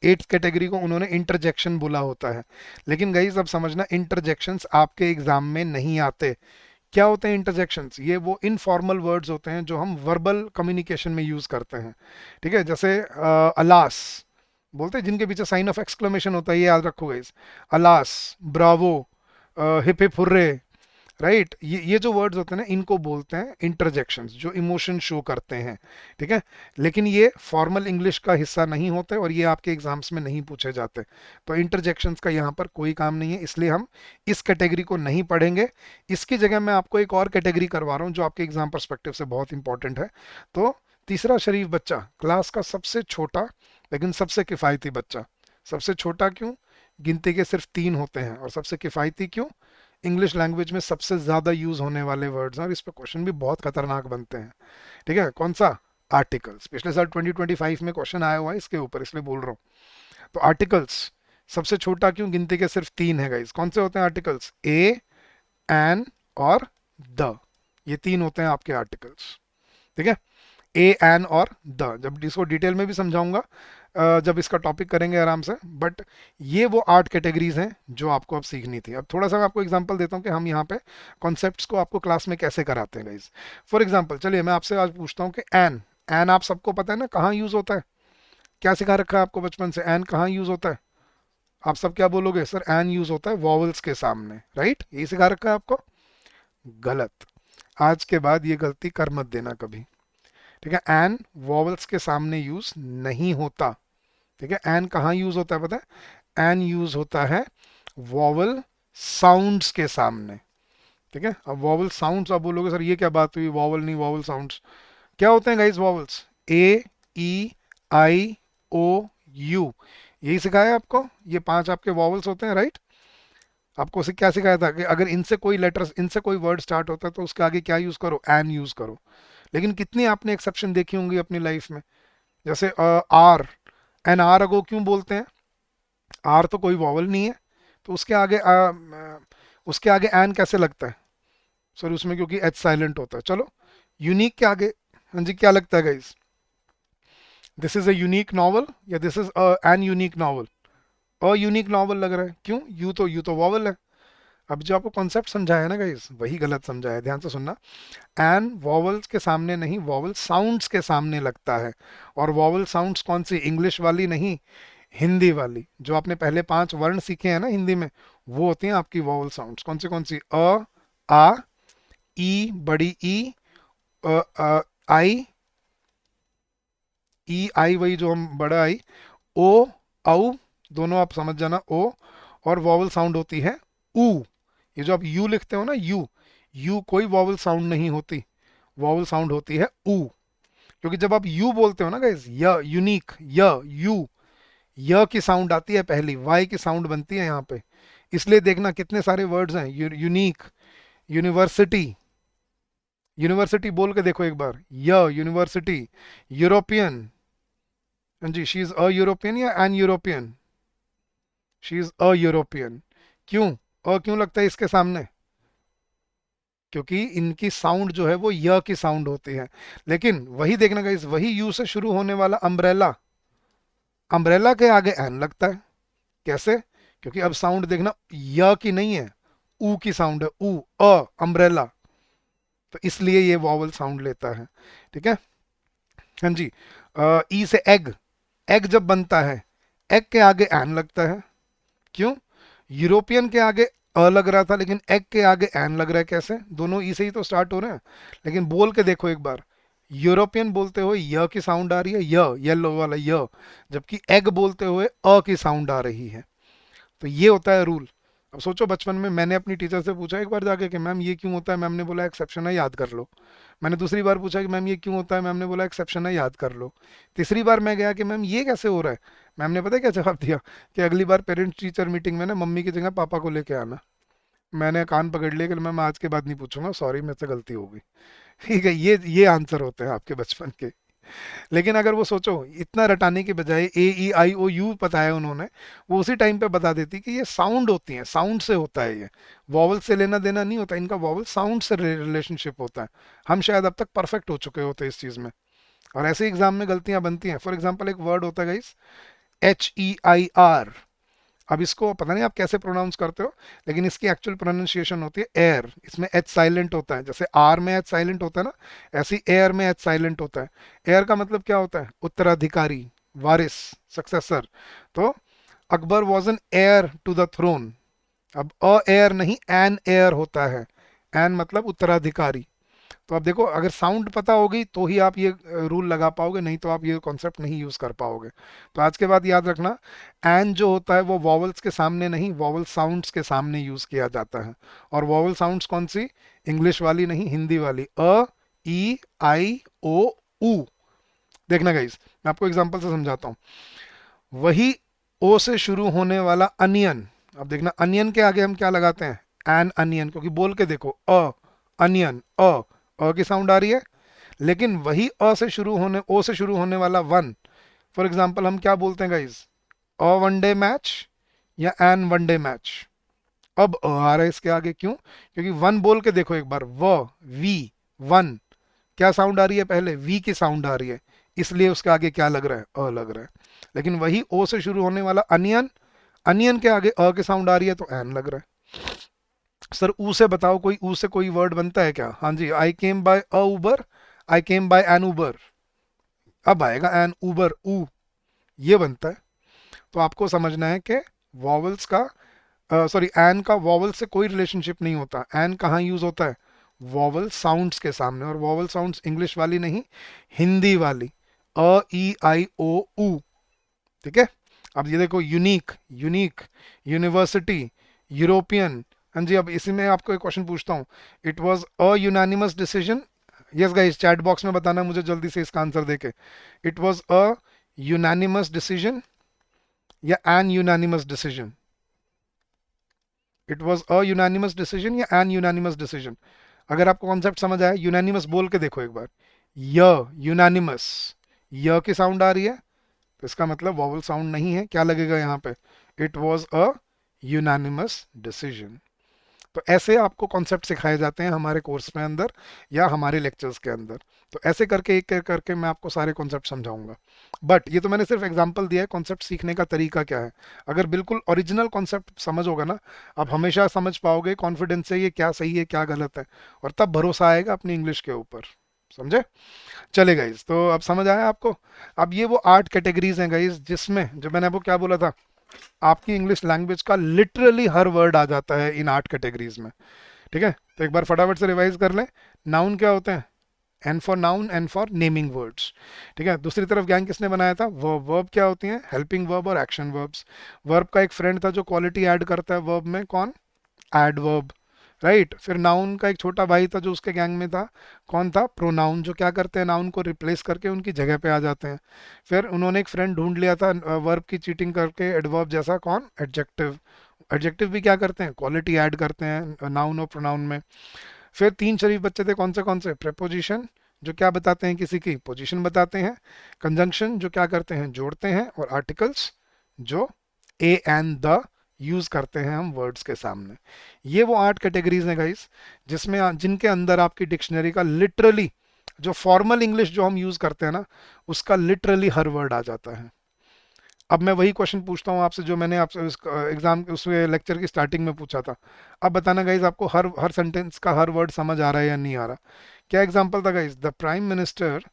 8th कैटेगरी को उन्होंने इंटरजेक्शन बोला होता है। लेकिन गाइस अब समझना, इंटरजेक्शंस आपके एग्जाम में नहीं आते। क्या होते हैं इंटरजेक्शंस, ये वो इनफॉर्मल वर्ड्स होते हैं जो हम वर्बल कम्युनिकेशन में यूज करते हैं। ठीक है, जैसे अलास बोलते हैं, जिनके पीछे साइन ऑफ एक्सक्लेमेशन होता है, ये याद रखो guys. Alas, Bravo, hip hip hurray, right, ये जो वर्ड्स होते हैं ना, इनको बोलते हैं इंटरजेक्शंस, जो इमोशन शो करते हैं। ठीक है, लेकिन ये फॉर्मल इंग्लिश का हिस्सा नहीं होते और ये आपके एग्जाम्स में नहीं पूछे जाते। तो इंटरजेक्शंस का यहाँ पर कोई काम नहीं है, इसलिए हम इस कैटेगरी को नहीं पढ़ेंगे। इसकी जगह मैं आपको एक और कैटेगरी करवा रहा हूँ जो आपके एग्जाम परस्पेक्टिव से बहुत इंपॉर्टेंट है। तो तीसरा शरीफ बच्चा, क्लास का सबसे छोटा लेकिन सबसे किफ़ायती बच्चा। सबसे छोटा क्यों, गिनती के सिर्फ 3 होते हैं। और सबसे किफ़ायती क्यों, इंग्लिश लैंग्वेज में सबसे ज़्यादा यूज़ होने वाले वर्ड्स हैं, और इस पर क्वेश्चन भी बहुत खतरनाक बनते हैं। ठीक है, कौन सा, आर्टिकल्स। पिछले साल 2025 में क्वेश्चन आया हुआ है इसके ऊपर, इसलिए बोल रहा हूँ। तो आर्टिकल्स सबसे छोटा क्यों, गिनती के सिर्फ 3 है गाइस। कौन से होते हैं आर्टिकल्स, ए, एन और द, ये 3 होते हैं आपके आर्टिकल्स। ठीक है, ए, एन और द, जब इसको डिटेल में भी समझाऊंगा जब इसका टॉपिक करेंगे आराम से। बट ये वो 8 कैटेगरीज हैं जो आपको अब सीखनी थी। अब थोड़ा सा मैं आपको एग्जांपल देता हूँ कि हम यहाँ पे कॉन्सेप्ट्स को आपको क्लास में कैसे कराते हैं गाइज। फॉर एग्जांपल चलिए मैं आपसे आज पूछता हूँ कि एन, एन आप सबको पता है ना कहाँ यूज होता है, क्या सिखा रखा है आपको बचपन से, एन कहाँ यूज होता है। आप सब क्या बोलोगे, सर एन यूज होता है वॉवल्स के सामने, राइट, यही सिखा रखा है आपको। गलत, आज के बाद ये गलती कर मत देना कभी। ठीक है, एन वॉवल्स के सामने यूज नहीं होता। ठीक है, एन कहाँ यूज होता है पता है, एन यूज होता है वॉवल साउंड्स के सामने। ठीक है, अब वॉवल साउंड्स आप बोलोगे सर ये क्या बात हुई, वॉवल नहीं वॉवल साउंड्स, क्या होते हैं guys vowels, A, E, I, O, U, यही सिखाया आपको, ये 5 आपके वॉवल्स होते हैं, राइट। आपको क्या सिखाया था कि अगर इनसे कोई लेटर्स, इनसे कोई वर्ड स्टार्ट होता है तो उसके आगे क्या यूज करो, एन यूज करो। लेकिन कितनी आपने एक्सेप्शन देखी होंगी अपनी लाइफ में, जैसे आर, एन आर अगो क्यों बोलते हैं, आर तो कोई वॉवल नहीं है, तो उसके आगे एन कैसे लगता है, सर उसमें क्योंकि एच साइलेंट होता है। चलो यूनिक के आगे, हाँ जी क्या लगता है guys, this is a unique novel या this is an unique novel, a unique novel लग रहा है, क्यों, यू तो वॉवल है। अब जो आपको कॉन्सेप्ट समझाया ना गाइस, वही गलत समझाया, ध्यान से सुनना। एन वॉवल्स के सामने नहीं, वॉवल साउंड्स के सामने लगता है। और वॉवल साउंड्स कौन सी, इंग्लिश वाली नहीं, हिंदी वाली। जो आपने पहले 5 वर्ण सीखे हैं ना हिंदी में, वो होती हैं आपकी वॉवल साउंड्स। कौन सी, अ, आ, ई बड़ी ई, आई, ई आई वही जो हम बड़ा आई, ओ, औ, दोनों आप समझ जाना, ओ। और वॉवल साउंड होती है ऊ, ये जो आप यू लिखते हो ना, यू, यू कोई वॉवल साउंड नहीं होती, वॉवल साउंड होती है ऊ। क्योंकि जब आप यू बोलते हो ना गाइस, य यूनिक, य यू, य की साउंड आती है पहली, वाई की साउंड बनती है यहाँ पे। इसलिए देखना कितने सारे वर्ड्स हैं, यूनिक, यूनिवर्सिटी, यूनिवर्सिटी बोल के देखो एक बार, य यूनिवर्सिटी, यूरोपियन, हाँ जी, शी इज अ यूरोपियन या an European, she is a European. क्यों, क्यों लगता है इसके सामने, क्योंकि इनकी साउंड जो है वो य की साउंड होती है। लेकिन वही देखना गाइस, वही यू से शुरू होने वाला अम्ब्रेला, अम्ब्रेला के आगे एन लगता है, कैसे, क्योंकि अब साउंड देखना य की नहीं है, ऊ की साउंड है, ऊ, अम्ब्रेला, तो इसलिए ये वॉवल साउंड लेता है। ठीक है, हाँ जी। ई से एग, एग जब बनता है, एग के आगे एन लगता है, क्यों, यूरोपियन के आगे अ लग रहा था लेकिन एग के आगे एन लग रहा है, कैसे, दोनों ई से ही तो स्टार्ट हो रहे हैं। लेकिन बोल के देखो एक बार, यूरोपियन बोलते हुए य की साउंड आ रही है, य येलो वाला य, जबकि एग बोलते हुए अ की साउंड आ रही है। तो ये होता है रूल। अब सोचो बचपन में मैंने अपनी टीचर से पूछा एक बार जाके कि मैम ये क्यों होता है, मैम ने बोला एक्सेप्शन है याद कर लो। मैंने दूसरी बार पूछा कि मैम ये क्यों होता है, मैम ने बोला एक्सेप्शन है याद कर लो। तीसरी बार मैं गया कि मैम ये कैसे हो रहा है, मैम ने पता है क्या जवाब दिया कि अगली बार पेरेंट्स टीचर मीटिंग में ना मम्मी की जगह पापा को लेके आना। मैंने कान पकड़ लिया कि मैं आज के बाद नहीं पूछूंगा, सॉरी मेरे से गलती हो गई। ठीक है, ये आंसर होते हैं आपके बचपन के। लेकिन अगर वो सोचो, इतना रटाने के बजाय A E I O U पता है उन्होंने, वो उसी टाइम पे बता देती कि ये साउंड होती है, साउंड से होता है ये, वॉवल से लेना देना नहीं होता इनका, वॉवल साउंड से रिलेशनशिप होता है। हम शायद अब तक परफेक्ट हो चुके होते इस चीज़ में। और ऐसे एग्जाम में गलतियां बनती हैं। फॉर एग्जाम्पल एक वर्ड होता है guys, H E I R। अब इसको पता नहीं आप कैसे प्रोनाउंस करते हो, लेकिन इसकी एक्चुअल प्रोनाउंसिएशन होती है एयर। इसमें एच साइलेंट होता है, जैसे आर में एच साइलेंट होता है ना, ऐसे एयर में एच साइलेंट होता है। एयर का मतलब क्या होता है? उत्तराधिकारी, वारिस, सक्सेसर। तो Akbar was an heir to the throne. अब अ एयर नहीं, एन एयर होता है। एन मतलब उत्तराधिकारी। तो आप देखो, अगर साउंड पता होगी तो ही आप ये रूल लगा पाओगे, नहीं तो आप ये कॉन्सेप्ट नहीं यूज कर पाओगे। तो आज के बाद याद रखना, एन जो होता है वो वॉवल्स के सामने नहीं, वॉवल साउंड्स के सामने यूज किया जाता है। और वॉवल साउंड्स कौन सी? इंग्लिश वाली नहीं, हिंदी वाली। A E I O U। देखना गाइस, मैं आपको एग्जांपल से समझाता हूँ। वही ओ से शुरू होने वाला अनियन। अब देखना, अनियन के आगे हम क्या लगाते हैं? एन अनियन, क्योंकि बोल के देखो, अनियन, की साउंड आ रही है। लेकिन वही अ से शुरू होने ओ से शुरू होने वाला वन, फॉर एग्जांपल हम क्या बोलते हैं guys? A one day match या एन वन डे मैच। अब आ रहा है इसके आगे, क्यों? क्योंकि वन बोल के देखो एक बार, वी, वन, क्या साउंड आ रही है? पहले वी की साउंड आ रही है, इसलिए उसके आगे क्या लग रहा है? लग रहा है। लेकिन वही ओ से शुरू होने वाला अनियन, अनियन के आगे की साउंड आ रही है, तो एन लग रहा है। सर ऊ से बताओ, कोई ऊ से कोई वर्ड बनता है क्या? हाँ जी, I came by a Uber, I came by an Uber. अब आएगा एन उबर, ऊ, ये बनता है। तो आपको समझना है कि वॉवल्स का, सॉरी, एन का वॉवल से कोई रिलेशनशिप नहीं होता। एन कहाँ यूज होता है? वॉवल साउंड्स के सामने। और वॉवल साउंड्स इंग्लिश वाली नहीं, हिंदी वाली। A E I O U। ठीक है। अब ये देखो, यूनिक, यूनिक, यूनिवर्सिटी, यूरोपियन। हाँ जी, अब इसी में आपको एक क्वेश्चन पूछता हूँ। It was a unanimous decision. Yes guys, chat box में बताना मुझे जल्दी से इसका आंसर देके। It was a unanimous decision या an unanimous decision? It was a unanimous decision या एन यूनानिमस डिसीजन? अगर आपको कॉन्सेप्ट समझ आया, यूनानिमस बोल के देखो एक बार। य, यूनानिमस, य की साउंड आ रही है, तो इसका मतलब वॉवल साउंड नहीं है। क्या लगेगा यहाँ पे? It was a unanimous decision. तो ऐसे आपको कॉन्सेप्ट सिखाए जाते हैं हमारे कोर्स में अंदर, या हमारे लेक्चर्स के अंदर। तो ऐसे करके एक एक करके मैं आपको सारे कॉन्सेप्ट समझाऊंगा। बट ये तो मैंने सिर्फ एग्जांपल दिया है, कॉन्सेप्ट सीखने का तरीका क्या है। अगर बिल्कुल ओरिजिनल कॉन्सेप्ट समझ होगा ना, आप हमेशा समझ पाओगे कॉन्फिडेंस से ये क्या सही है क्या गलत है, और तब भरोसा आएगा अपनी इंग्लिश के ऊपर। समझे? चले गाइज, तो अब समझ आया आपको। अब ये वो 8 कैटेगरीज हैं गाइज, जिसमें जो मैंने आपको क्या बोला था, आपकी इंग्लिश लैंग्वेज का लिटरली हर वर्ड आ जाता है इन 8 कैटेगरीज में। ठीक है, तो एक बार फटाफट से रिवाइज कर लें। नाउन क्या होते हैं? N for noun, N for naming words. ठीक है, दूसरी तरफ गैंग किसने बनाया था? वर्ब। वर्ब क्या होती हैं? हेल्पिंग वर्ब और एक्शन वर्ब्स। वर्ब का एक फ्रेंड था जो क्वालिटी ऐड करता है वर्ब में, कौन? एडवर्ब। राइट। फिर नाउन का एक छोटा भाई था जो उसके गैंग में था, कौन था? प्रोनाउन, जो क्या करते हैं? नाउन को रिप्लेस करके उनकी जगह पे आ जाते हैं। फिर उन्होंने एक फ्रेंड ढूंढ लिया था वर्ब की चीटिंग करके, एडवर्ब जैसा, कौन? एडजेक्टिव। एडजेक्टिव भी क्या करते हैं? क्वालिटी ऐड करते हैं नाउन और प्रोनाउन में। फिर 3 शरीफ बच्चे थे, कौन से? प्रेपोजिशन, जो क्या बताते हैं? किसी की पोजीशन बताते हैं। कंजंक्शन, जो क्या करते हैं? जोड़ते हैं। और आर्टिकल्स, जो ए एंड द यूज करते हैं हम वर्ड्स के सामने। ये वो 8 कैटेगरीज हैं गाइस, जिसमें जिनके अंदर आपकी डिक्शनरी का लिटरली, जो फॉर्मल इंग्लिश जो हम यूज करते हैं ना, उसका लिटरली हर वर्ड आ जाता है। अब मैं वही क्वेश्चन पूछता हूँ आपसे जो मैंने आपसे एग्जाम उस लेक्चर की स्टार्टिंग में पूछा था। अब बताना गाइज, आपको हर हर सेंटेंस का हर वर्ड समझ आ रहा है या नहीं आ रहा? क्या एग्जाम्पल था guys? The prime minister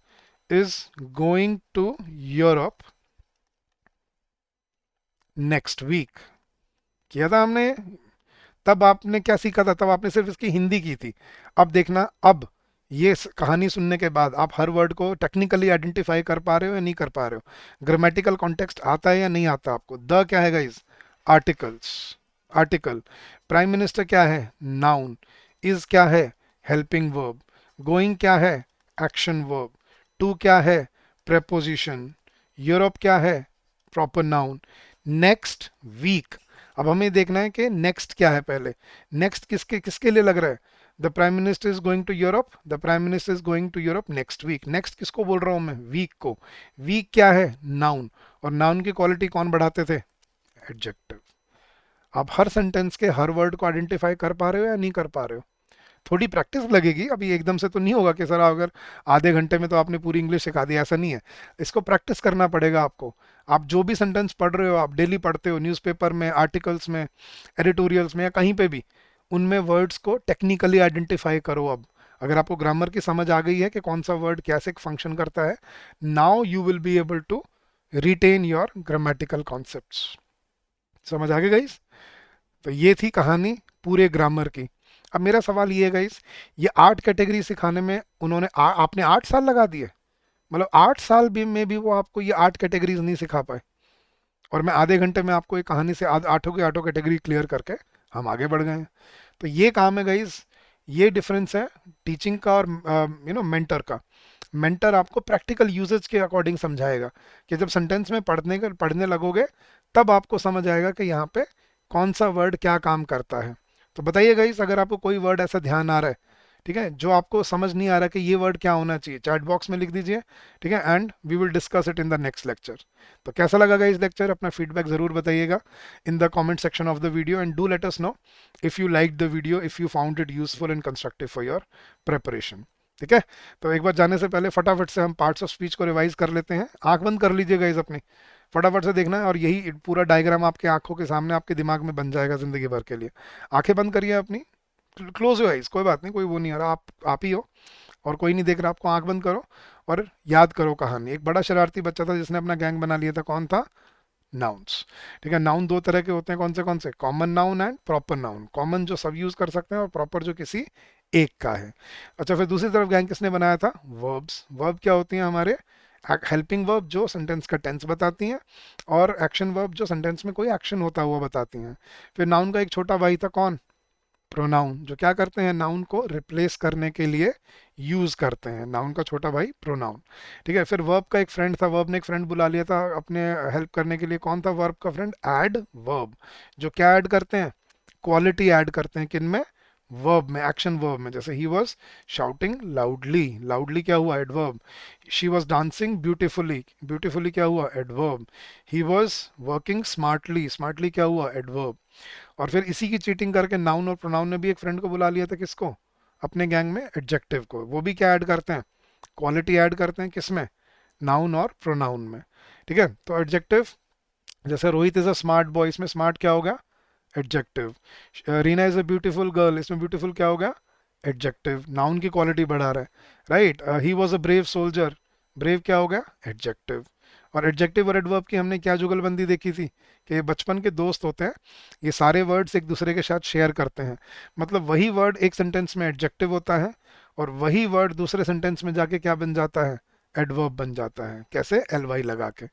is going to Europe next week. किया था हमने। तब आपने क्या सीखा था? तब आपने सिर्फ इसकी हिंदी की थी। अब देखना, अब ये कहानी सुनने के बाद आप हर वर्ड को टेक्निकली आइडेंटिफाई कर पा रहे हो या नहीं कर पा रहे हो? ग्रामेटिकल कॉन्टेक्स्ट आता है या नहीं आता आपको? द क्या है guys? Articles, article. Prime minister क्या है? नाउन। इज क्या है? Helping verb. गोइंग क्या है? Action verb. टू क्या है? प्रेपोजिशन। यूरोप क्या है? Proper noun. नेक्स्ट वीक, अब हमें देखना है कि नेक्स्ट क्या है पहले। नेक्स्ट किसके किसके लिए लग रहा है? The prime minister is going to Europe, the prime minister is going to Europe next week. Next किसको बोल रहा हूं मैं? वीक को। वीक क्या है? नाउन। और नाउन की क्वालिटी कौन बढ़ाते थे? एडजेक्टिव। आप हर सेंटेंस के हर वर्ड को आइडेंटिफाई कर पा रहे हो या नहीं कर पा रहे हो? थोड़ी प्रैक्टिस लगेगी, अभी एकदम से तो नहीं होगा कि सर अगर आधे घंटे में तो आपने पूरी इंग्लिश सिखा दी, ऐसा नहीं है। इसको प्रैक्टिस करना पड़ेगा आपको। आप जो भी सेंटेंस पढ़ रहे हो, आप डेली पढ़ते हो, न्यूज़पेपर में, आर्टिकल्स में, एडिटोरियल्स में या कहीं पे भी, उनमें वर्ड्स को टेक्निकली आइडेंटिफाई करो। अब अगर आपको ग्रामर की समझ आ गई है कि कौन सा वर्ड कैसे फंक्शन करता है, now you will be able to retain your grammatical concepts. समझ आ गई गाइस? तो ये थी कहानी पूरे ग्रामर की। अब मेरा सवाल ये है गाइस, ये 8 कैटेगरी सिखाने में उन्होंने आपने 8 साल लगा दिए? मतलब 8 साल भी में भी वो आपको ये 8 कैटेगरीज नहीं सिखा पाए, और मैं आधे घंटे में आपको एक कहानी से आठों की आठों कैटेगरी क्लियर करके हम आगे बढ़ गए हैं। तो ये काम है गाइस, ये डिफरेंस है टीचिंग का और मेंटर का। मेंटर आपको प्रैक्टिकल यूजेज के अकॉर्डिंग समझाएगा कि जब सेंटेंस में पढ़ने लगोगे, तब आपको समझ आएगा कि यहाँ पे कौन सा वर्ड क्या काम करता है। तो बताइए गाइस, अगर आपको कोई वर्ड ऐसा ध्यान आ रहा है, ठीक है, जो आपको समझ नहीं आ रहा कि ये वर्ड क्या होना चाहिए, चैट बॉक्स में लिख दीजिए, ठीक है, and we will discuss it in the next lecture. तो कैसा लगा गाइस लेक्चर? अपना फीडबैक जरूर बताइएगा in the comment section of the video, and do let us know if you like the video, if you found it useful and constructive for your preparation. ठीक है, तो एक बार जाने से पहले फटाफट से हम पार्ट्स ऑफ स्पीच को रिवाइज कर लेते हैं। आंख बंद कर लीजिए गाइस अपनी, फटाफट से देखना है, और यही पूरा डायग्राम आपके आंखों के सामने आपके दिमाग में बन जाएगा जिंदगी भर के लिए। आंखें बंद करिए अपनी, क्लोज योर आइज, कोई बात नहीं, कोई वो नहीं आ रहा, आप ही हो और कोई नहीं देख रहा आपको। आंख बंद करो और याद करो कहानी। एक बड़ा शरारती बच्चा था जिसने अपना गैंग बना लिया था, कौन था? नाउन्स। ठीक है, नाउन दो तरह के होते हैं, कौन से? Common noun and proper noun. Common जो सब यूज कर सकते हैं, और प्रॉपर जो किसी एक का है। अच्छा, फिर दूसरी तरफ गैंग किसने बनाया था? वर्ब्स। वर्ब क्या होती हैं? हमारे हेल्पिंग वर्ब जो सेंटेंस का टेंस बताती हैं, और एक्शन वर्ब जो सेंटेंस में कोई एक्शन होता हुआ बताती हैं। फिर नाउन का एक छोटा भाई था, कौन? प्रोनाउन, जो क्या करते हैं? नाउन को रिप्लेस करने के लिए यूज करते हैं। नाउन का छोटा भाई प्रोनाउन। ठीक है, फिर वर्ब का एक फ्रेंड था, वर्ब ने एक फ्रेंड बुला लिया था अपने हेल्प करने के लिए, कौन था वर्ब का फ्रेंड? ऐड वर्ब, जो क्या ऐड करते हैं? क्वालिटी ऐड करते हैं, किन में? वर्ब में, एक्शन वर्ब में। जैसे he was shouting loudly, loudly क्या हुआ? Adverb. She was dancing beautifully, beautifully क्या हुआ? Adverb. He was working smartly, smartly क्या हुआ? एडवर्ब। और फिर इसी की चीटिंग करके नाउन और प्रोनाउन ने भी एक फ्रेंड को बुला लिया था, किसको? अपने गैंग में, एडजेक्टिव को। वो भी क्या ऐड करते हैं? क्वालिटी ऐड करते हैं, किसमें? नाउन और प्रोनाउन में। ठीक है, तो एडजेक्टिव, जैसे Rohit is a smart boy, इसमें स्मार्ट क्या होगा? Adjective. Reena is a beautiful girl, इसमें ब्यूटीफुल क्या होगा? एडजेक्टिव। नाउन की क्वालिटी बढ़ा रहा है, right. He was a brave soldier, brave क्या हो गया? एडजेक्टिव। और एडजेक्टिव और एडवर्ब की हमने क्या जुगलबंदी देखी थी, कि बचपन के दोस्त होते हैं, ये सारे वर्ड्स एक दूसरे के साथ शेयर करते हैं। मतलब वही वर्ड एक सेंटेंस में एडजेक्टिव होता है, और वही वर्ड दूसरे सेंटेंस में जाके क्या बन जाता है? एडवर्ब बन जाता है। कैसे? एल वाई लगा के।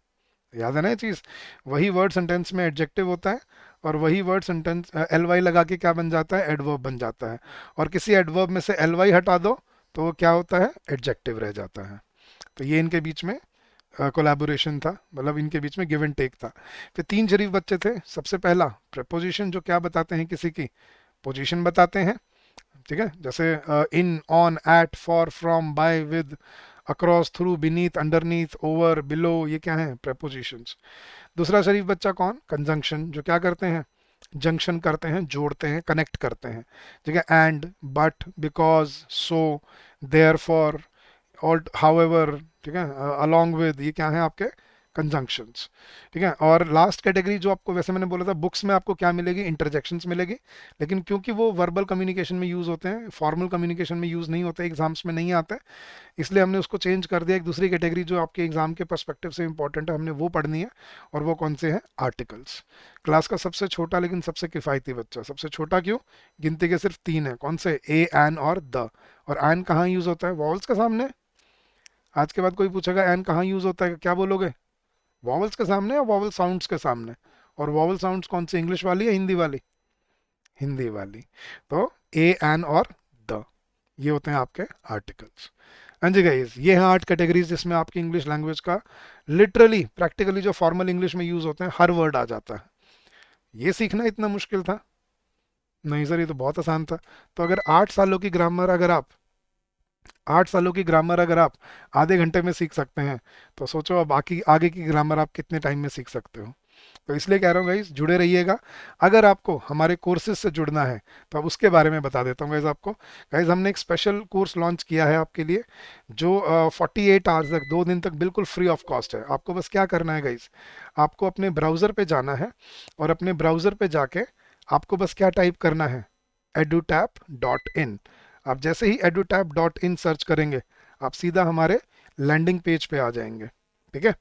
याद है ना ये चीज? वही वर्ड सेंटेंस में एडजेक्टिव होता है, और वही वर्ड सेंटेंस एल वाई लगा के क्या बन जाता है? एडवर्ब बन जाता है। और किसी एडवर्ब में से एल वाई हटा दो, तो वो क्या होता है? एडजेक्टिव रह जाता है। तो ये इनके बीच में कोलैबोरेशन था, मतलब इनके बीच में गिव एंड टेक था। फिर तीन शरीफ बच्चे थे। सबसे पहला प्रेपोजिशन, जो क्या बताते हैं? किसी की पोजीशन बताते हैं। ठीक है, जैसे in, on, at, for, from, by, with, across, through, beneath, underneath, over, below, ये क्या है? प्रेपोजिशंस। दूसरा शरीफ बच्चा कौन? कंजंक्शन, जो क्या करते हैं? जंक्शन करते हैं, जोड़ते हैं, कनेक्ट करते हैं। ठीक है, and, but, because, so, therefore, और हाउएवर, ठीक है, अलोंग विद, ये क्या है आपके? कंजंक्शंस। ठीक है, और लास्ट कैटेगरी जो आपको, वैसे मैंने बोला था बुक्स में आपको क्या मिलेगी? इंटरजेक्शंस मिलेगी, लेकिन क्योंकि वो वर्बल कम्युनिकेशन में यूज होते हैं, फॉर्मल कम्युनिकेशन में यूज नहीं होते, एग्जाम्स में नहीं आते, इसलिए हमने उसको चेंज कर दिया। एक दूसरी कैटेगरी जो आपके एग्जाम के पर्सपेक्टिव से इंपॉर्टेंट है, हमने वो पढ़नी है, और वो कौन से हैं? आर्टिकल्स। क्लास का सबसे छोटा लेकिन सबसे किफ़ायती बच्चा। सबसे छोटा क्यों? गिनती के सिर्फ तीन है, कौन से? ए, एन और द। और एन कहाँ यूज होता है? वॉवल्स के सामने। आज के बाद कोई पूछेगा एन कहाँ यूज होता है, क्या बोलोगे? वॉवल्स के सामने या वॉवल साउंड्स के सामने? और वॉवल साउंड्स कौन सी? इंग्लिश वाली या हिंदी वाली? हिंदी वाली। तो ए, एन और द, ये होते हैं आपके आर्टिकल्स। हाँ जी गाइस, ये हैं 8 कैटेगरीज जिसमें आपकी इंग्लिश लैंग्वेज का लिटरली प्रैक्टिकली जो फॉर्मल इंग्लिश में यूज होते हैं हर वर्ड आ जाता है। ये सीखना इतना मुश्किल था? नहीं सर, ये तो बहुत आसान था। तो अगर 8 सालों की ग्रामर अगर आप आधे घंटे में सीख सकते हैं, तो सोचो अब बाकी आगे की ग्रामर आप कितने टाइम में सीख सकते हो। तो इसलिए कह रहा हूँ गाइस, जुड़े रहिएगा। अगर आपको हमारे कोर्सेज से जुड़ना है तो अब उसके बारे में बता देता हूँ गाइस आपको। गाइस, हमने एक स्पेशल कोर्स लॉन्च किया है आपके लिए, जो 48 आवर्स तक, 2 दिन तक बिल्कुल फ्री ऑफ कॉस्ट है। आपको बस क्या करना है गाइस, आपको अपने ब्राउज़र पे जाना है, और अपने ब्राउज़र पे जाके आपको बस क्या टाइप करना है, edutap.in। आप जैसे ही edutap.in सर्च करेंगे, आप सीधा हमारे लैंडिंग पेज पे आ जाएंगे। ठीक है,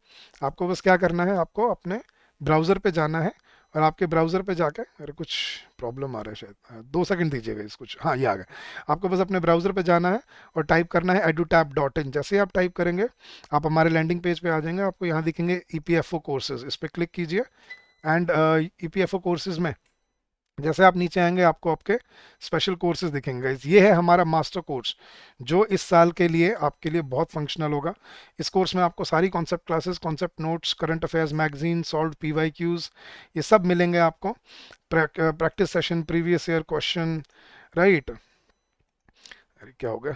आपको बस क्या करना है, आपको अपने ब्राउज़र पे जाना है, और आपके ब्राउज़र पे जाके, अरे कुछ प्रॉब्लम आ रहा है शायद, 2 सेकंड दीजिएगा इस कुछ, हाँ ये आ गया। आपको बस अपने ब्राउज़र पे जाना है और टाइप करना है edutap.in। जैसे ही आप टाइप करेंगे, आप हमारे लैंडिंग पेज पे आ जाएंगे। आपको यहाँ दिखेंगे EPFO कोर्सेज, इस पर क्लिक कीजिए। एंड EPFO कोर्सेज में जैसे आप नीचे आएंगे, आपको आपके स्पेशल कोर्सेज दिखेंगे। ये है हमारा मास्टर कोर्स, जो इस साल के लिए आपके लिए बहुत फंक्शनल होगा। इस कोर्स में आपको सारी concept classes, concept notes, current affairs magazine, solve PYQs, ये सब मिलेंगे आपको। Practice session, previous year question, right. अरे क्या हो गया?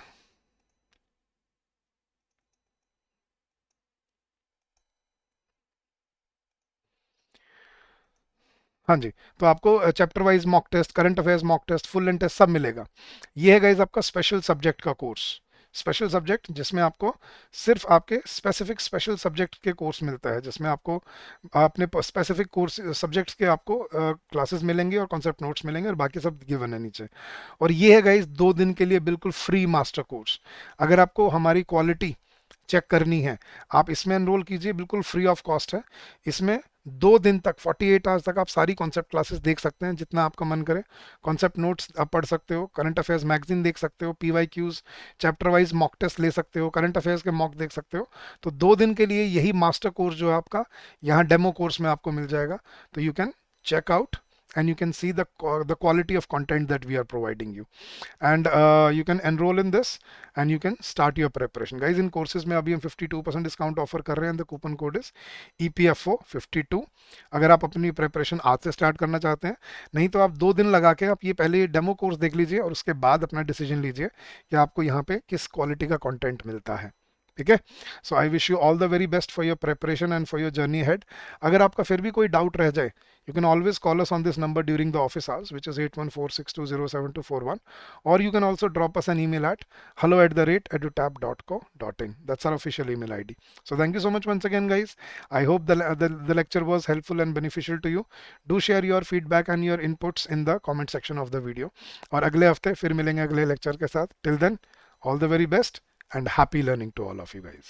हाँ जी। तो आपको chapter wise mock test, current affairs mock test, full end test सब मिलेगा। ये है गाइज आपका स्पेशल सब्जेक्ट का कोर्स। स्पेशल सब्जेक्ट जिसमें आपको सिर्फ आपके स्पेसिफिक स्पेशल सब्जेक्ट के कोर्स मिलता है, जिसमें आपको अपने स्पेसिफिक कोर्स सब्जेक्ट्स के आपको क्लासेस मिलेंगे और कॉन्सेप्ट नोट्स मिलेंगे, और बाकी सब गिवन है नीचे। और ये है गाइज 2 दिन के लिए बिल्कुल फ्री मास्टर कोर्स। अगर आपको हमारी क्वालिटी चेक करनी है, आप इसमें एनरोल कीजिए, बिल्कुल फ्री ऑफ कॉस्ट है। इसमें 2 दिन तक, 48 आवर्स तक आप सारी कॉन्सेप्ट क्लासेस देख सकते हैं जितना आपका मन करे। कॉन्सेप्ट नोट्स आप पढ़ सकते हो, करंट अफेयर्स मैगजीन देख सकते हो, PYQs, chapter wise mock test ले सकते हो, करंट अफेयर्स के मॉक देख सकते हो। तो 2 दिन के लिए यही मास्टर कोर्स जो है आपका, यहाँ डेमो कोर्स में आपको मिल जाएगा। तो you can check out and you can see the quality of content that we are providing you, and you can enroll in this and you can start your preparation guys। In courses में अभी हम 52% discount offer कर रहे हैं, the coupon code is EPFO52। अगर आप अपनी preparation आज से स्टार्ट करना चाहते हैं, नहीं तो आप 2 दिन लगा के आप ये पहले डेमो कोर्स देख लीजिए, और उसके बाद अपना डिसीजन लीजिए कि आपको यहाँ पे किस क्वालिटी का कंटेंट मिलता है। ठीक है, so I wish you all the very best for your preparation and for your journey ahead. अगर आपका फिर भी कोई डाउट रह जाए, you can always call us on this number during the office hours, which is 8146207241, or you can also drop us an email at hello@edutap.co.in. That's our official email ID. So thank you so much once again guys. I hope the lecture was helpful and beneficial to you. Do share your feedback and your inputs in the comment section of the video, और अगले हफ्ते फिर मिलेंगे अगले lecture के साथ। Till then, all the very best and happy learning to all of you guys.